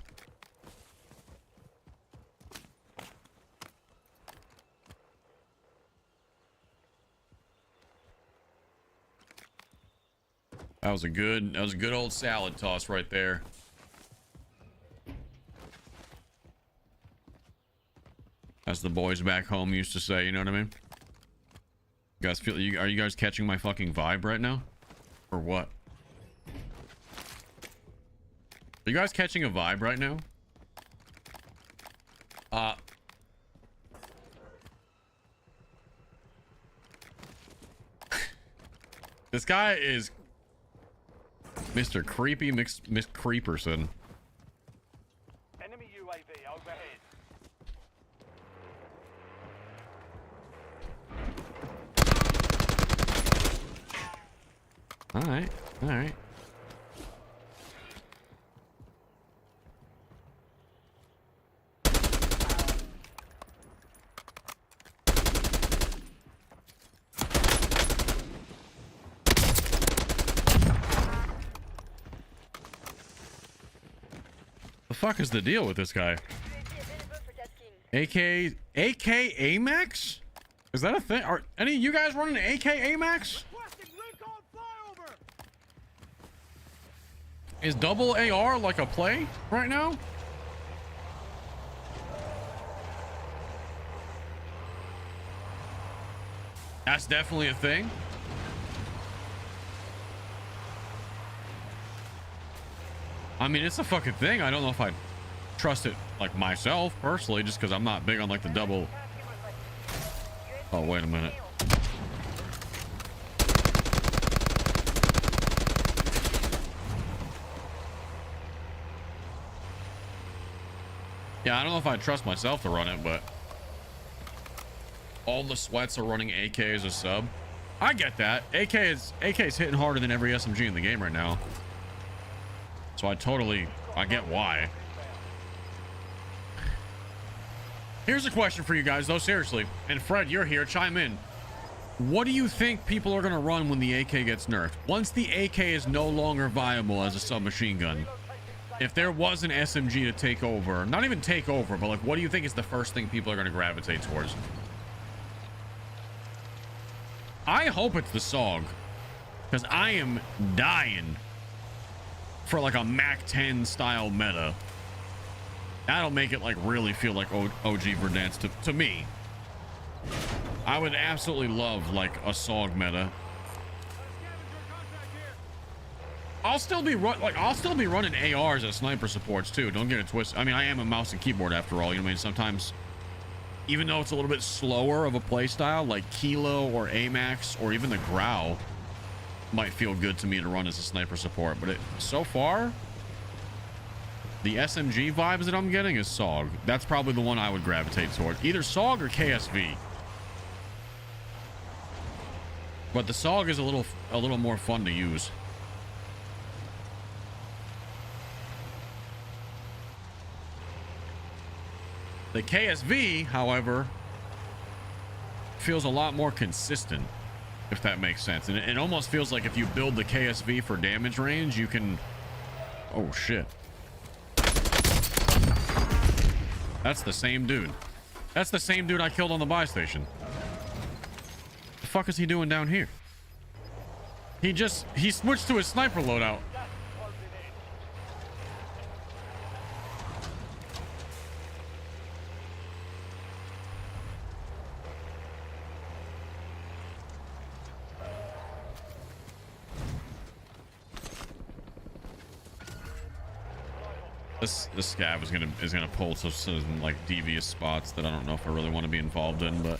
A: That was a good old salad toss right there. As the boys back home used to say, you know what I mean? You guys feel are you guys catching my fucking vibe right now? Or what? Are you guys catching a vibe right now? This guy is Mr. Creepy Miss Creeperson.
B: Enemy UAV overhead.
A: All right, all right. The fuck is the deal with this guy? AK AMAX? Is that a thing? Are any of you guys running AK AMAX?
D: Requesting recon flyover.
A: Is double AR like a play right now? That's definitely a thing. I mean, it's a fucking thing. I don't know if I trust it like myself personally, just because I'm not big on like the double. Oh, wait a minute. Yeah, I don't know if I trust myself to run it, but all the sweats are running AK as a sub. I get that. AK is hitting harder than every SMG in the game right now. So I get why. Here's a question for you guys though, seriously. And Fred, you're here, chime in. What do you think people are gonna run when the AK gets nerfed? Once the AK is no longer viable as a submachine gun, if there was an SMG to take over, not even take over, but like, what do you think is the first thing people are gonna gravitate towards? I hope it's the SOG, because I am dying for like a Mac 10 style meta. That'll make it like really feel like OG Verdansk to me. I would absolutely love like a SOG meta. I'll still be running ARs as sniper supports too. Don't get it twisted. I mean, I am a mouse and keyboard after all. You know what I mean? Sometimes, even though it's a little bit slower of a play style, like Kilo or AMAX or even the Growl might feel good to me to run as a sniper support. But so far, the SMG vibes that I'm getting is SOG. That's probably the one I would gravitate toward. Either SOG or KSV. But the SOG is a little more fun to use. The KSV, however, feels a lot more consistent, if that makes sense. And it almost feels like if you build the KSV for damage range, you can... Oh, shit. That's the same dude. That's the same dude I killed on the buy station. The fuck is he doing down here? He switched to his sniper loadout. This scav is gonna pull some like devious spots that I don't know if I really want to be involved in, but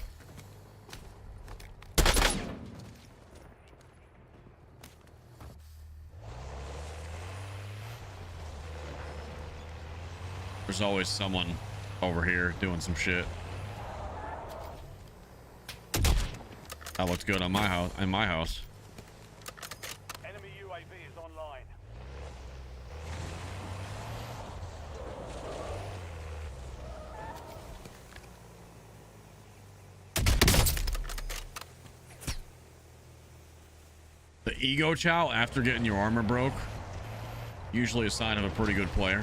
A: there's always someone over here doing some shit. That looks good on my house. In my house.
B: Enemy UAV is online.
A: The ego chow after getting your armor broke. Usually a sign of a pretty good player.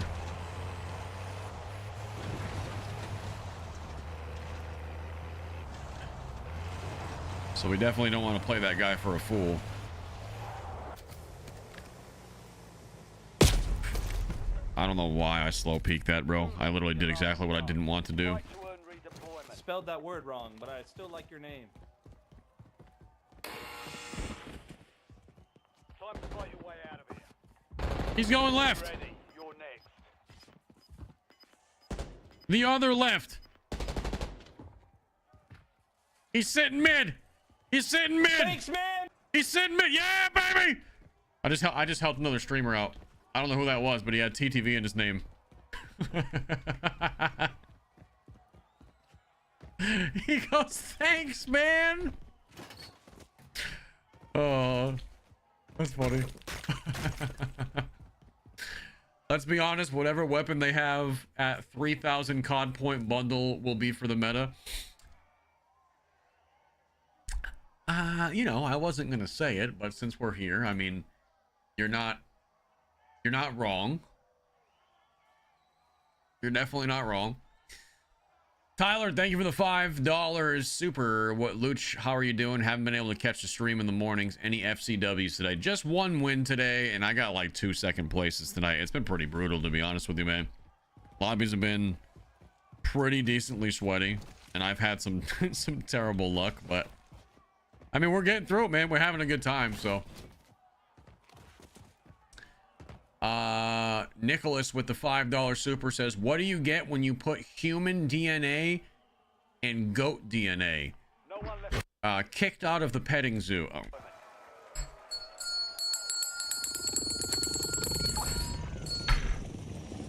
A: So we definitely don't want to play that guy for a fool. I don't know why I slow peeked that, bro. I literally did exactly what I didn't want to do.
B: Right to earn redeployment.
D: Spelled that word wrong, but I still like your name.
B: Time to fight your way out of here.
A: He's going left.
B: Ready, you're next.
A: The other left. He's sitting mid. He's sitting mid.
D: Thanks, man!
A: He's sitting mid. Yeah, baby. I just helped another streamer out. I don't know who that was, but he had TTV in his name. He goes, thanks, man. Oh, that's funny. Let's be honest, whatever weapon they have at 3,000 COD point bundle will be for the meta. You know, I wasn't gonna say it, but since we're here, I mean, you're not wrong. You're definitely not wrong. Tyler, thank you for the $5 super. What, Looch, how are you doing? Haven't been able to catch the stream in the mornings. Any FCWs today? Just one win today, and I got like 2 second places tonight. It's been pretty brutal, to be honest with you, man. Lobbies have been pretty decently sweaty, and I've had some some terrible luck, but I mean, we're getting through it, man. We're having a good time, so. Nicholas with the $5 super says, what do you get when you put human DNA and goat DNA?
B: No one left.
A: Kicked out of the petting zoo. Oh.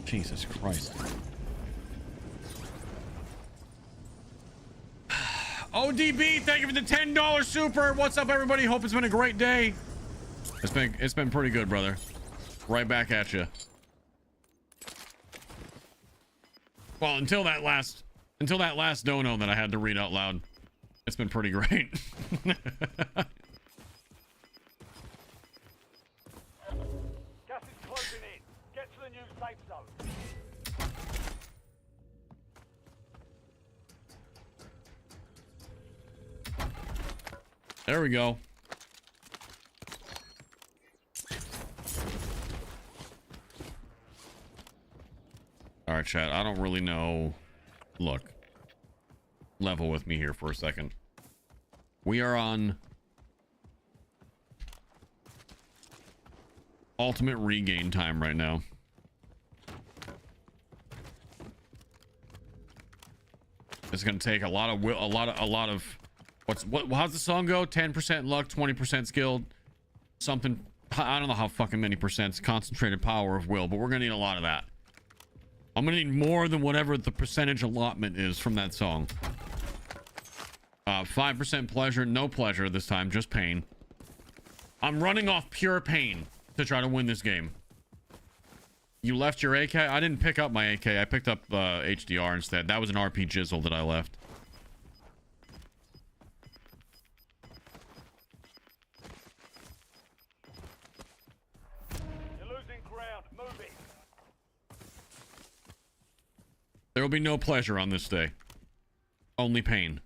A: Jesus Christ. ODB, thank you for the $10 super. What's up, everybody? Hope it's been a great day. It's been pretty good, brother. Right back at you. Well, until that last dono that I had to read out loud, it's been pretty great.
B: Gas is closing in. Get to the new safe zone.
A: There we go. All right, chat. I don't really know. Look, level with me here for a second. We are on ultimate regain time right now. It's gonna take a lot of how's the song go? 10% luck, 20% skilled, something. I don't know how fucking many percents concentrated power of will, but we're gonna need a lot of that. I'm gonna need more than whatever the percentage allotment is from that song. 5% pleasure, no pleasure this time, just pain. I'm running off pure pain to try to win this game. You left your AK? I didn't pick up my AK. I picked up HDR instead. That was an RP jizzle that I left.
B: You're losing ground. Move it.
A: There will be no pleasure on this day. Only pain.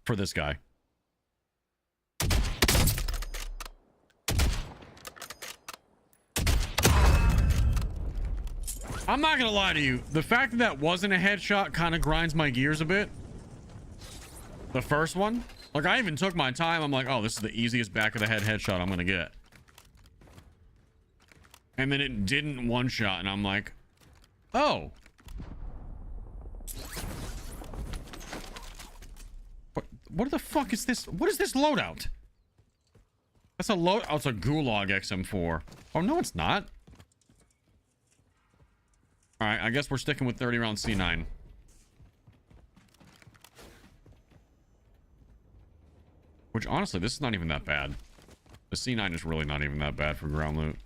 A: For this guy. I'm not gonna lie to you. The fact that that wasn't a headshot kind of grinds my gears a bit. The first one. Like, I even took my time. I'm like, oh, this is the easiest back of the head headshot I'm gonna get. And then it didn't one shot, and I'm like, oh. What the fuck is this? What is this loadout? That's a load. Oh, it's a Gulag XM4. Oh, no, it's not. All right, I guess we're sticking with 30 round C9. Which, honestly, this is not even that bad. The C9 is really not even that bad for ground loot.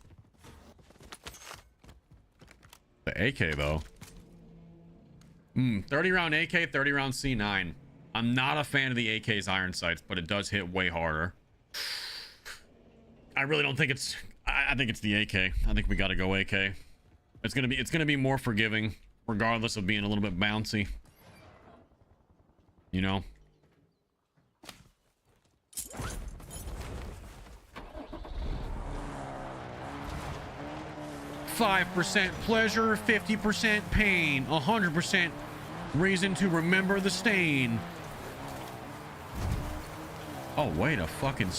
A: The AK, though. 30 round AK, 30 round C9. I'm not a fan of the AK's iron sights, but it does hit way harder. I really don't think it's I think it's the AK. I think we got to go AK. It's gonna be more forgiving, regardless of being a little bit bouncy. You know. 5% pleasure, 50% pain, 100% reason to remember the stain. Oh, wait a fucking...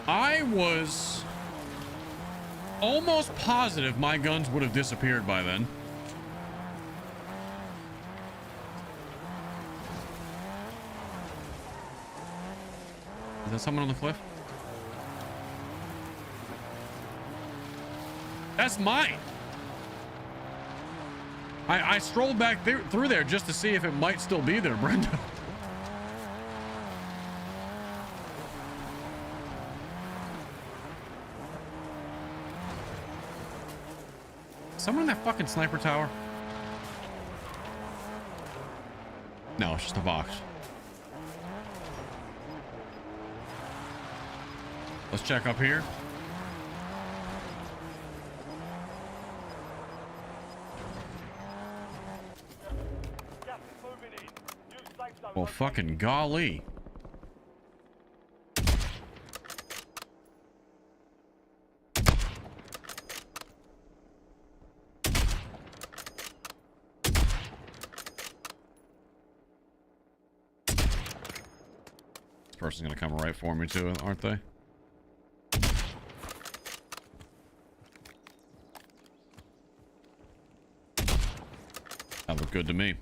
A: I was almost positive my guns would have disappeared by then. Is that someone on the cliff? That's mine. I strolled back through there just to see if it might still be there, Brenda. Someone in that fucking sniper tower? No, it's just a box. Let's check up here.
B: Gas is moving in. New safe zone
A: Well,
B: located.
A: fucking golly. This person's gonna come right for me too, aren't they? That looked good to me.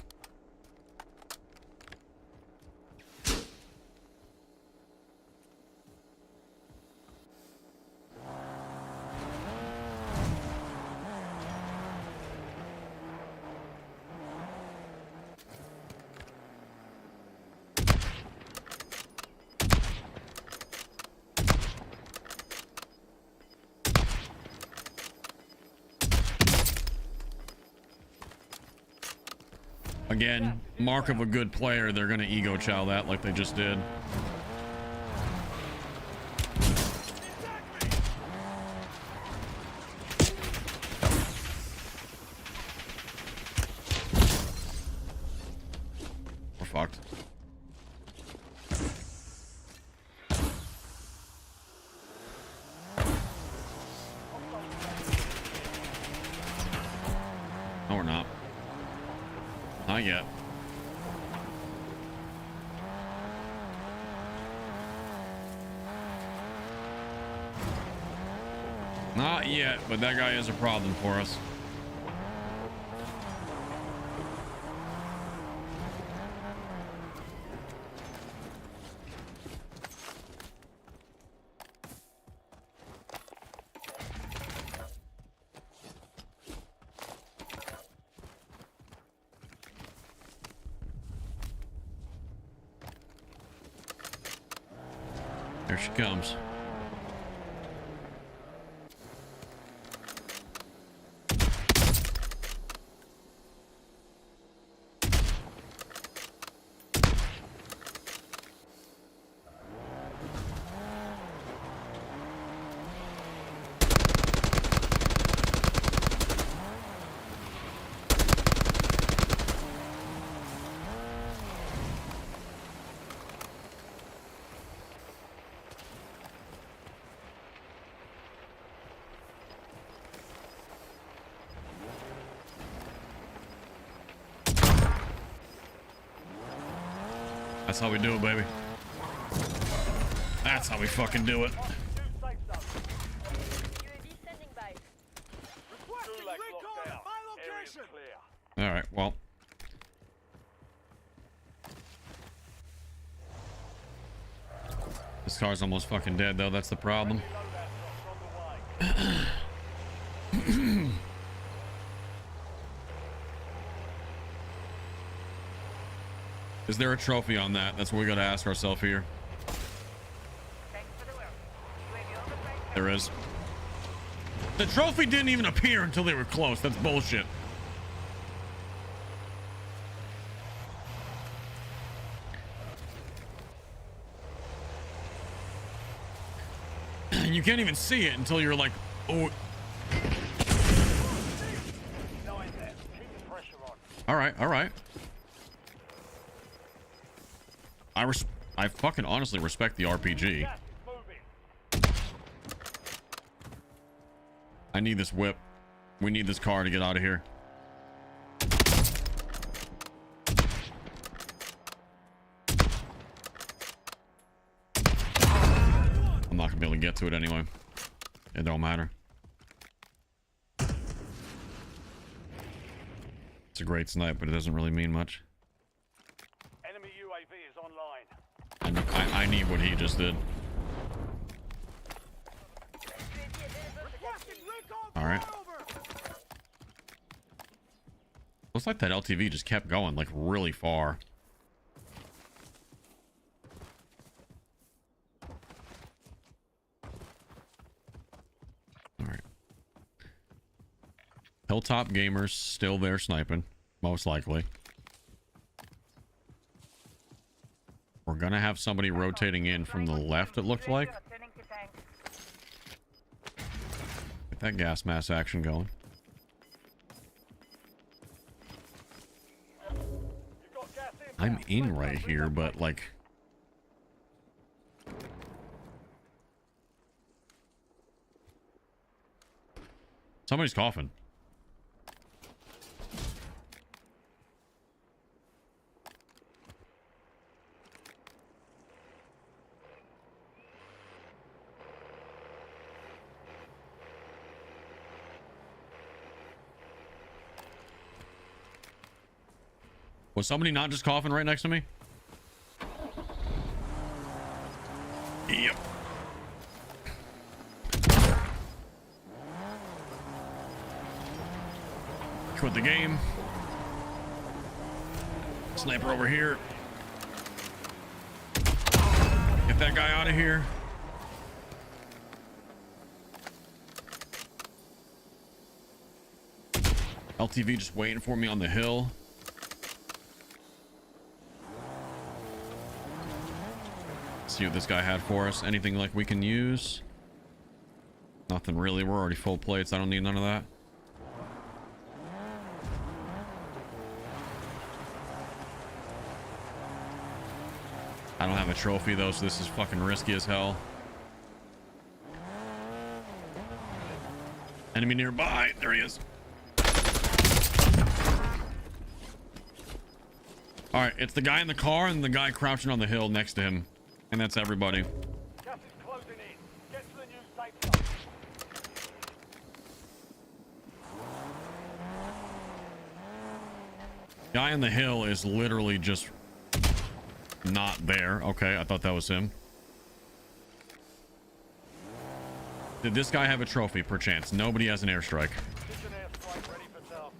A: Again, mark of a good player, they're gonna ego chow that like they just did. We're fucked. No, we're not. Not yet. Not yet, but that guy is a problem for us. There she comes. That's how we do it, baby. That's how we fucking do it.
B: New safe zone.
E: UAV standing by.
B: Gulag locked down. Area's clear.
A: All right, well. This car's almost fucking dead, though. That's the problem.
B: Loadout drops on the way.
A: Is there a trophy on that? That's what we got to ask ourselves here.
E: Thanks for the work. UAV overflight.
A: There is. The trophy didn't even appear until they were close. That's bullshit. You can't even see it until you're like, oh. All right, all right. I fucking honestly respect the RPG. I need this whip. We need this car to get out of here. I'm not gonna be able to get to it anyway. It don't matter. It's a great snipe, but it doesn't really mean much.
B: Enemy UAV is online.
A: I need what he just did. All right. Looks like that LTV just kept going like really far. All right. Hilltop Gamers still there sniping, most likely. We're gonna have somebody rotating in from the left, it looks like. Get that gas mask action going. I'm in right here, but like... Somebody's coughing. Was somebody not just coughing right next to me? Yep. Quit the game. Sniper over here. Get that guy out of here. LTV just waiting for me on the hill. See what this guy had for us. Anything like we can use? Nothing really. We're already full plates. I don't need none of that. I don't have a trophy though, so this is fucking risky as hell. Enemy nearby. There he is. All right, it's the guy in the car and the guy crouching on the hill next to him. And that's everybody.
B: Gas is closing in. Get to the new safe zone.
A: Guy on the hill is literally just not there. Okay, I thought that was him. Did this guy have a trophy, perchance? Nobody has an airstrike.
B: Precision airstrike ready for task.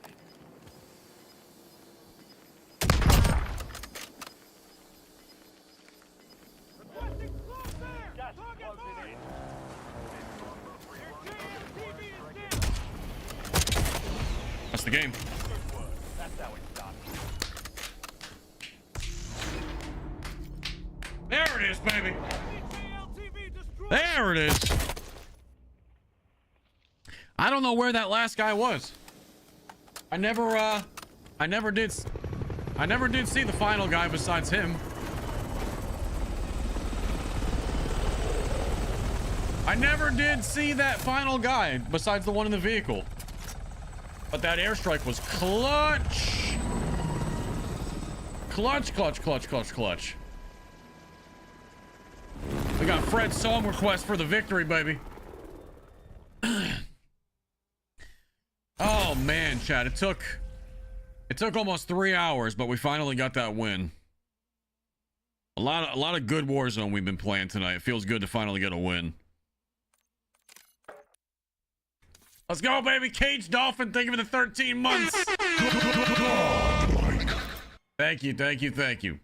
B: Gas is closing in.
A: That's the game.
B: Good work. That's how it's done.
A: There it is, baby. There it is. I don't know where that last guy was. I never did see the final guy besides him. I never did see that final guy besides the one in the vehicle. But that airstrike was clutch. Clutch, clutch, clutch, clutch, clutch. We got Fred's song request for the victory, baby. Oh man, Chad, it took almost 3 hours, but we finally got that win. A lot of good Warzone we've been playing tonight. It feels good to finally get a win. Let's go, baby. Cage Dolphin, thank you for the 13 months. Thank you, thank you, thank you.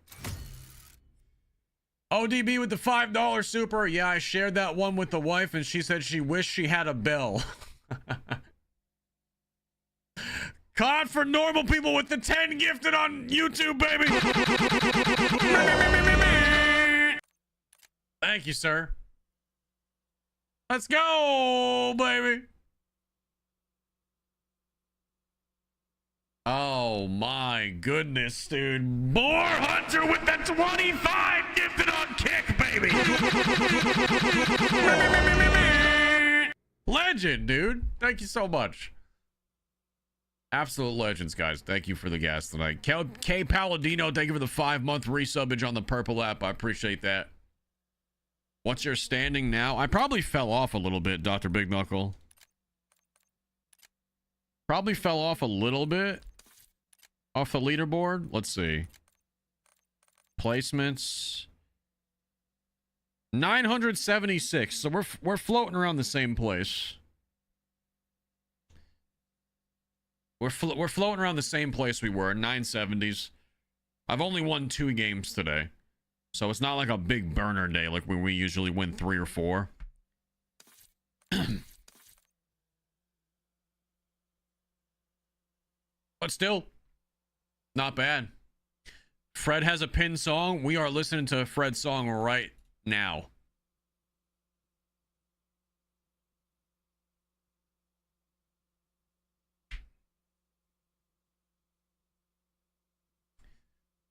A: ODB with the $5 super. Yeah, I shared that one with the wife and she said she wished she had a bell. COD for normal people with the 10 gifted on YouTube, baby. Thank you, sir. Let's go, baby. Oh my goodness, dude. Boar Hunter with the 25 gifted on kick, baby. Legend, dude. Thank you so much. Absolute legends, guys. Thank you for the gas tonight. K Palladino, thank you for the 5-month resubbage on the purple app. I appreciate that. What's your standing now? I probably fell off a little bit, Dr. Big Knuckle. Probably fell off a little bit off the leaderboard. Let's see. Placements. 976. So we're floating around the same place. We're floating around the same place we were, 970s. I've only won 2 games today. So it's not like a big burner day like when we usually win 3 or 4. But still, not bad. Fred has a pinned song. We are listening to Fred's song right now.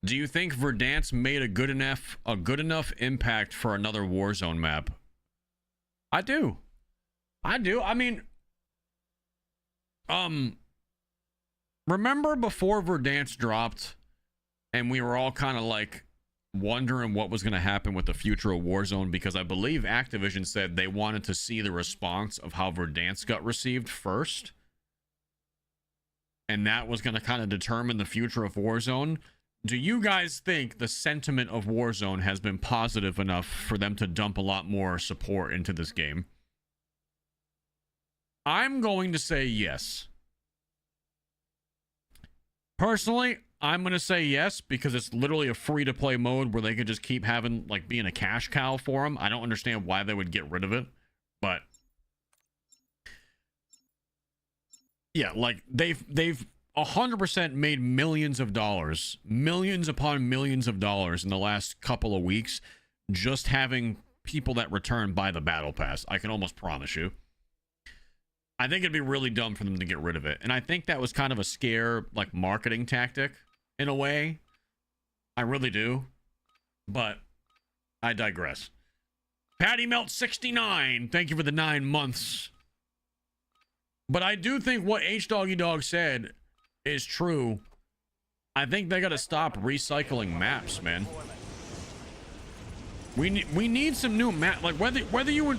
A: Do you think Verdansk made a good enough impact for another Warzone map? I do. I mean, remember before Verdansk dropped and we were all kind of like wondering what was going to happen with the future of Warzone, because I believe Activision said they wanted to see the response of how Verdansk got received first. And that was going to kind of determine the future of Warzone. Do you guys think the sentiment of Warzone has been positive enough for them to dump a lot more support into this game? I'm going to say yes. Personally, I'm going to say yes, because it's literally a free-to-play mode where they could just keep having, like, being a cash cow for them. I don't understand why they would get rid of it, but yeah, like, they've 100% made millions upon millions of dollars in the last couple of weeks just having people that return buy the battle pass. I can almost promise you. I think it'd be really dumb for them to get rid of it. And I think that was kind of a scare, like, marketing tactic in a way. I really do. But I digress. Patty Melt 69, thank you for the 9 months. But I do think what H Doggy Dog said is true. I think they got to stop recycling maps, man. We need some new map. Like, whether you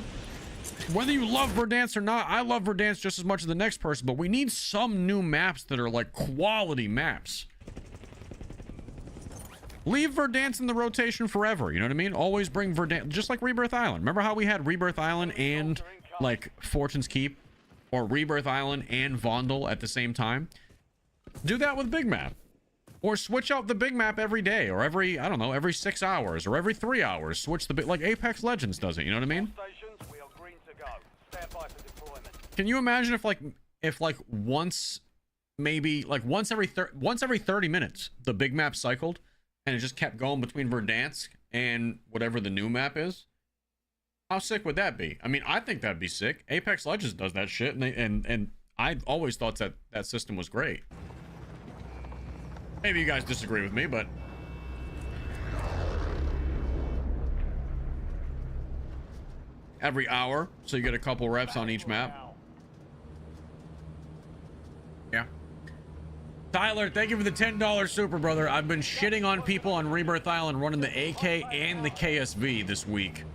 A: love Verdansk or not, I love Verdansk just as much as the next person, but we need some new maps that are like quality maps. Leave Verdansk in the rotation forever, you know what I mean? Always bring Verdansk, just like Rebirth Island. Remember how we had Rebirth Island and like Fortune's Keep, or Rebirth Island and Vondel at the same time? Do that with Big Map. Or switch out the Big Map every day, or every, I don't know, every 6 hours, or every 3 hours. Switch the big, like Apex Legends does it, you know what I mean?
B: Stations, we are green to go. Stand by for deployment.
A: Can you imagine if once, maybe like once every 30 minutes the Big Map cycled and it just kept going between Verdansk and whatever the new map is? How sick would that be? I mean, I think that'd be sick. Apex Legends does that shit, and I always thought that system was great. Maybe you guys disagree with me, but every hour, so you get a couple reps on each map. Yeah. Tyler, thank you for the $10 super, brother. I've been shitting on people on Rebirth Island running the AK and the KSV this week.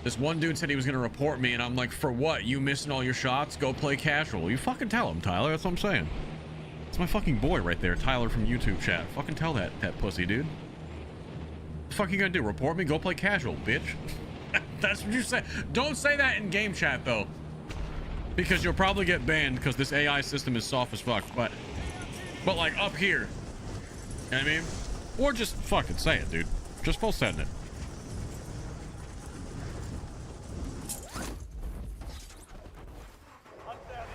A: This one dude said he was going to report me, and I'm like, for what? You missing all your shots? Go play casual. You fucking tell him, Tyler. That's what I'm saying. It's my fucking boy right there, Tyler from YouTube chat. Fucking tell that pussy, dude. What the fuck you gonna do? Report me? Go play casual, bitch. That's what you say. Don't say that in game chat, though. Because you'll probably get banned because this AI system is soft as fuck. But like up here. You know what I mean? Or just fucking say it, dude. Just full send it.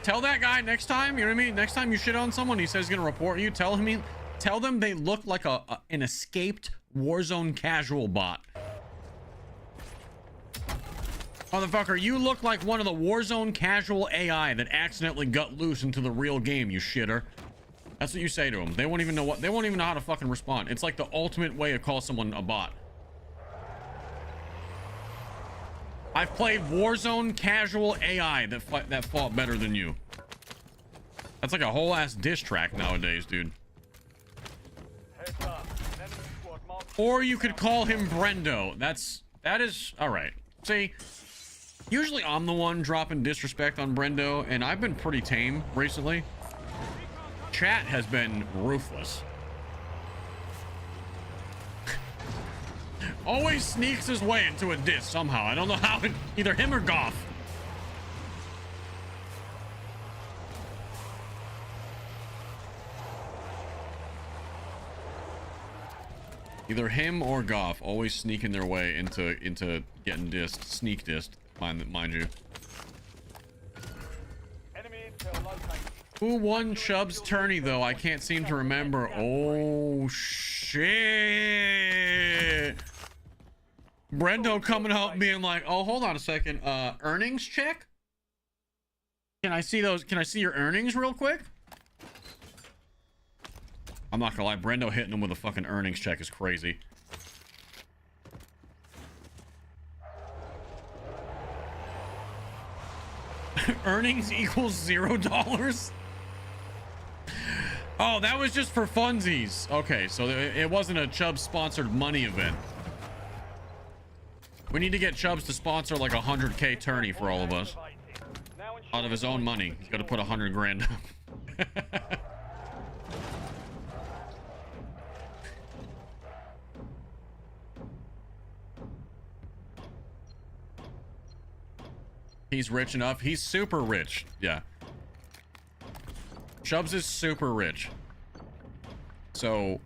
A: tell that guy next time, you know what I mean? Next time you shit on someone, he says he's gonna report you, tell them they look like an escaped Warzone casual bot. Motherfucker, you look like one of the Warzone casual AI that accidentally got loose into the real game, you shitter. That's what you say to them. They won't even know how to fucking respond. It's like the ultimate way to call someone a bot. I've played Warzone casual AI that fought better than you. That's like a whole ass diss track nowadays, dude.
B: Heads up. Enemy squad marked.
A: Or you could call him Brendo. That is all right. See, usually I'm the one dropping disrespect on Brendo, and I've been pretty tame recently. Chat has been ruthless. Always sneaks his way into a diss somehow. I don't know how. Either him or Goff. Either him or Goff always sneaking their way into getting dissed, sneak dissed, mind you.
B: Enemy intel located.
A: Who won Chubb's tourney though? I can't seem to remember. Oh shit! Brendo coming out being like, "Oh, hold on a second. Earnings check? Can I see those? Can I see your earnings real quick?" I'm not gonna lie, Brendo hitting him with a fucking earnings check is crazy. Earnings equals $0? Oh, that was just for funsies. Okay, so it wasn't a Chubb sponsored money event. We need to get Chubbs to sponsor like 100K tourney for all of us.
B: Now ensure
A: Out of his own money. He's got to put 100 grand down. He's rich enough. He's super rich. Yeah. Chubbs is super rich. So,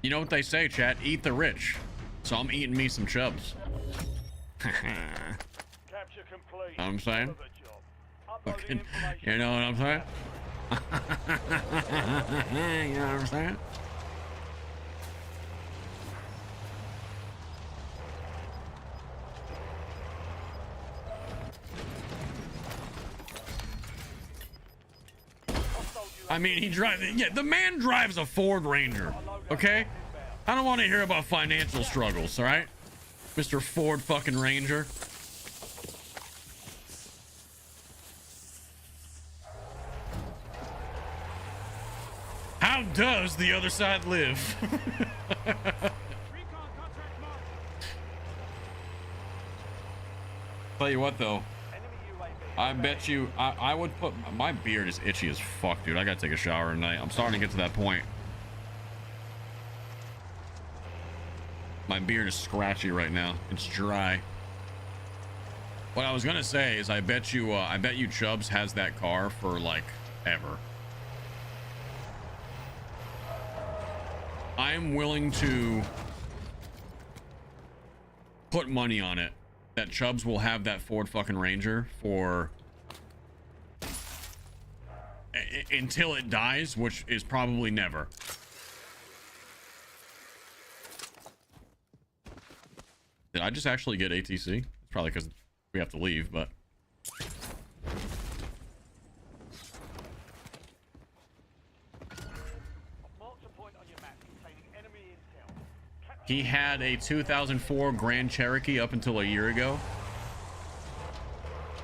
A: you know what they say, chat? Eat the rich. So I'm eating me some Chubbs.
B: capture complete.
A: Know what I'm saying?
B: Another job. Uploading
A: Fucking,
B: information.
A: you know what I'm saying? You know what I'm saying? I mean, he drives. Yeah, the man drives a Ford Ranger. Okay, I don't want to hear about financial struggles. All right, Mr. Ford fucking Ranger. How does the other side live? Tell you what, though. I bet you I would put my beard is itchy as fuck, dude. I gotta take a shower tonight. I'm starting to get to that point. My beard is scratchy right now. It's dry. What I was gonna say is I bet you Chubbs has that car for like ever. I'm willing to put money on it that Chubbs will have that Ford fucking Ranger for until it dies, which is probably never. Did I just actually get ATC? It's probably because we have to leave, but
B: Mark the point on your map containing enemy intel. Capture
A: he had a 2004 Grand Cherokee up until a year ago.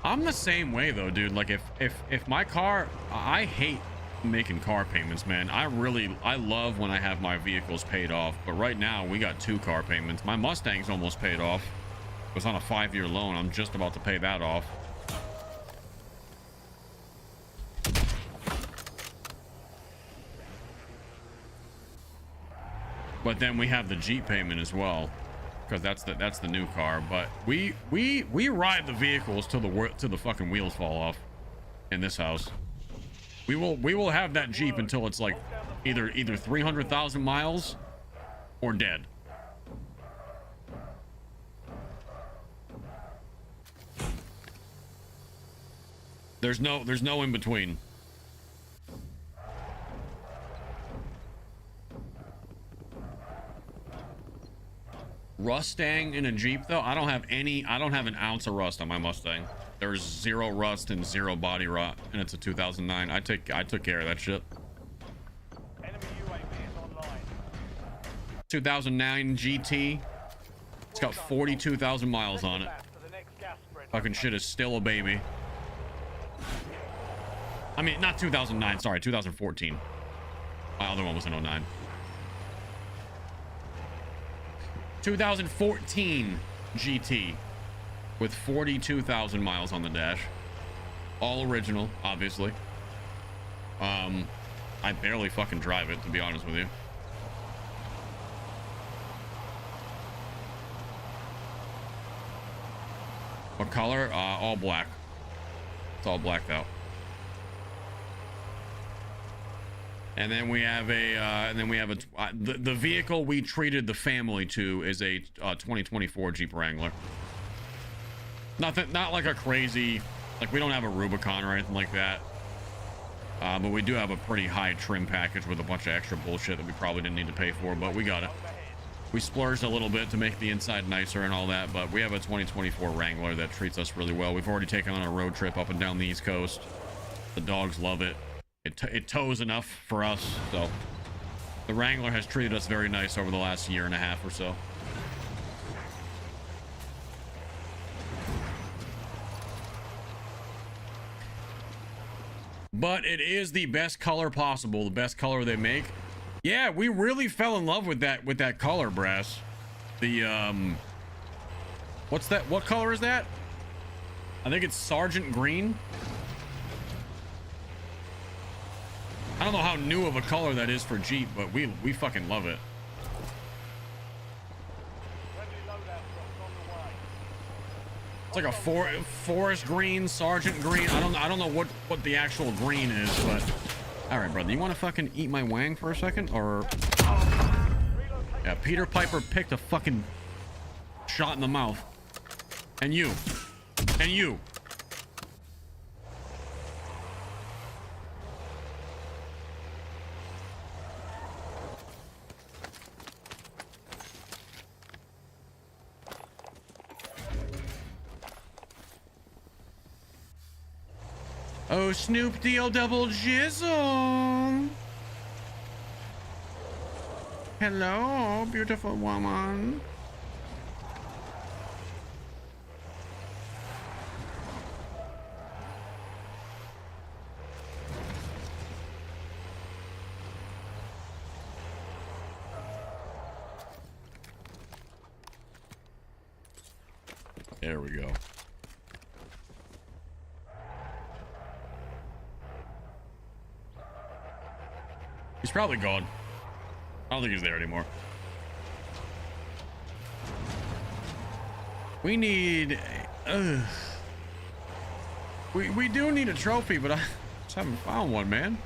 A: I'm the same way though, dude. Like if my car, I hate making car payments, man. I love when I have my vehicles paid off, but right now we got 2 car payments. My Mustang's almost paid off. It was on a 5-year loan. I'm just about to pay that off. But then we have the Jeep payment as well, because that's the new car. But we ride the vehicles till the fucking wheels fall off in this house. We will have that Jeep until it's like either 300,000 miles or dead. There's no in between. Rustang in a Jeep though, I don't have an ounce of rust on my Mustang. There's 0 rust and 0 body rot, and it's a 2009. I took care of that shit.
B: Enemy UAV is online.
A: 2009 GT. It's got 42,000 miles on it.
B: Map to the next gas spread.
A: Fucking shit is still a baby. I mean, not 2009, sorry, 2014. My other one was in 09. 2014 GT with 42,000 miles on the dash. All original, obviously. I barely fucking drive it, to be honest with you. What color? All black. It's all blacked out. And then we have the vehicle we treated the family to is a 2024 Jeep Wrangler. Not like a crazy, like we don't have a Rubicon or anything like that. But we do have a pretty high trim package with a bunch of extra bullshit that we probably didn't need to pay for, but we got it. We splurged a little bit to make the inside nicer and all that, but we have a 2024 Wrangler that treats us really well. We've already taken on a road trip up and down the East Coast. The dogs love it. It tows enough for us, so the Wrangler has treated us very nice over the last year and a half or so. But it is the best color possible, the best color they make. Yeah, we really fell in love with that color, Brass. The what's that? What color is that? I think it's Sergeant Green. I don't know how new of a color that is for Jeep, but we fucking love it.
B: Friendly loadout drops on the way.
A: It's like a forest green, sergeant green. I don't know what the actual green is, but all right, brother, you want to fucking eat my wang for a second, or yeah, Peter Piper picked a fucking shot in the mouth, and you. Oh, Snoop Deal double jizzle. Hello, beautiful woman. There we go. He's probably gone. I don't think he's there anymore. We need... We do need a trophy, but I just haven't found one, man.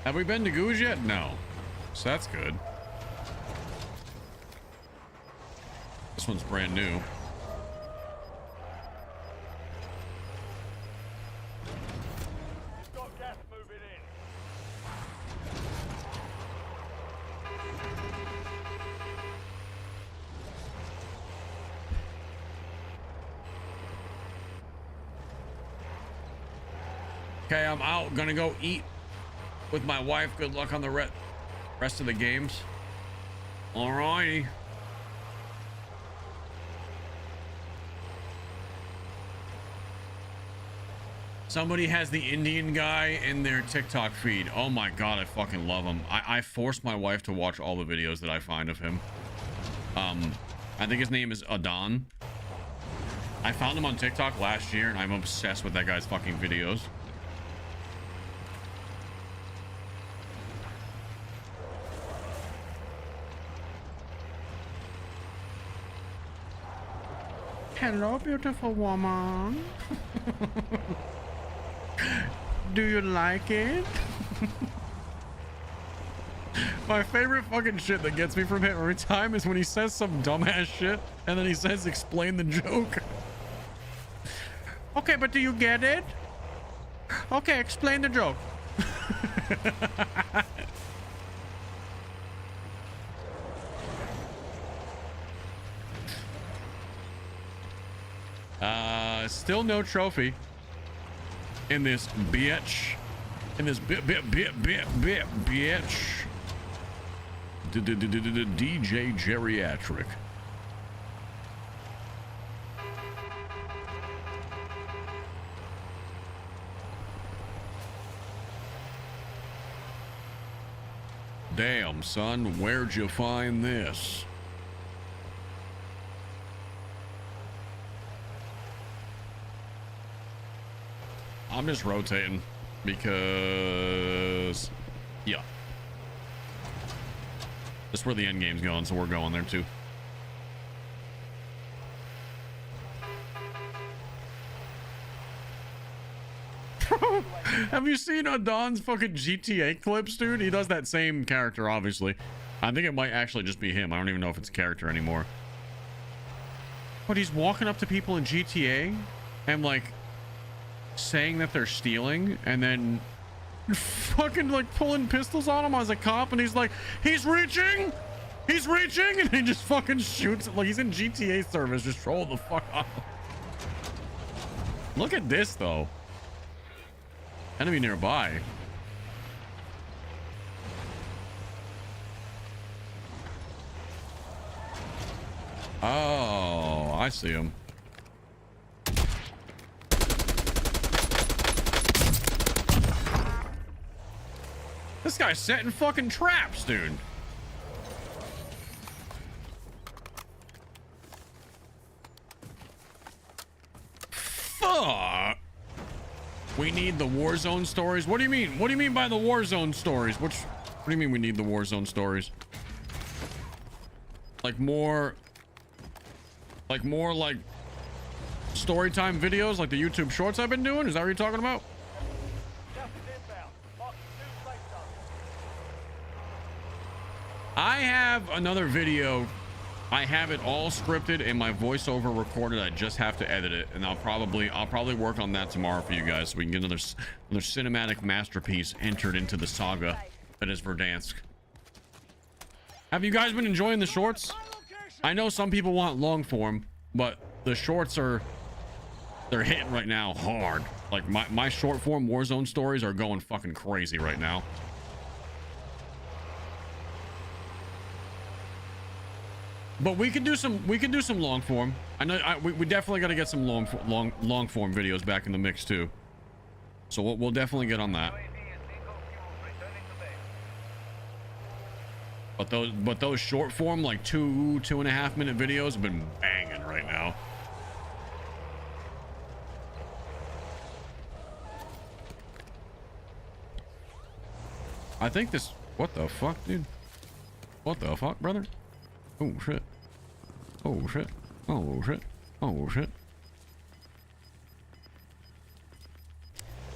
A: Have we been to Goose yet? No. So that's good. This one's brand new. Okay, I'm out. Gonna go eat with my wife. Good luck on the rest of the games. Alrighty. Somebody has the Indian guy in their TikTok feed. Oh my god, I fucking love him. I forced my wife to watch all the videos that I find of him. I think his name is Adon. I found him on TikTok last year, and I'm obsessed with that guy's fucking videos. Hello, beautiful woman. Do you like it? My favorite fucking shit that gets me from him every time is when he says some dumbass shit and then he says, explain the joke. Okay, but do you get it? Okay, explain the joke. Still no trophy in this bitch. In this bitch. DJ Geriatric. Damn, son, where'd you find this? I'm just rotating because, yeah. That's where the end game's going, so we're going there too. Have you seen Don's fucking GTA clips, dude? He does that same character, obviously. I think it might actually just be him. I don't even know if it's a character anymore. But he's walking up to people in GTA and like saying that they're stealing and then fucking like pulling pistols on him as a cop, and he's like, he's reaching, and he just fucking shoots it like he's in GTA service. Just roll the fuck off. Look at this though. Enemy nearby. Oh, I see him. This guy's setting fucking traps, dude. Fuck. We need the Warzone stories. What do you mean? What do you mean by the Warzone stories? What do you mean we need the Warzone stories? Like more like story time videos like the YouTube shorts I've been doing? Is that what you're talking about? I have another video. I have it all scripted and my voiceover recorded. I just have to edit it, and I'll probably work on that tomorrow for you guys so we can get another cinematic masterpiece entered into the saga that is Verdansk. Have you guys been enjoying the shorts? I know some people want long form, but the shorts they're hitting right now hard. Like my short form Warzone stories are going fucking crazy right now. But we can do some long form. I know we definitely got to get some long form videos back in the mix too. So we'll definitely get on that. But those short form like 2.5 minute videos have been banging right now. I think this. What the fuck, dude? What the fuck, brother? Oh shit. Oh shit. Oh shit. Oh shit.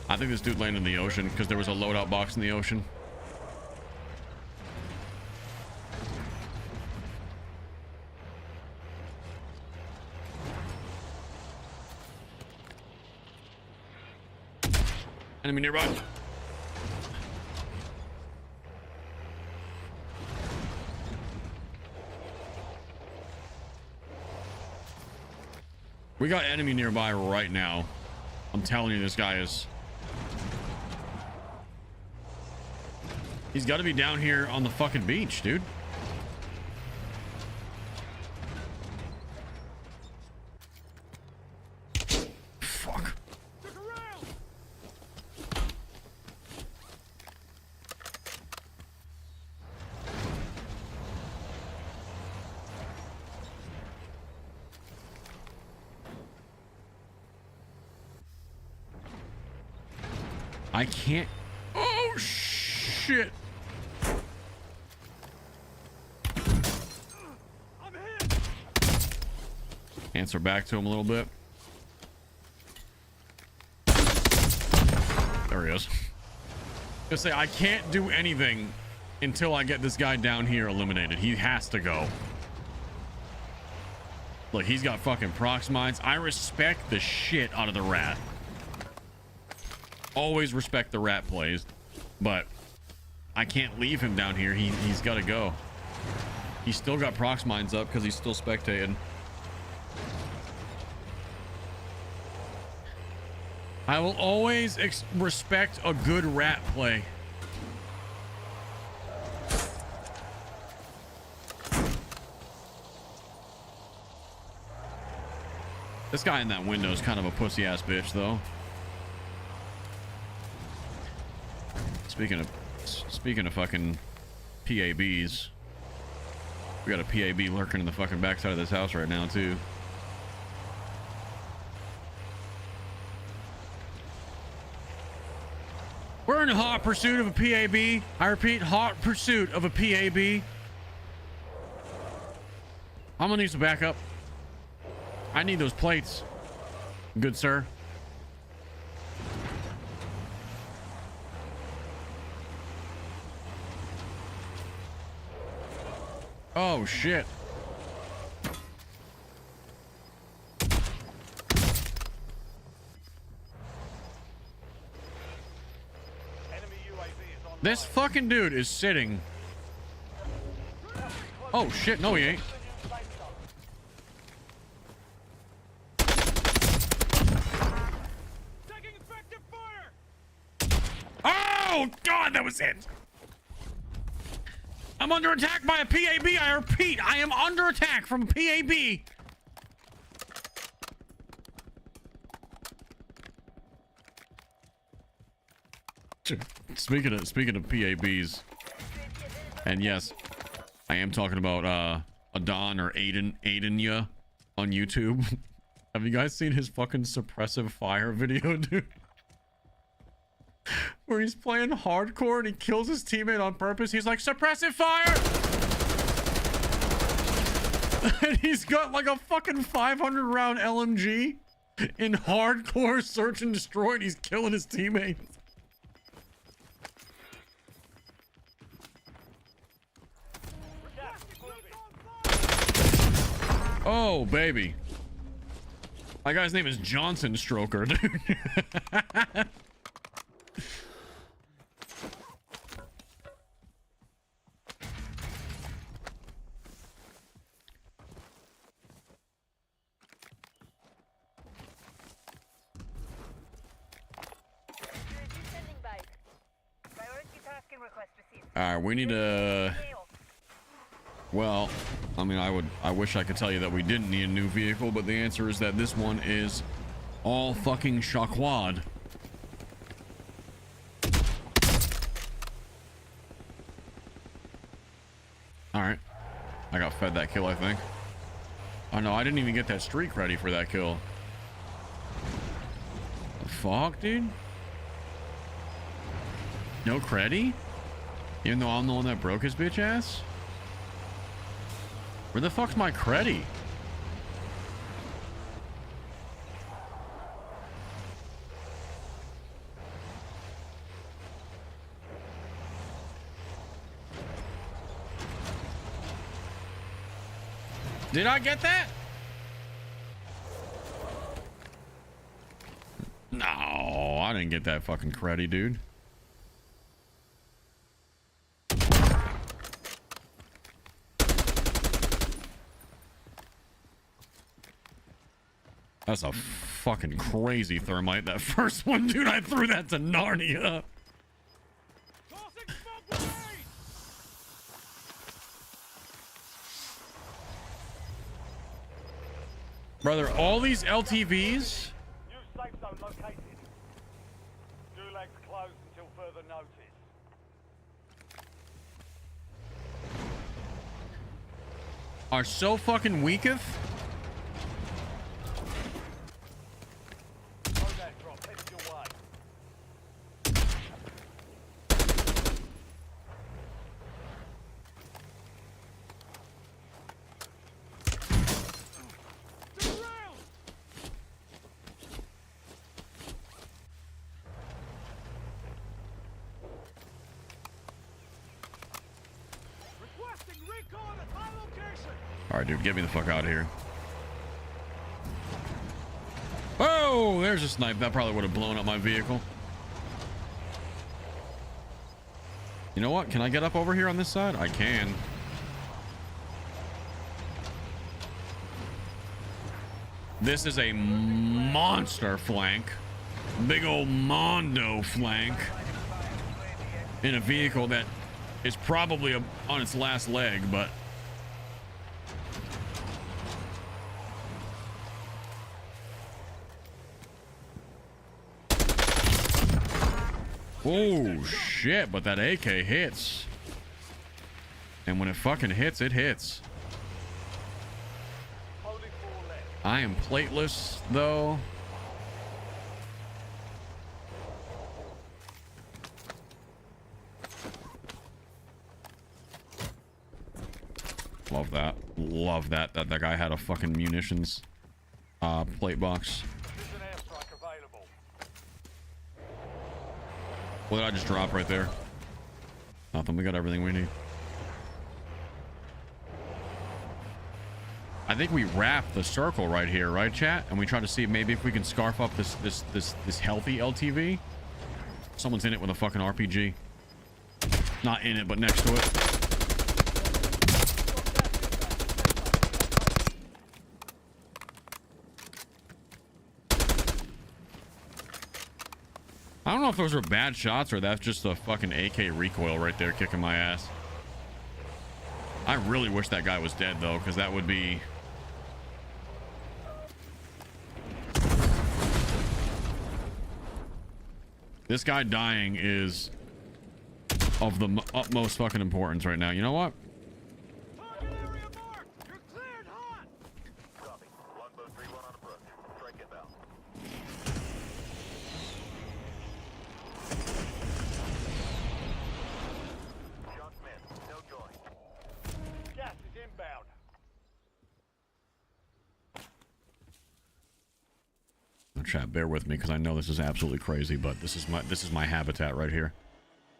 A: I think this dude landed in the ocean because there was a loadout box in the ocean. Enemy nearby. We got enemy nearby right now. I'm telling you, this guy is... He's got to be down here on the fucking beach, dude. Fuck. I can't. Oh shit. Answer back to him a little bit. There he is. Just say I can't do anything until I get this guy down here eliminated. He has to go. Look, he's got fucking prox mines. I respect the shit out of the rat. Always respect the rat plays, but I can't leave him down here. He's got to go. He's still got prox mines up because he's still spectating. I will always respect a good rat play. This guy in that window is kind of a pussy ass bitch, though. Speaking of fucking PABs, we got a PAB lurking in the fucking backside of this house right now too. We're in hot pursuit of a PAB. I repeat, hot pursuit of a PAB. I'm gonna need some backup. I need those plates, good sir. Oh shit.
B: Enemy UAV is on.
A: This fucking dude is sitting. Oh shit, no he ain't.
B: Taking effective fire.
A: Oh god, that was it. I'm under attack by a PAB. I repeat, I am under attack from a PAB. Speaking of PABs, and yes, I am talking about Adon or Aiden on YouTube. Have you guys seen his fucking suppressive fire video, dude? Where he's playing hardcore and he kills his teammate on purpose. He's like, suppressive fire! And he's got like a fucking 500 round LMG in hardcore search and destroy, and he's killing his teammates. Oh, baby. My guy's name is Johnson Stroker, dude.
E: Sending by. Priority tasking request received.
A: All right, we need to. Well, I mean, I wish I could tell you that we didn't need a new vehicle, but the answer is that this one is all fucking shockwad. All right, I got fed that kill, I think. Oh no, I didn't even get that streak ready for that kill. The fuck, dude? No creddy? Even though I'm the one that broke his bitch ass? Where the fuck's my creddy? Did I get that? No, I didn't get that fucking creddy, dude. That's a fucking crazy thermite. That first one, dude, I threw that to Narnia.
B: Tossing smoke grenade.
A: Brother, all these LTVs
B: New safe zone located. Gulag's closed until further notice.
A: are so fucking weaketh.
B: Loadout drop headed your way.
A: All right, dude, get me the fuck out of here. Oh, there's a snipe. That probably would have blown up my vehicle. You know what? Can I get up over here on this side? I can. This is a monster flank. Big old Mondo flank. In a vehicle that is probably on its last leg, but... Oh, shit, but that AK hits. And when it fucking hits, it hits. I am plateless, though. Love that. Love that. That guy had a fucking munitions plate box. What did I just drop right there? Nothing. We got everything we need. I think we wrap the circle right here, right, chat? And we try to see maybe if we can scarf up this healthy LTV. Someone's in it with a fucking RPG. Not in it, but next to it. I don't know if those are bad shots or that's just a fucking AK recoil right there kicking my ass. I really wish that guy was dead though, because that would be... This guy dying is of the utmost fucking importance right now. You know what? Chat, bear with me because I know this is absolutely crazy, but this is my habitat right here.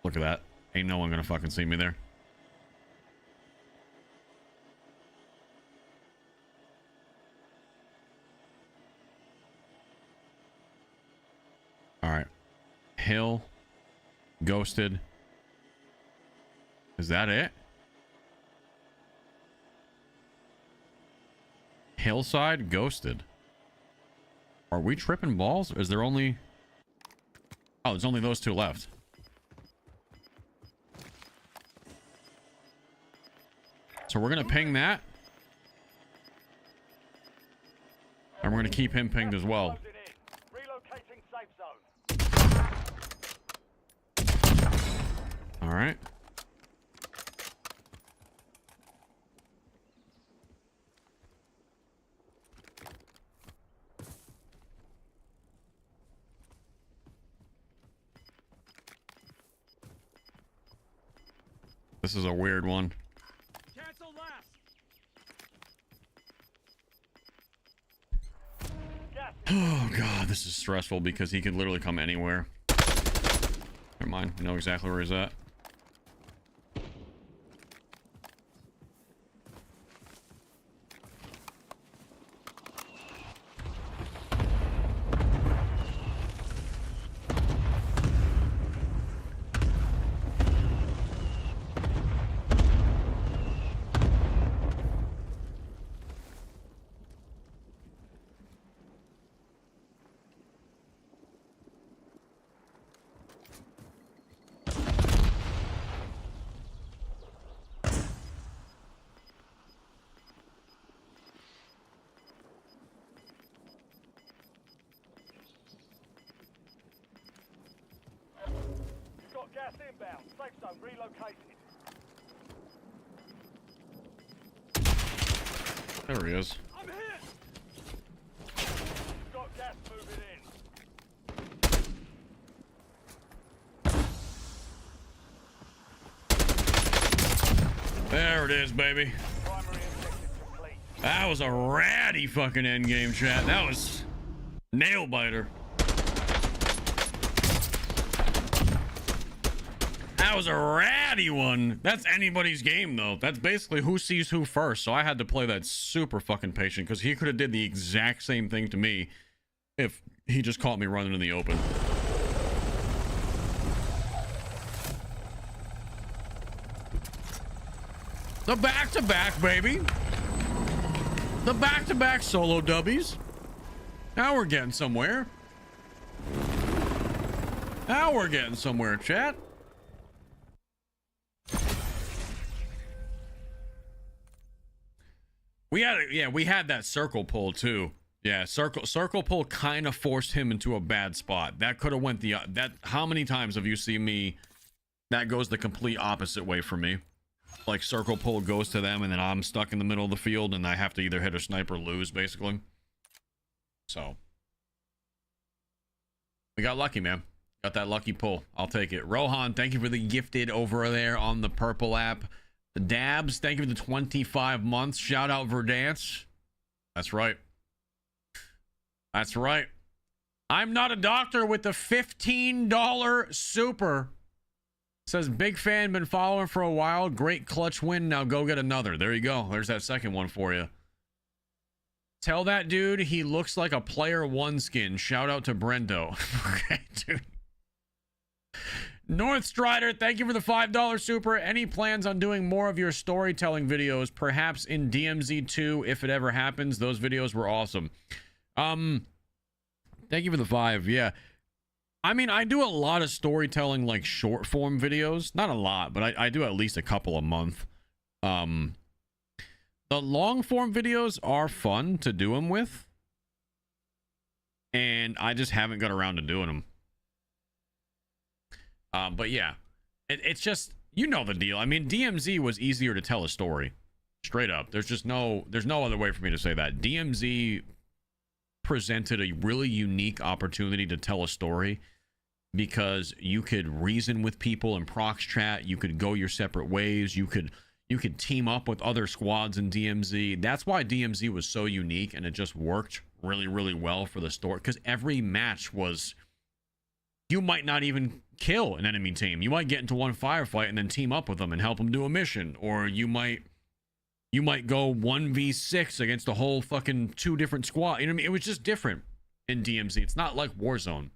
A: Look at that. Ain't no one gonna fucking see me there. All right. Hill. Ghosted. Is that it? Hillside, ghosted. Are we tripping balls? Is there only... Oh, there's only those two left. So we're going to ping that. And we're going to keep him pinged as well. All right. This is a weird one. Oh god, this is stressful because he could literally come anywhere. Never mind, we know exactly where he's at.
B: Gas inbound. Safe zone relocated.
A: There he is.
B: I'm hit. Got gas moving in.
A: There it is, baby.
B: Primary objective complete.
A: That was a ratty fucking endgame, chat. That was nail biter. That was a ratty one. That's anybody's game, though. That's basically who sees who first. So I had to play that super fucking patient because he could have did the exact same thing to me if he just caught me running in the open. The back-to-back, baby. The back-to-back solo dubbies. Now we're getting somewhere. Now we're getting somewhere, chat. We had that circle pull too. Yeah, circle pull kind of forced him into a bad spot. That could have went the how many times have you seen me that goes the complete opposite way for me? Like circle pull goes to them and then I'm stuck in the middle of the field and I have to either hit a sniper or lose basically. So we got lucky, man. Got that lucky pull. I'll take it. Rohan, thank you for the gifted over there on the purple app. The Dabs, thank you for the 25 months. Shout out Verdansk. That's right. That's right. I'm not a doctor with the $15 super. Says big fan, been following for a while. Great clutch win. Now go get another. There you go. There's that second one for you. Tell that dude he looks like a player one skin. Shout out to Brendo. Okay, dude. North Strider, thank you for the $5 super. Any plans on doing more of your storytelling videos, perhaps in DMZ 2 if it ever happens? Those videos were awesome. Thank you for the 5. Yeah. I mean, I do a lot of storytelling, like short form videos. Not a lot, but I do at least a couple a month. The long form videos are fun to do them with. And I just haven't got around to doing them. But yeah, it's just, you know the deal. I mean, DMZ was easier to tell a story. Straight up. There's no other way for me to say that. DMZ presented a really unique opportunity to tell a story because you could reason with people in prox chat. You could go your separate ways. You could team up with other squads in DMZ. That's why DMZ was so unique and it just worked really, really well for the story. Because every match was, you might not even kill an enemy team. You might get into one firefight and then team up with them and help them do a mission. Or you might go 1v6 against a whole fucking 2 different squad. You know what I mean? It was just different in DMZ. It's not like Warzone.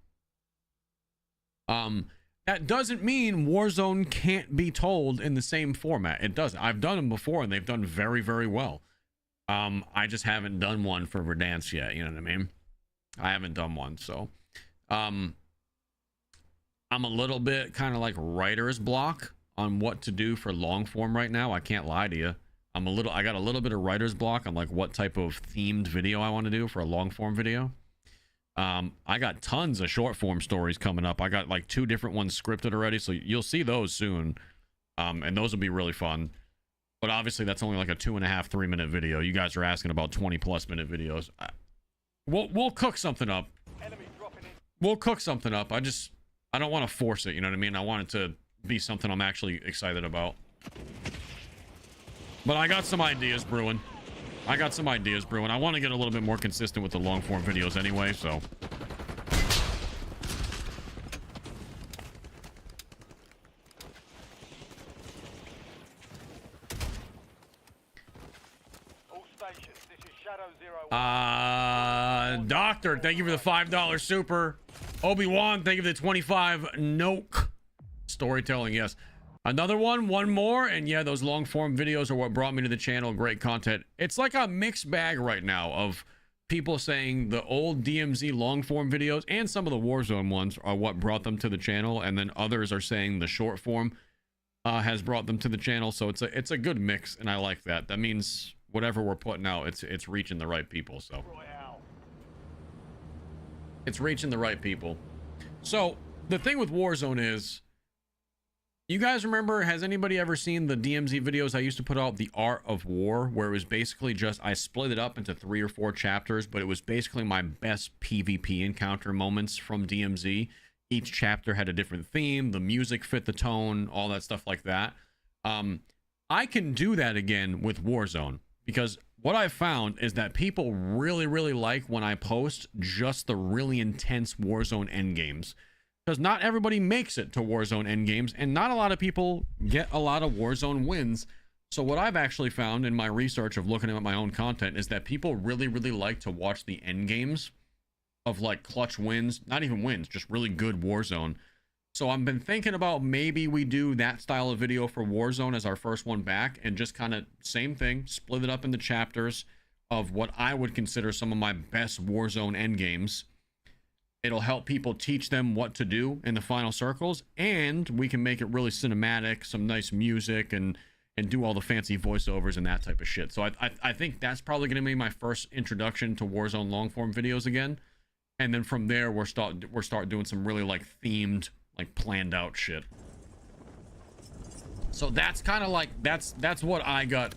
A: That doesn't mean Warzone can't be told in the same format. It doesn't. I've done them before and they've done very, very well. I just haven't done one for Verdansk yet. You know what I mean? I haven't done one. So, I'm a little bit kind of like writer's block on what to do for long form right now. I can't lie to you. I got a little bit of writer's block on like what type of themed video I want to do for a long form video. I got tons of short form stories coming up. I got like 2 different ones scripted already, so you'll see those soon. And those will be really fun. But obviously that's only like a 2.5-3 minute video. You guys are asking about 20+ minute videos. We'll cook something up.
B: Enemy dropping in.
A: We'll cook something up. I don't want to force it, you know what I mean? I want it to be something I'm actually excited about. But I got some ideas brewing. I want to get a little bit more consistent with the long form videos anyway, so.
B: All stations, this is Shadow 01.
A: Doctor, thank you for the $5 super. Obi-Wan, thank you for the 25 Noke. Storytelling, yes. Another one more, and yeah, those long form videos are what brought me to the channel. Great content. It's like a mixed bag right now of people saying the old DMZ long form videos and some of the Warzone ones are what brought them to the channel, and then others are saying the short form has brought them to the channel. So it's a good mix, and I like that. That means whatever we're putting out, it's reaching the right people. So it's reaching the right people. So the thing with Warzone is, you guys remember, has anybody ever seen the DMZ videos I used to put out, The Art of War, where it was basically just, I split it up into 3 or 4 chapters, but it was basically my best PvP encounter moments from DMZ. Each chapter had a different theme, the music fit the tone, all that stuff like that. I can do that again with Warzone, because what I've found is that people really, really like when I post just the really intense Warzone endgames. because not everybody makes it to Warzone endgames, and not a lot of people get a lot of Warzone wins. So what I've actually found in my research of looking at my own content is that people really, really like to watch the endgames of like clutch wins, not even wins, just really good Warzone. So I've been thinking about maybe we do that style of video for Warzone as our first one back, and just kind of same thing, split it up into chapters of what I would consider some of my best Warzone endgames. It'll help people, teach them what to do in the final circles, and we can make it really cinematic, some nice music, and do all the fancy voiceovers and that type of shit. So I think that's probably going to be my first introduction to Warzone long form videos again, and then from there we'll start doing some really like themed, like planned out shit. So that's kind of like that's what I got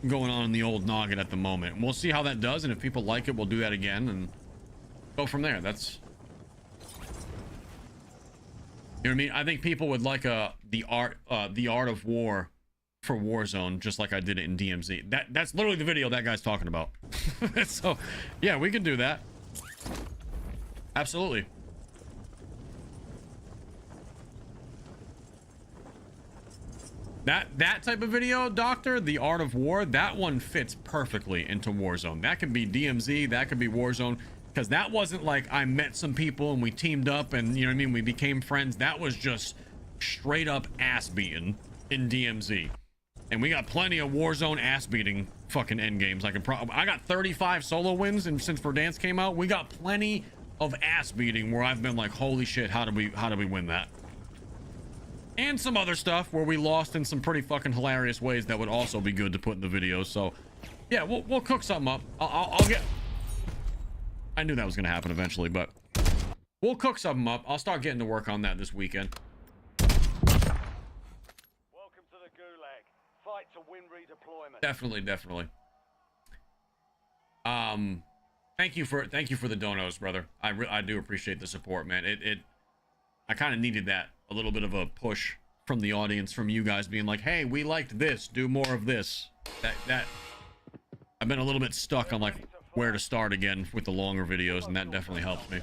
A: going on in the old noggin at the moment. And we'll see how that does, and if people like it, we'll do that again and go from there. That's, you know what I mean? I think people would like the art of war for Warzone, just like I did it in DMZ. That's literally the video that guy's talking about. So yeah, we can do that. Absolutely. That type of video, Doctor, the art of war, that one fits perfectly into Warzone. That could be DMZ, that could be Warzone, because that wasn't like I met some people and we teamed up and, you know what I mean, we became friends. That was just straight up ass beating in DMZ. And we got plenty of Warzone ass beating fucking end games. I got 35 solo wins, and since Verdansk came out, we got plenty of ass beating where I've been like, holy shit, how did we win that? And some other stuff where we lost in some pretty fucking hilarious ways that would also be good to put in the video. So yeah, we'll cook something up. I'll get, I knew that was gonna happen eventually, but we'll cook something up. I'll start getting to work on that this weekend.
B: Welcome to the Gulag. Fight to win redeployment.
A: Definitely. Thank you for the donos, brother. I do appreciate the support, man. I kind of needed that, a little bit of a push from the audience, from you guys being like, hey, we liked this, do more of this. That I've been a little bit stuck on like where to start again with the longer videos, and that definitely helps me.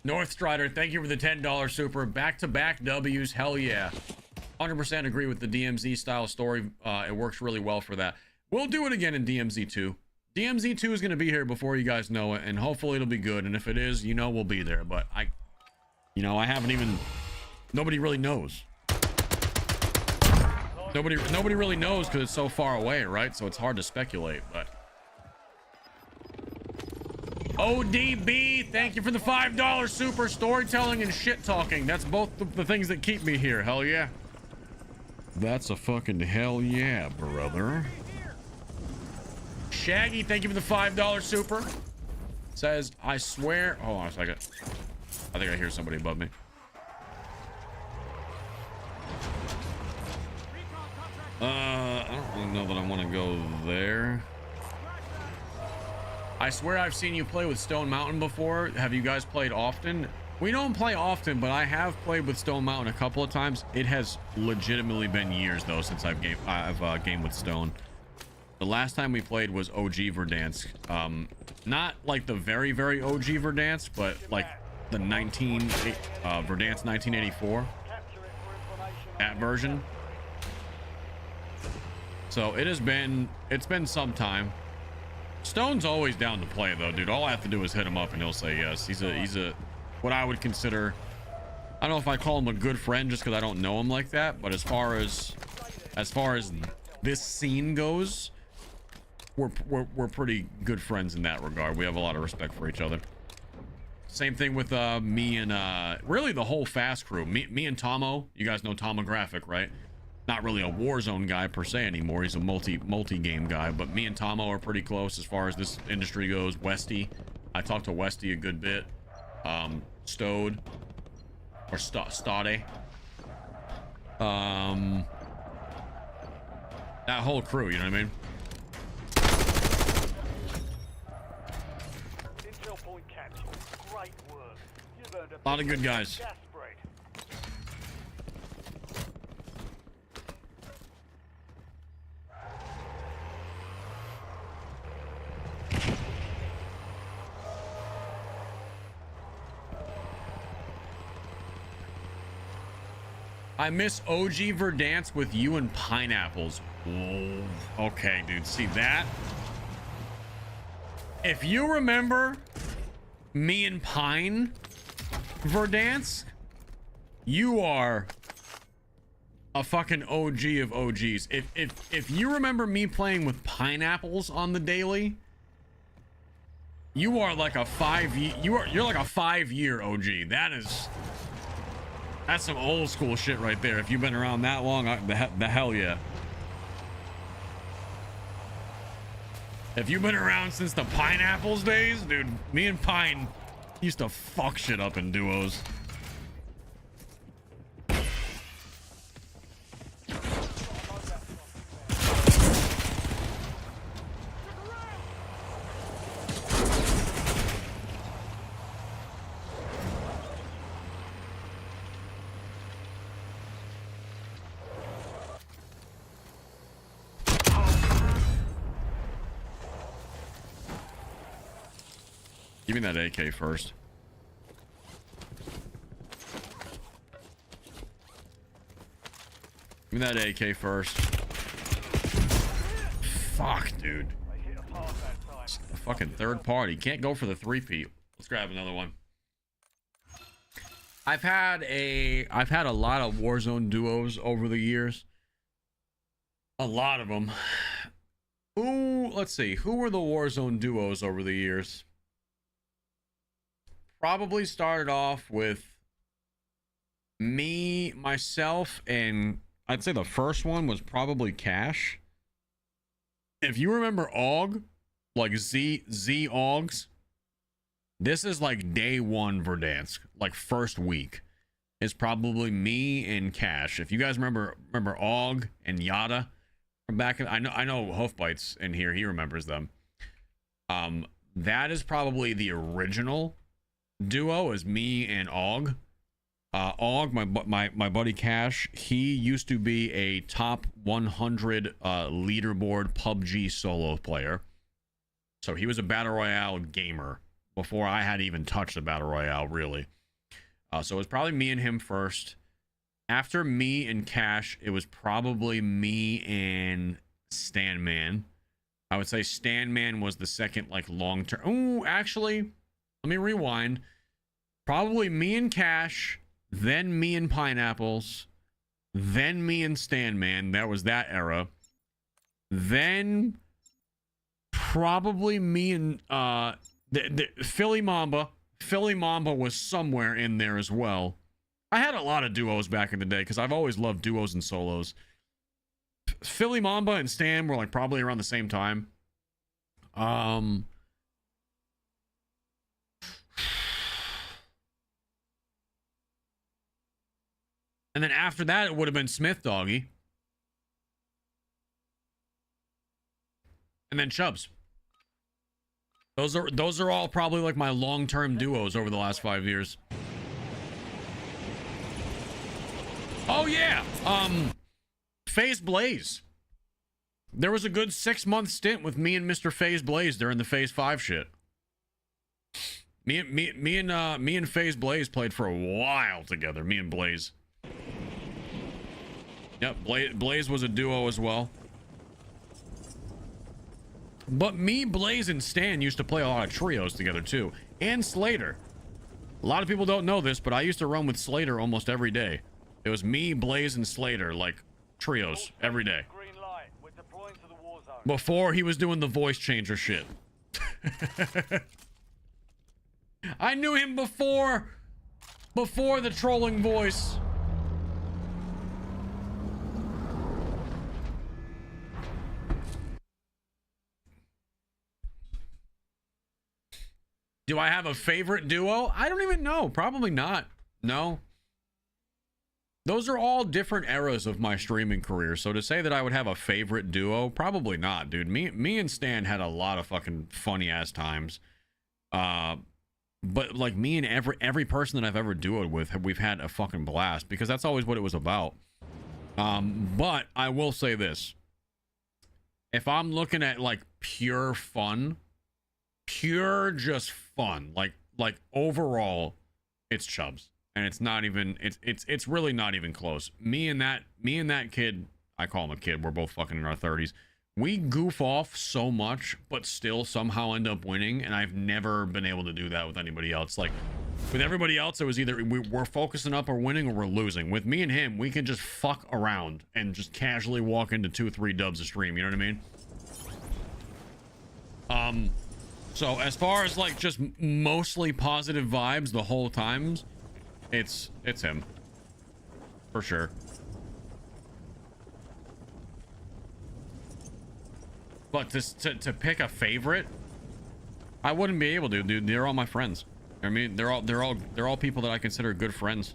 A: North Strider, thank you for the $10 super. Back-to-back W's, hell yeah. 100% agree with the DMZ style story. It works really well for that. We'll do it again in DMZ 2. DMZ 2 is going to be here before you guys know it, and hopefully it'll be good. And if it is, you know, we'll be there. But I haven't even, nobody really knows. Nobody really knows because it's so far away, right? So it's hard to speculate, but. ODB, thank you for the $5 super. Storytelling and shit talking. That's both the things that keep me here. Hell yeah. That's a fucking hell yeah, brother. Shaggy, thank you for the $5 super. Says, I swear. Hold on a second. I think I hear somebody above me. I don't really know that I want to go there. I swear I've seen you play with Stone Mountain before. Have you guys played often? We don't play often, but I have played with Stone Mountain a couple of times. It has legitimately been years though since I've gamed with Stone. The last time we played was OG Verdansk. Not like the very OG Verdansk, but like the Verdansk 1984. That version. So it's been some time. Stone's always down to play though, dude. All I have to do is hit him up and he'll say yes. He's a what I would consider, I don't know if I call him a good friend just because I don't know him like that, but as far as this scene goes, we're pretty good friends in that regard. We have a lot of respect for each other. Same thing with me and really the whole Fast crew. Me and Tomo, you guys know Tomographic, right? Not really a Warzone guy per se anymore. He's a multi-game guy, but me and Tomo are pretty close as far as this industry goes. Westy, I talk to Westy a good bit. Stode or Stade. That whole crew, you know what I mean?
B: Intel point captured. Great work. You've earned
A: A lot of good guys.
B: gas spread.
A: I miss OG Verdansk with you and pineapples. Whoa. Okay, dude. See that? If you remember me and Pine Verdansk, you are a fucking OG of OGs. If you remember me playing with pineapples on the daily, you are like a you're like a 5-year OG. That's some old school shit right there. If you've been around that long, the hell yeah. If you've been around since the pineapples days, dude, me and Pine used to fuck shit up in duos. Give me that AK first. Give me that AK first. Fuck, dude. A fucking third party. Can't go for the 3P. Let's grab another one. I've had a lot of Warzone duos over the years. A lot of them. Ooh, let's see. Who were the Warzone duos over the years? Probably started off with me, myself, and I'd say the first one was probably Cash. If you remember AUG, like Z AUGs, this is like day one Verdansk, like first week. Is probably me and Cash. If you guys remember AUG and Yada from back in, I know Hoofbites in here, he remembers them. That is probably the original duo, is me and AUG. AUG, my buddy Cash, he used to be a top 100 leaderboard PUBG solo player. So he was a battle royale gamer before I had even touched the battle royale, really. So it was probably me and him first. After me and Cash, it was probably me and Stanman. I would say Stanman was the second, like, long term. Oh, actually, let me rewind. Probably me and Cash, then me and Pineapples, then me and Stanman. That was that era. Then probably me and the Philly Mamba. Philly Mamba was somewhere in there as well. I had a lot of duos back in the day because I've always loved duos and solos. Philly Mamba and Stan were like probably around the same time. And then after that, it would have been Smith Doggy. And then Chubbs. Those are all probably like my long-term duos over the last 5 years. Oh yeah. FaZe Blaze. There was a good 6-month stint with me and Mr. FaZe Blaze during the Phase 5 shit. Me and FaZe Blaze played for a while together. Me and Blaze. Yep, Blaze was a duo as well. But me, Blaze, and Stan used to play a lot of trios together too. And Slater. A lot of people don't know this, but I used to run with Slater almost every day. It was me, Blaze, and Slater, like trios every day.
B: Green light. We're deploying to the war zone.
A: Before he was doing the voice changer shit. I knew him before the trolling voice. Do I have a favorite duo? I don't even know. Probably not. No. Those are all different eras of my streaming career. So to say that I would have a favorite duo, probably not, dude. Me and Stan had a lot of fucking funny ass times. But like me and every person that I've ever duoed with, we've had a fucking blast because that's always what it was about. But I will say this. If I'm looking at like pure fun, pure just fun, like overall, it's Chubbs. and it's not even it's really not even close. Me and that kid, I call him a kid, we're both fucking in our 30s. We goof off so much but still somehow end up winning, and I've never been able to do that with anybody else. Like with everybody else, it was either we're focusing up or winning, or we're losing. With me and him, we can just fuck around and just casually walk into 2-3 dubs a stream, you know what I mean? So as far as like just mostly positive vibes the whole times, it's him for sure. But to pick a favorite, I wouldn't be able to, dude. They're all my friends. I mean, they're all people that I consider good friends.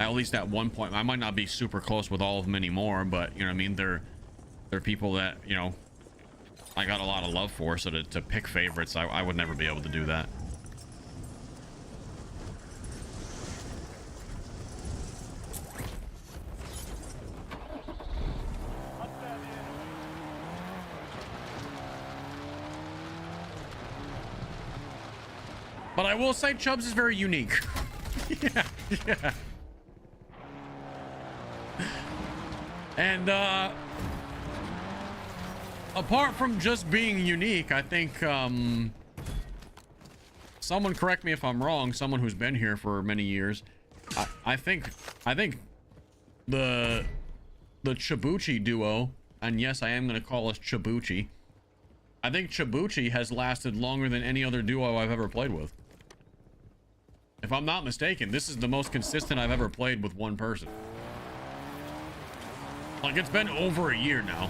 A: At least at one point. I might not be super close with all of them anymore, but you know what I mean, they're people that, you know, I got a lot of love for. So to pick favorites, I would never be able to do that. But I will say Chubbs is very unique. yeah. And apart from just being unique, I think someone correct me if I'm wrong, someone who's been here for many years, I think the Chibuchi duo, and yes, I am going to call us Chibuchi. I think Chibuchi has lasted longer than any other duo I've ever played with. If I'm not mistaken, this is the most consistent I've ever played with one person. Like, it's been over a year now.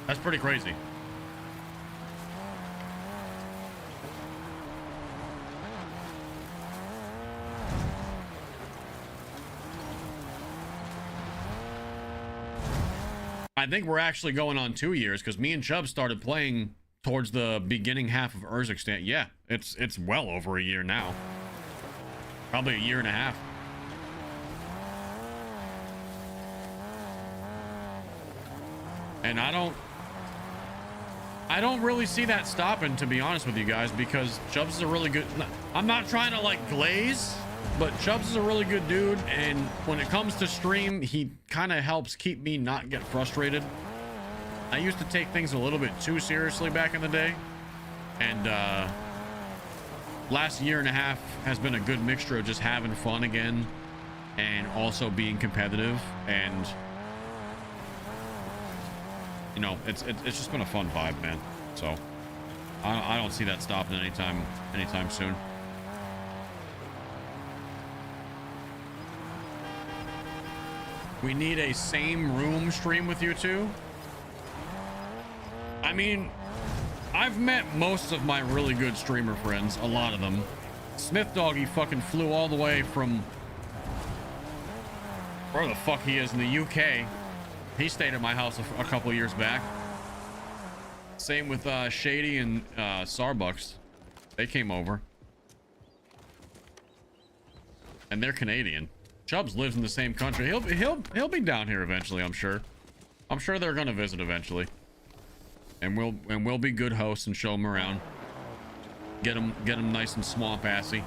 A: That's pretty crazy. I think we're actually going on 2 years, because me and Chubb started playing towards the beginning half of Urzikstan. Yeah, it's well over a year now. Probably a year and a half. And I don't really see that stopping, to be honest with you guys, because Chubbs is a really good... I'm not trying to like glaze, but Chubbs is a really good dude, and when it comes to stream, he kind of helps keep me not get frustrated. I used to take things a little bit too seriously back in the day, and last year and a half has been a good mixture of just having fun again and also being competitive, and you know, it's just been a fun vibe, man. So I don't see that stopping anytime soon. We need a same room stream with you two. I mean, I've met most of my really good streamer friends, a lot of them. Smith Doggy fucking flew all the way from where the fuck he is in the UK. He stayed at my house a couple of years back. Same with Shady and Starbucks. They came over. And they're Canadian. Chubbs lives in the same country. He'll be down here eventually, I'm sure. I'm sure they're gonna visit eventually. And we'll be good hosts and show him around. Get him nice and swamp assy.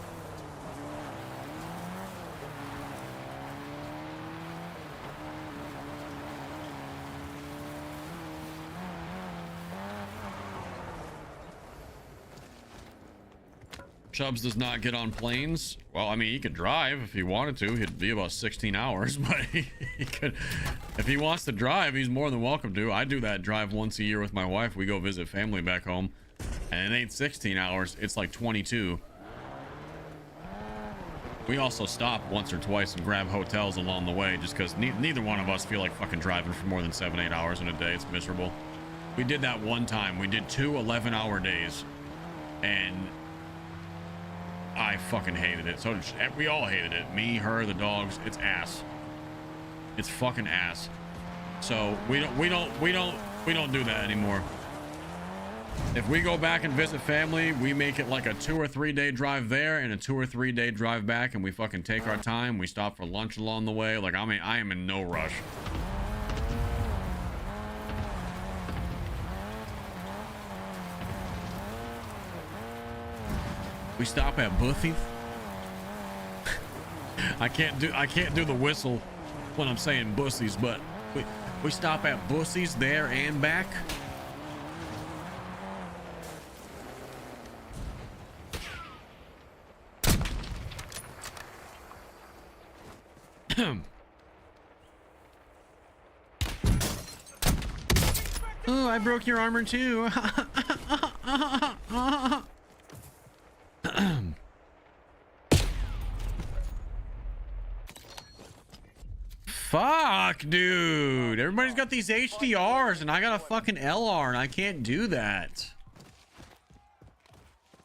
A: Chubbs does not get on planes. Well, I mean, he could drive if he wanted to. He'd be about 16 hours, but he could, if he wants to drive, he's more than welcome to. I do that drive once a year with my wife. We go visit family back home, and it ain't 16 hours. It's like 22. We also stop once or twice and grab hotels along the way, just because neither one of us feel like fucking driving for more than 7-8 hours in a day. It's miserable. We did that one time. We did 2 11-hour days, and I fucking hated it. So we all hated it. Me, her, the dogs. It's ass. It's fucking ass. So we don't do that anymore. If we go back and visit family, we make it like a 2 or 3 day drive there and a 2 or 3 day drive back, and we fucking take our time. We stop for lunch along the way. Like, I mean, I am in no rush. We stop at Buffy's. I can't do the whistle when I'm saying Bussies, but we stop at Bussies there and back. Oh, I broke your armor too. Fuck, dude. Everybody's got these HDRs and I got a fucking LR and I can't do that.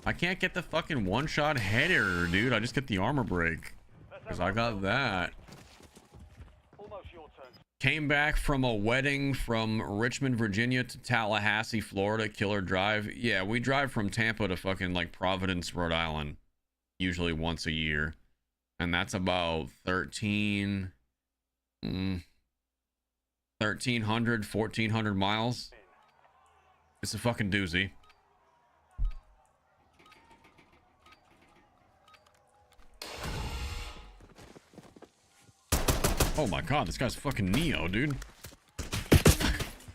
A: I can't get the fucking one-shot header, dude. I just get the armor break because I got that.
B: Almost your turn.
A: Came back from a wedding from Richmond, Virginia to Tallahassee, Florida. Killer drive. Yeah, we drive from Tampa to fucking like Providence, Rhode Island, usually once a year. And that's about 1,300, 1,400 miles. It's a fucking doozy. Oh my god, this guy's fucking Neo, dude.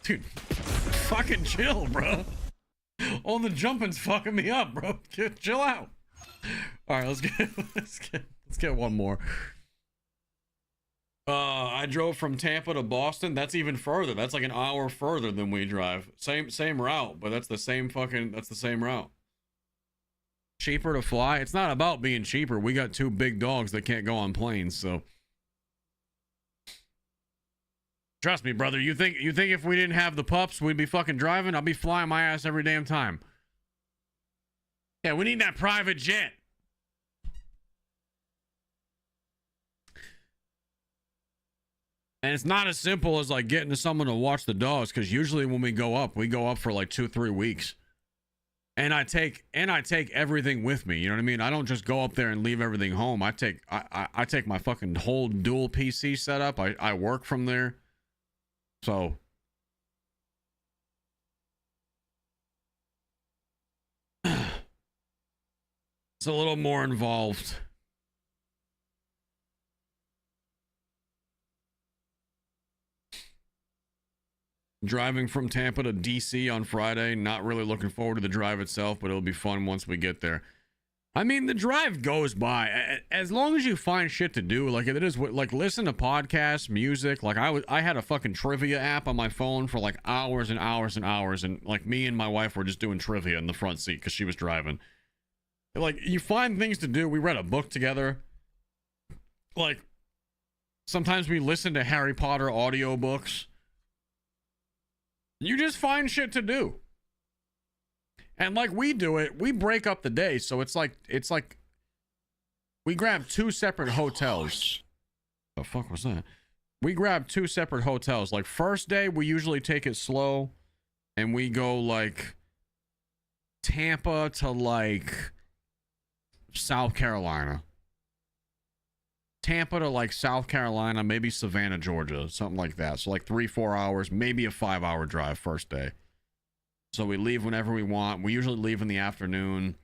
A: Dude, fucking chill, bro. All the jumping's fucking me up, bro. Chill out. All right, let's get one more. I drove from Tampa to Boston. That's even further. That's like an hour further than we drive. Same route, but that's the same route. Cheaper to fly. It's not about being cheaper. We got two big dogs that can't go on planes, so. Trust me, brother. You think if we didn't have the pups, we'd be fucking driving? I'll be flying my ass every damn time. Yeah, we need that private jet. And it's not as simple as like getting to someone to watch the dogs, because usually when we go up for like 2-3 weeks. And I take everything with me. You know what I mean? I don't just go up there and leave everything home. I take my fucking whole dual PC setup. I work from there. So it's a little more involved. Driving from Tampa to DC on Friday. Not really looking forward to the drive itself, but it'll be fun once we get there. I mean, the drive goes by as long as you find shit to do. Like it is, like listen to podcasts, music. Like I had a fucking trivia app on my phone for like hours and hours and hours, and like me and my wife were just doing trivia in the front seat because she was driving. Like you find things to do. We read a book together. Like sometimes we listen to Harry Potter audiobooks. You just find shit to do. And like we do it, we break up the day. So it's like we grab two separate hotels. The fuck was that? We grab two separate hotels. Like first day, we usually take it slow and we go like Tampa to like South Carolina. Tampa to like South Carolina, maybe Savannah, Georgia, something like that. So like 3-4 hours, maybe a 5-hour drive first day. So we leave whenever we want. We usually leave in the afternoon,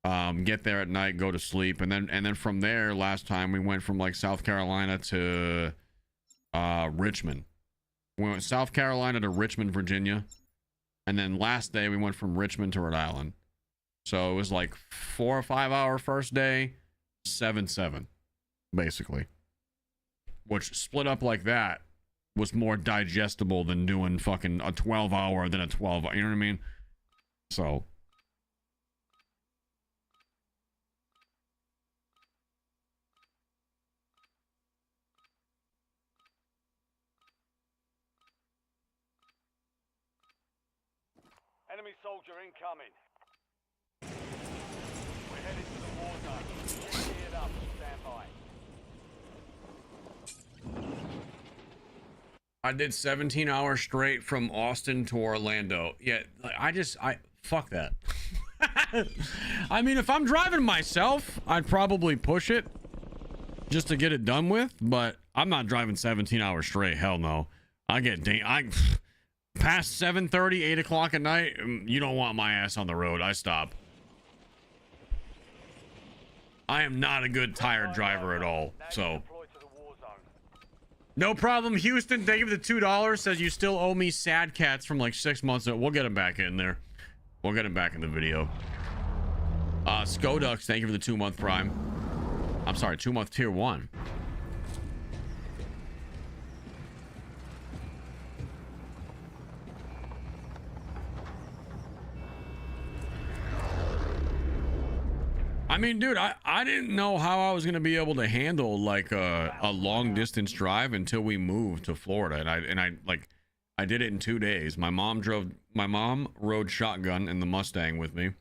A: get there at night, go to sleep, and then from there, last time we went from like South Carolina to Richmond. We went South Carolina to Richmond, Virginia, and then last day we went from Richmond to Rhode Island. So it was like 4 or 5 hour first day, 7, basically, which split up like that was more digestible than doing fucking a 12 hour than a 12, you know what I mean? So
B: Enemy soldier incoming. We're headed to the war zone. Get geared up. Stand by.
A: I did 17 hours straight from Austin to Orlando. Yeah, I fuck that. I mean, if I'm driving myself, I'd probably push it just to get it done with, but I'm not driving 17 hours straight. Hell no. I past 7:30, 8 o'clock at night, you don't want my ass on the road. I stop. I am not a good tired driver at all.
B: Now
A: So
B: you deploy to the war zone.
A: no problem. Houston, thank you for the $2. Says you still owe me sad cats from like 6 months ago. We'll get him back in there. We'll get him back in the video. Skodux, thank you for the 2-month prime. I'm sorry, 2-month tier 1. I mean, dude, I didn't know how I was gonna be able to handle like a long distance drive until we moved to Florida, and I did it in 2 days. My mom rode shotgun in the Mustang with me,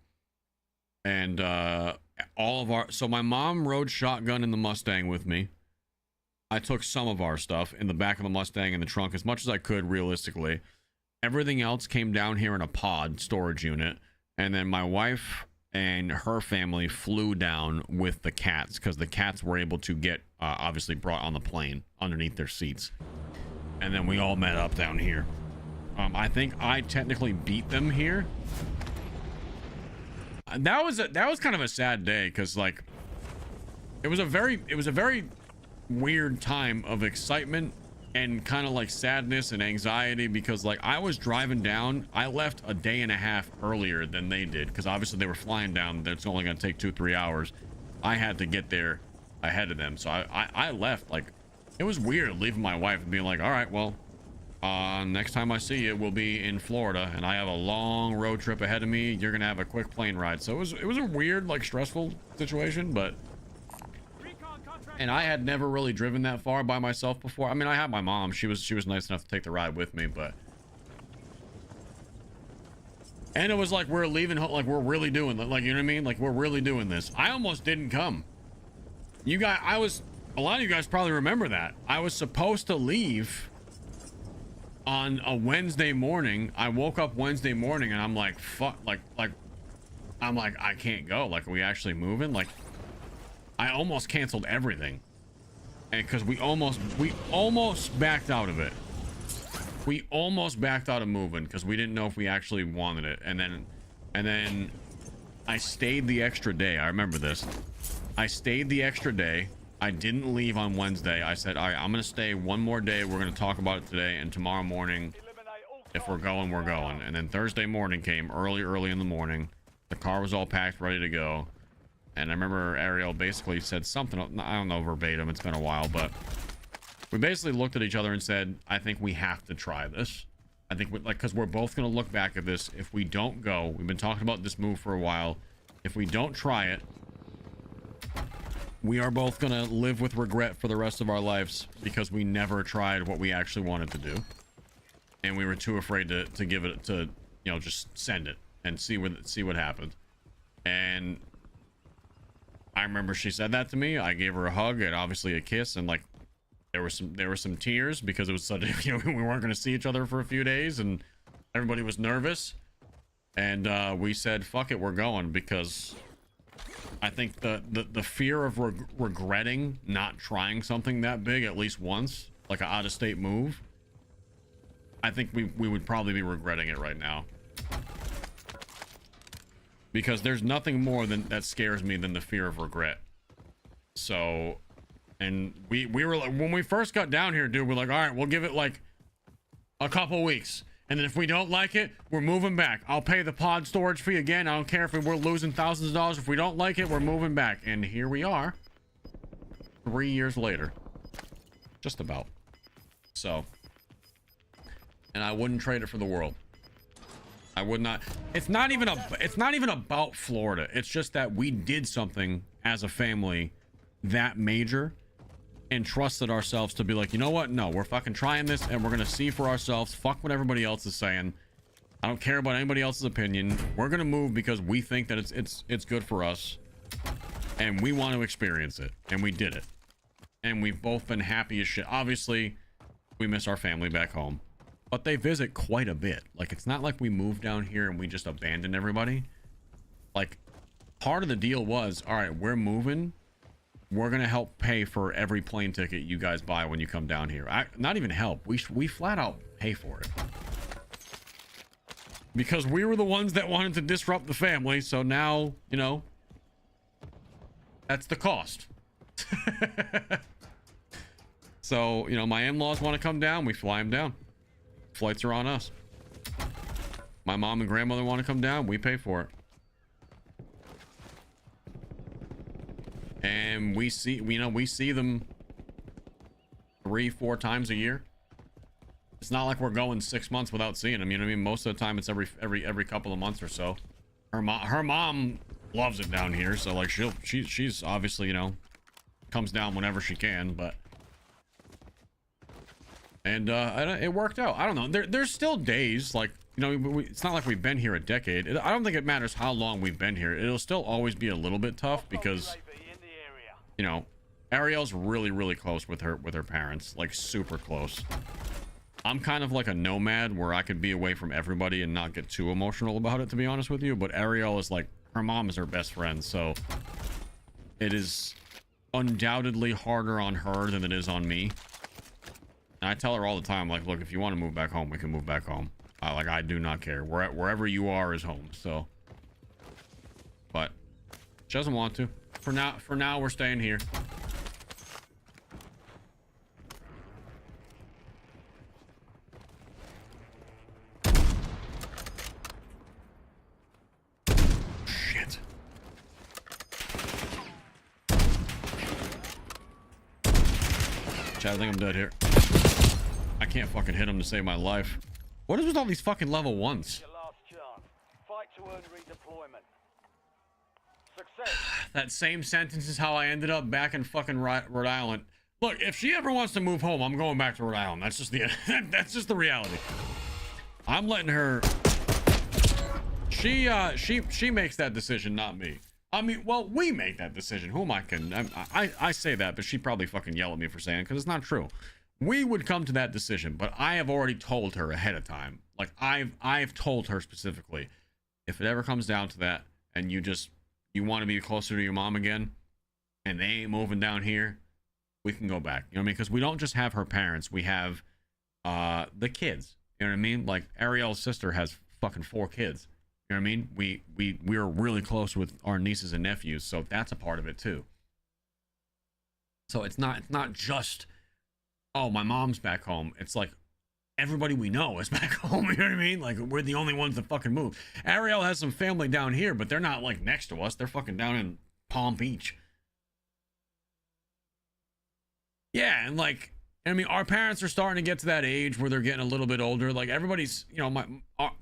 A: and so my mom rode shotgun in the Mustang with me. I took some of our stuff in the back of the Mustang in the trunk as much as I could realistically. Everything else came down here in a pod storage unit, and then my wife and her family flew down with the cats because the cats were able to get obviously brought on the plane underneath their seats, and then we all met up down here. I think I technically beat them here. That was kind of a sad day because like it was a very weird time of excitement and kind of like sadness and anxiety because like I was driving down. I left a day and a half earlier than they did because obviously they were flying down. That's only going to take 2-3 hours. I had to get there ahead of them, so I left. Like it was weird leaving my wife and being like, all right, well next time I see you we'll be in Florida and I have a long road trip ahead of me. You're gonna have a quick plane ride. So it was a weird, like, stressful situation, but and I had never really driven that far by myself before. I mean, I had my mom. She was nice enough to take the ride with me, but and it was like we're leaving home, like we're really doing, like, you know what I mean? Like we're really doing this. I almost didn't come. You guys, a lot of you guys probably remember that. I was supposed to leave on a Wednesday morning. I woke up Wednesday morning and I'm like, fuck, I'm like, I can't go. Like, are we actually moving? Like, I almost canceled everything, and because we almost backed out of it. We almost backed out of moving because we didn't know if we actually wanted it. And then I stayed the extra day. I remember this. I stayed the extra day. I didn't leave on Wednesday. I said, all right, I'm gonna stay one more day. We're gonna talk about it today, and tomorrow morning, if we're going, we're going. And then Thursday morning came early in the morning. The car was all packed, ready to go. And I remember Ariel basically said something, I don't know verbatim, it's been a while, but we basically looked at each other and said, I think we have to try this. I think because we're both going to look back at this. If we don't go, we've been talking about this move for a while. If we don't try it, we are both going to live with regret for the rest of our lives because we never tried what we actually wanted to do. And we were too afraid to give it, to, you know, just send it and see what happened. And I remember she said that to me. I gave her a hug and obviously a kiss, and like there were some tears because it was such a, you know, we weren't going to see each other for a few days and everybody was nervous. And we said, fuck it, we're going, because I think the fear of regretting not trying something that big at least once, like an out-of-state move, I think we would probably be regretting it right now. Because there's nothing more that scares me than the fear of regret. So, and we were like, when we first got down here, dude, we're like, all right, we'll give it like a couple weeks, and then if we don't like it, we're moving back. I'll pay the pod storage fee again. I don't care if we're losing thousands of dollars. If we don't like it, we're moving back. And here we are, 3 years later, just about. So, and I wouldn't trade it for the world. I would not. It's not even about Florida. It's just that we did something as a family that major and trusted ourselves to be like, you know what? No, we're fucking trying this and we're going to see for ourselves. Fuck what everybody else is saying. I don't care about anybody else's opinion. We're going to move because we think that it's good for us and we want to experience it. And we did it. And we've both been happy as shit. Obviously, we miss our family back home. But they visit quite a bit. Like, it's not like we moved down here and we just abandoned everybody. Like, part of the deal was, all right, we're moving. We're going to help pay for every plane ticket you guys buy when you come down here. Not even help. We flat out pay for it. Because we were the ones that wanted to disrupt the family. So now, you know, That's the cost. So, you know, my in-laws want to come down, we fly them down. Flights are on us. My mom and grandmother want to come down, we pay for it. And we see, you know, we see them 3-4 times a year. It's not like we're going 6 months without seeing them. You know what I mean? Most of the time, it's every couple of months or so. Her mom loves it down here, so like she's obviously, you know, comes down whenever she can. But it worked out. I don't know. There's still days like, you know, it's not like we've been here a decade. I don't think it matters how long we've been here. It'll still always be a little bit tough because, you know, Ariel's really close with her parents, like super close. I'm kind of like a nomad where I could be away from everybody and not get too emotional about it, to be honest with you. But Ariel is like, her mom is her best friend, so it is undoubtedly harder on her than it is on me. And I tell her all the time, like, look, if you want to move back home, we can move back home. Like, I do not care. Wherever you are is home. So, but she doesn't want to. For now, we're staying here. Shit. Chad, I think I'm dead here. I can't fucking hit him to save my life. What is with all these fucking level 1s?
B: Your last chance. Fight to earn redeployment. Success.
A: That same sentence is how I ended up back in fucking Rhode Island. Look, if she ever wants to move home, I'm going back to Rhode Island. That's just the that's just the reality. I'm letting her. She makes that decision, not me. I mean, well, we make that decision. Who am I kidding? I say that, but she'd probably fucking yell at me for saying it because it's not true. We would come to that decision, but I have already told her ahead of time. Like I've told her specifically, if it ever comes down to that, and you want to be closer to your mom again, and they ain't moving down here, we can go back. You know what I mean? Because we don't just have her parents, we have the kids. You know what I mean? Like Ariel's sister has fucking 4 kids. You know what I mean? We're really close with our nieces and nephews, so that's a part of it too. So it's not just, oh, my mom's back home. It's like everybody we know is back home. You know what I mean? Like we're the only ones that fucking move. Ariel has some family down here, but they're not like next to us. They're fucking down in Palm Beach. Yeah, and like, I mean, our parents are starting to get to that age where they're getting a little bit older. Like everybody's, you know,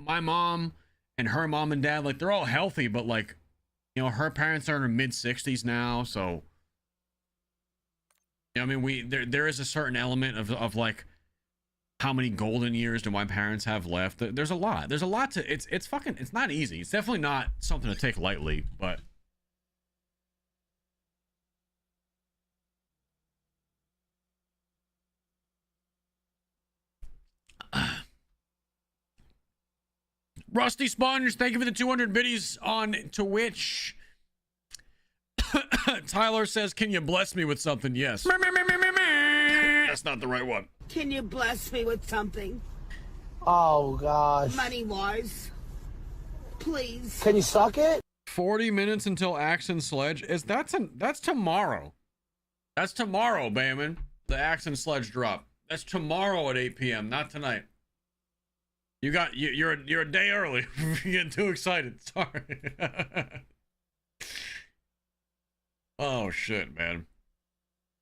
A: my mom and her mom and dad, like they're all healthy, but like, you know, her parents are in their mid-60s now, so. You know, I mean, there is a certain element of like, how many golden years do my parents have left? There's a lot. There's a lot to it's not easy. It's definitely not something to take lightly, but Rusty Sponge, thank you for the 200 biddies on Twitch. Tyler says, can you bless me with something? Yes. That's not the right one.
F: Can you bless me with something?
G: Oh, gosh.
F: Money-wise. Please.
G: Can you suck it?
A: 40 minutes until Axe and Sledge. That's tomorrow. That's tomorrow, Bayman. The Axe and Sledge drop. That's tomorrow at 8 p.m., not tonight. You're a day early. You're getting too excited. Sorry. Oh shit, man.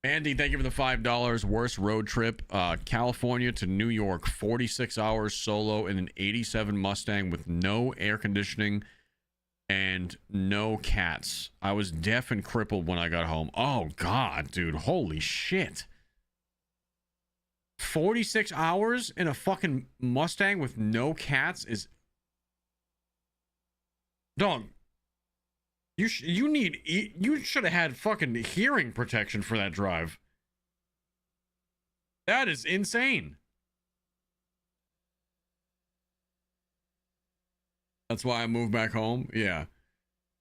A: Andy, thank you for the $5. Worst road trip. California to New York, 46 hours solo in an 87 Mustang with no air conditioning and no cats. I was deaf and crippled when I got home. Oh god, dude. Holy shit. 46 hours in a fucking Mustang with no cats is... Dog. You should have had fucking hearing protection for that drive. That is insane. That's why I moved back home. Yeah.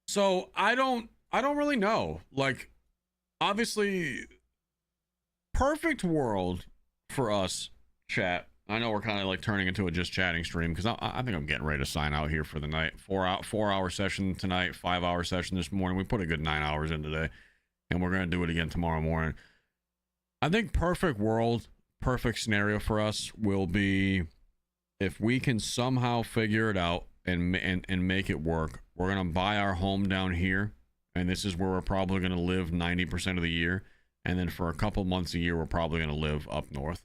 A: So I don't really know. Like, obviously, perfect world for us, chat. I know we're kind of like turning into a just chatting stream because I think I'm getting ready to sign out here for the night. 4 hour session tonight, 5 hour session this morning. We put a good 9 hours in today. and we're going to do it again tomorrow morning. I think perfect world, perfect scenario for us will be if we can somehow figure it out and make it work. We're going to buy our home down here, and this is where we're probably going to live 90% of the year. And then for a couple months a year, we're probably going to live up north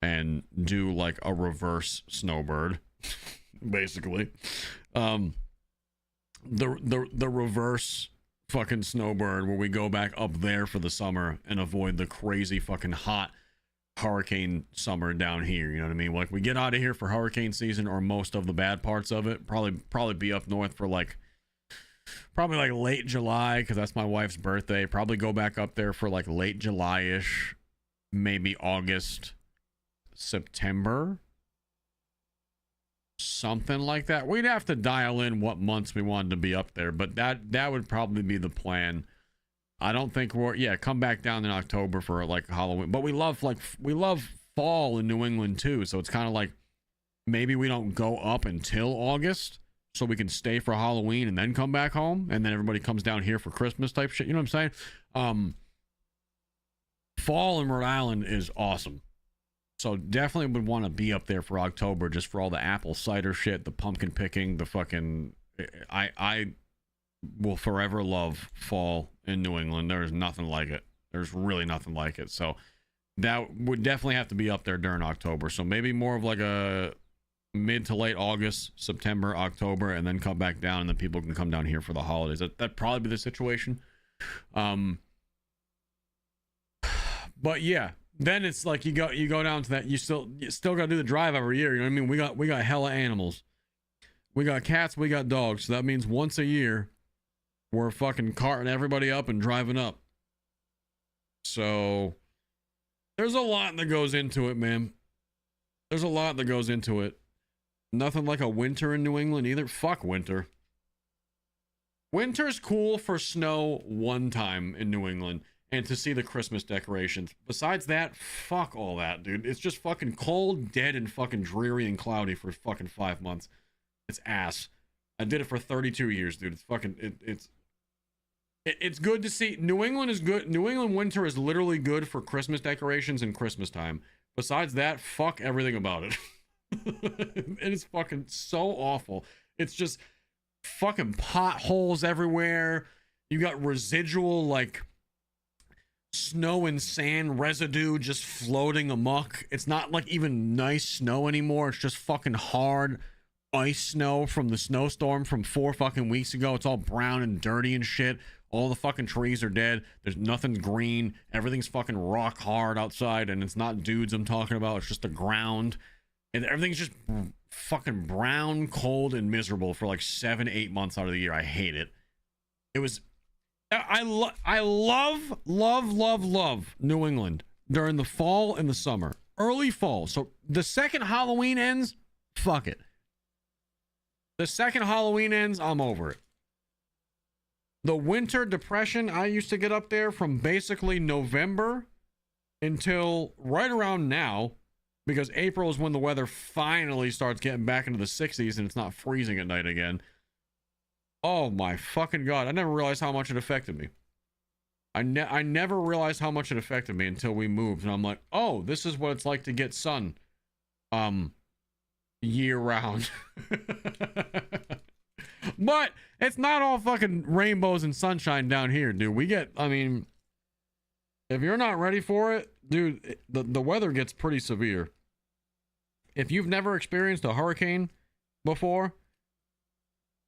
A: and do like a reverse snowbird, basically. The reverse fucking snowbird where we go back up there for the summer and avoid the crazy fucking hot hurricane summer down here. You know what I mean? Like we get out of here for hurricane season or most of the bad parts of it. Probably be up north for probably like late July because that's my wife's birthday. Probably go back up there for like late July-ish, maybe August, September, something like that. We'd have to dial in what months we wanted to be up there, but that would probably be the plan. I don't think come back down in October for like Halloween, but we love fall in New England too, so it's kind of like maybe we don't go up until August so we can stay for Halloween and then come back home, and then everybody comes down here for Christmas type shit. You know what I'm saying? Fall in Rhode Island is awesome. So definitely would want to be up there for October just for all the apple cider shit, the pumpkin picking, the fucking... I will forever love fall in New England. There's nothing like it. There's really nothing like it. So that would definitely have to be up there during October. So maybe more of like a mid to late August, September, October, and then come back down, and then people can come down here for the holidays. That'd probably be the situation. But yeah, then it's like you go down to that. You still got to do the drive every year. You know what I mean? We got hella animals. We got cats. We got dogs. So that means once a year, we're fucking carting everybody up and driving up. So there's a lot that goes into it, man. There's a lot that goes into it. Nothing like a winter in New England either. Fuck winter. Winter's cool for snow one time in New England and to see the Christmas decorations. Besides that, fuck all that, dude. It's just fucking cold, dead, and fucking dreary and cloudy for fucking 5 months. It's ass. I did it for 32 years, dude. It's fucking... It's good to see. New England is good. New England winter is literally good for Christmas decorations and Christmas time. Besides that, fuck everything about it. It is fucking so awful. It's just fucking potholes everywhere. You got residual like snow and sand residue just floating amok. It's not like even nice snow anymore. It's just fucking hard ice snow from the snowstorm from 4 fucking weeks ago. It's all brown and dirty and shit. All the fucking trees are dead. There's nothing green. Everything's fucking rock hard outside, and it's not dudes I'm talking about. It's just the ground. And everything's just fucking brown, cold, and miserable for like 7-8 months out of the year. I hate it. It was... I love New England during the fall and the summer. Early fall. So the second Halloween ends, fuck it. The second Halloween ends, I'm over it. The winter depression, I used to get up there from basically November until right around now, because April is when the weather finally starts getting back into the 60s and it's not freezing at night again. Oh my fucking God. I never realized how much it affected me. I never realized how much it affected me until we moved. And I'm like, oh, this is what it's like to get sun year round. But it's not all fucking rainbows and sunshine down here, dude. I mean, if you're not ready for it, dude, the weather gets pretty severe. If you've never experienced a hurricane before,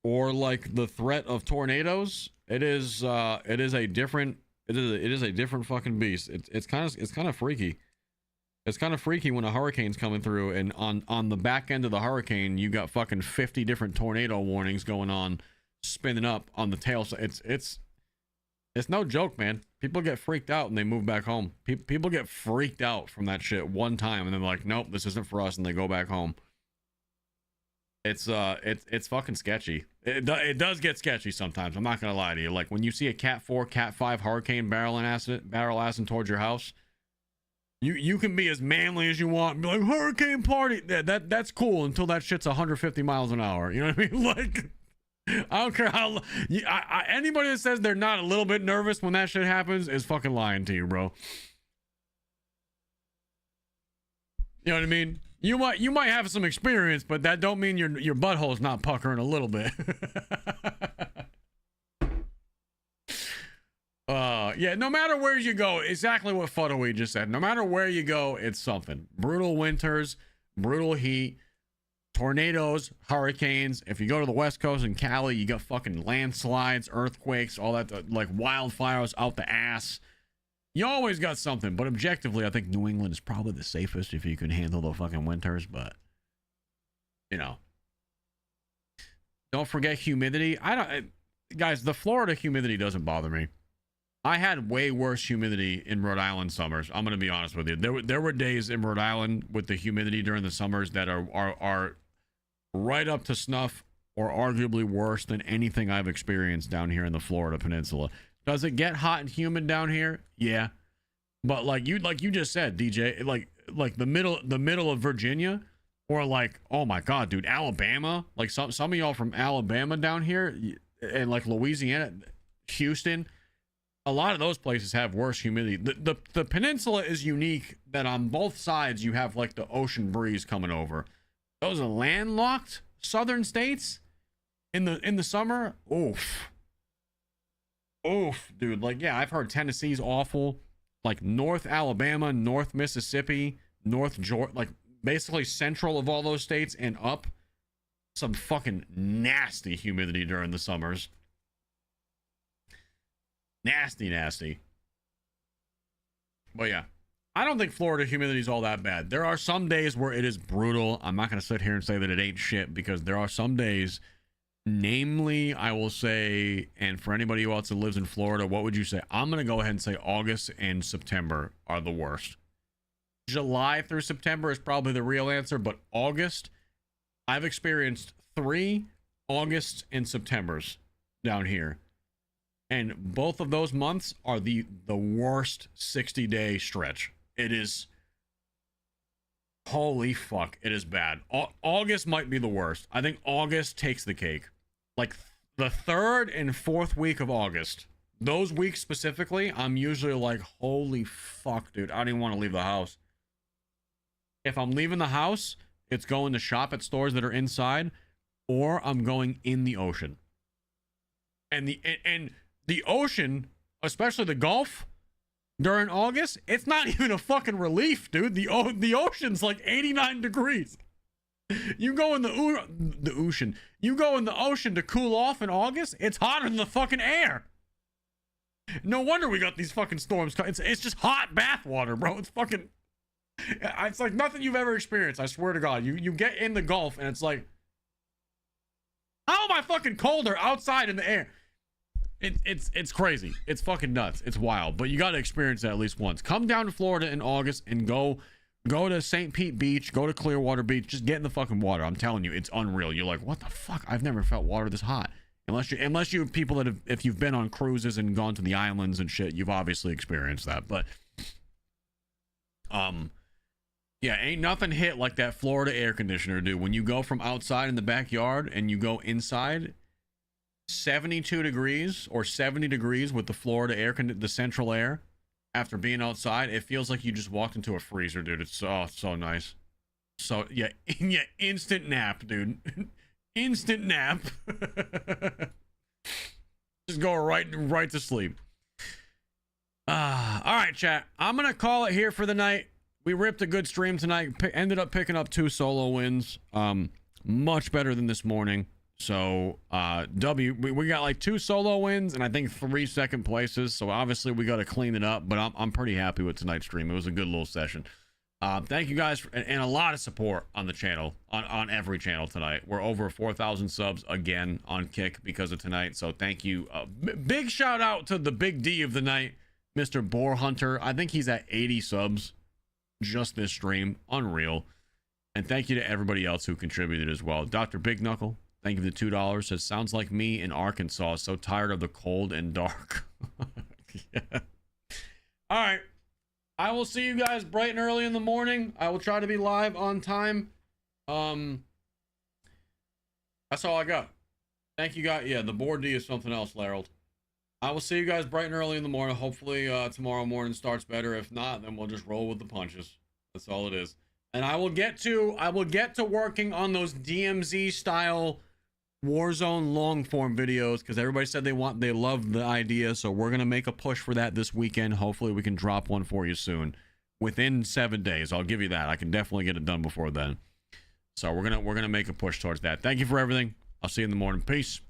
A: or like the threat of tornadoes, it is a different fucking beast. It's kind of freaky. It's kind of freaky when a hurricane's coming through, and on the back end of the hurricane, you got fucking 50 different tornado warnings going on, spinning up on the tail. So it's no joke, man. People get freaked out and they move back home. People get freaked out from that shit one time, and then like, nope, this isn't for us, and they go back home. It's fucking sketchy. It does get sketchy sometimes. I'm not gonna lie to you. Like when you see a Cat 4, Cat 5 hurricane barrel assing towards your house, you can be as manly as you want. Be like, hurricane party. That's cool until that shit's 150 miles an hour. You know what I mean? Like, I don't care how anybody that says they're not a little bit nervous when that shit happens is fucking lying to you, bro. You know what I mean? You might have some experience, but that don't mean your butthole's not puckering a little bit. Yeah, no matter where you go, exactly what Fuddaway just said. No matter where you go, it's something. Brutal winters, brutal heat, tornadoes, hurricanes. If you go to the West Coast in Cali, you got fucking landslides, earthquakes, all that, like wildfires out the ass. You always got something, but objectively, I think New England is probably the safest if you can handle the fucking winters, but you know. Don't forget humidity. Guys, the Florida humidity doesn't bother me. I had way worse humidity in Rhode Island summers. I'm gonna be honest with you. There were days in Rhode Island with the humidity during the summers that are right up to snuff or arguably worse than anything I've experienced down here in the Florida Peninsula. Does it get hot and humid down here? Yeah. But like you just said, DJ, like the middle of Virginia, or like, oh my God, dude, Alabama, like some of y'all from Alabama down here, and like Louisiana, Houston, a lot of those places have worse humidity. The peninsula is unique that on both sides you have like the ocean breeze coming over. Those are landlocked southern states in the summer. Oof, dude. Like, yeah, I've heard Tennessee's awful. Like North Alabama, North Mississippi, North Georgia, like basically central of all those states and up, some fucking nasty humidity during the summers. Nasty. But yeah, I don't think Florida humidity is all that bad. There are some days where it is brutal. I'm not going to sit here and say that it ain't shit, because there are some days, namely, I will say, and for anybody else that lives in Florida, what would you say? I'm going to go ahead and say August and September are the worst. July through September is probably the real answer, but August, I've experienced 3 Augusts and Septembers down here. And both of those months are the worst 60-day stretch. It is, holy fuck, it is bad. August might be the worst. I think August takes the cake. Like the 3rd and 4th week of August, those weeks specifically, I'm usually like, holy fuck, dude, I don't even want to leave the house. If I'm leaving the house, it's going to shop at stores that are inside, or I'm going in the ocean. And the ocean, especially the Gulf, during August, it's not even a fucking relief, dude. The ocean's like 89 degrees. You go in the ocean. You go in the ocean to cool off in August, it's hotter than the fucking air. No wonder we got these fucking storms. It's just hot bath water, bro. It's fucking, it's like nothing you've ever experienced. I swear to God. You get in the Gulf and it's like, how am I fucking colder outside in the air? It's crazy. It's fucking nuts. It's wild. But you got to experience that at least once. Come down to Florida in August and go to St. Pete Beach, go to Clearwater Beach. Just get in the fucking water. I'm telling you, it's unreal. You're like, what the fuck? I've never felt water this hot. Unless you people that have, if you've been on cruises and gone to the islands and shit, you've obviously experienced that. But yeah, ain't nothing hit like that Florida air conditioner, dude. When you go from outside in the backyard and you go inside, 72 degrees or 70 degrees with the Florida the central air, after being outside, it feels like you just walked into a freezer, dude. It's so nice. So yeah, instant nap, dude. Instant nap. Just go right to sleep. All right, chat. I'm gonna call it here for the night. We ripped a good stream tonight. Ended up picking up 2 solo wins. Much better than this morning. So we got like 2 solo wins and I think 3 second places. So obviously we got to clean it up. But I'm pretty happy with tonight's stream. It was a good little session. Thank you guys and a lot of support on the channel, on every channel tonight. We're over 4,000 subs again on Kick because of tonight. So thank you. Big shout out to the big D of the night, Mr. Boar Hunter. I think he's at 80 subs just this stream. Unreal. And thank you to everybody else who contributed as well. Dr. Big Knuckle, thank you for the $2. Says, sounds like me in Arkansas. So tired of the cold and dark. Yeah. All right. I will see you guys bright and early in the morning. I will try to be live on time. That's all I got. Thank you guys. Yeah, the board D is something else, Larold. I will see you guys bright and early in the morning. Hopefully tomorrow morning starts better. If not, then we'll just roll with the punches. That's all it is. And I will get to working on those DMZ style Warzone long form videos, because everybody said they love the idea. So we're gonna make a push for that this weekend. Hopefully we can drop one for you soon, within 7 days. I'll give you that. I can definitely get it done before then. So we're gonna make a push towards that. Thank you for everything. I'll see you in the morning. Peace.